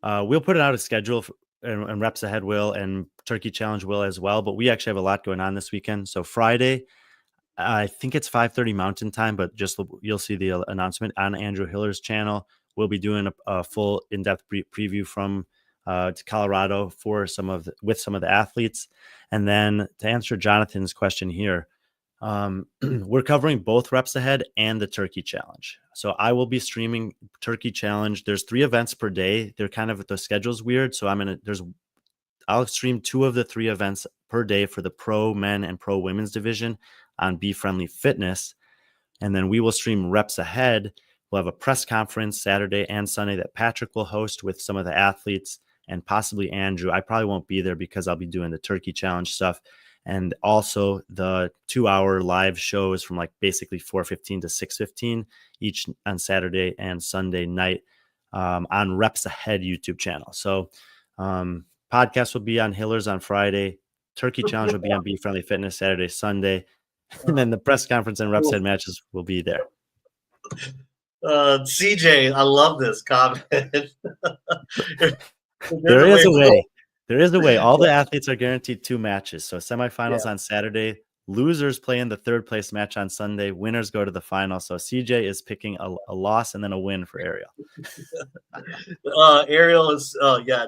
S2: we'll put it out a schedule and Reps Ahead will, and Turkey Challenge will as well. But we actually have a lot going on this weekend. So Friday, I think it's 5:30 Mountain Time, but just you'll see the announcement on Andrew Hiller's channel. We'll be doing a full in-depth preview from to Colorado with some of the athletes, and then to answer Jonathan's question here. We're covering both Reps Ahead and the Turkey Challenge. So I will be streaming Turkey Challenge. There's 3 events per day. They're kind of, the schedule's weird. So I'll stream 2 of the 3 events per day for the pro men and pro women's division on B.Friendly Fitness. And then we will stream Reps Ahead. We'll have a press conference Saturday and Sunday that Patrick will host with some of the athletes and possibly Andrew. I probably won't be there because I'll be doing the Turkey Challenge stuff. And also the 2-hour live shows from like basically 4:15 to 6:15 each on Saturday and Sunday night on Reps Ahead YouTube channel. So podcast will be on Hillers on Friday. Turkey Challenge will be on B.Friendly Fitness Saturday, Sunday. And then the press conference and Reps Ahead matches will be there.
S1: CJ, I love this comment.
S2: There is a way. There is a way. All the athletes are guaranteed 2 matches. So semifinals on Saturday, losers play in the 3rd place match on Sunday, winners go to the final. So CJ is picking a loss and then a win for Ariel.
S1: Ariel is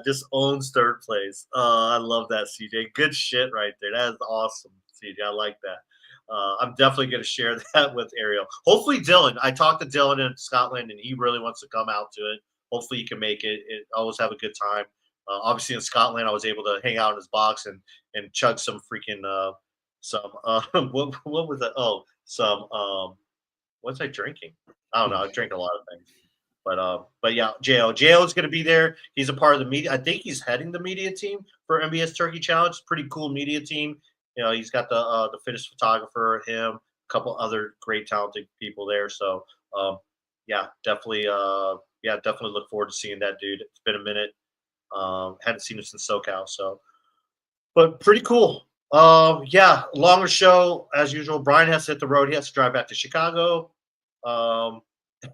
S1: just owns 3rd place. I love that, CJ. Good shit right there. That is awesome, CJ. I like that. I'm definitely going to share that with Ariel. Hopefully Dylan. I talked to Dylan in Scotland and he really wants to come out to it. Hopefully he can make it. Always have a good time. Obviously in Scotland, I was able to hang out in his box and chug some freaking what was that? Oh, some what's I drinking? I don't know. I drink a lot of things, but yeah, Jo is going to be there. He's a part of the media. I think he's heading the media team for MBS Turkey Challenge. Pretty cool media team. He's got the fittest photographer, him, a couple other great talented people there. So definitely look forward to seeing that dude. It's been a minute. Hadn't seen him since SoCal, but pretty cool. Longer show as usual. Brian has to hit the road. He has to drive back to Chicago, and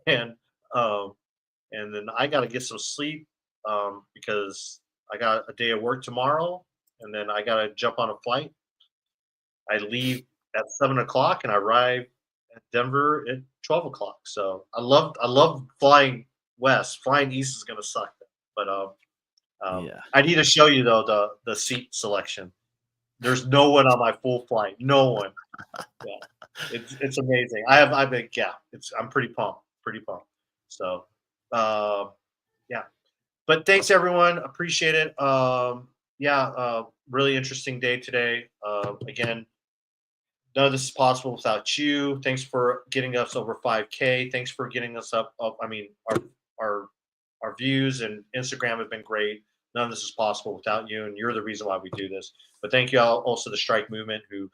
S1: then I got to get some sleep because I got a day of work tomorrow, and then I got to jump on a flight. I leave at 7:00 and I arrive at Denver at 12:00. So I love flying west. Flying east is gonna suck, but I need to show you though the seat selection. There's no one on my full flight. No one. Yeah, it's amazing. I'm pretty pumped. So, but thanks everyone. Appreciate it. Really interesting day today. Again, none of this is possible without you. Thanks for getting us over 5K. Thanks for getting us up. I mean, our views and Instagram have been great. None of this is possible without you, and you're the reason why we do this. But thank you all, also the Strike Movement, who,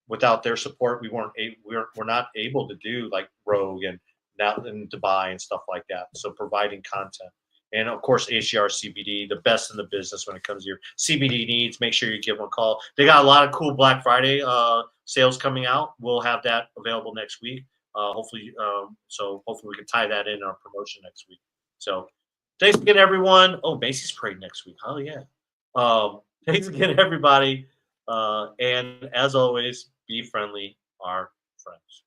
S1: without their support, we're not able to do like Rogue and now in Dubai and stuff like that. So providing content. And of course, ACR CBD, the best in the business when it comes to your CBD needs. Make sure you give them a call. They got a lot of cool Black Friday sales coming out. We'll have that available next week. Hopefully we can tie that in our promotion next week. So thanks again, everyone. Oh, Macy's Parade next week. Oh yeah. Thanks again, everybody. And as always, be friendly, our friends.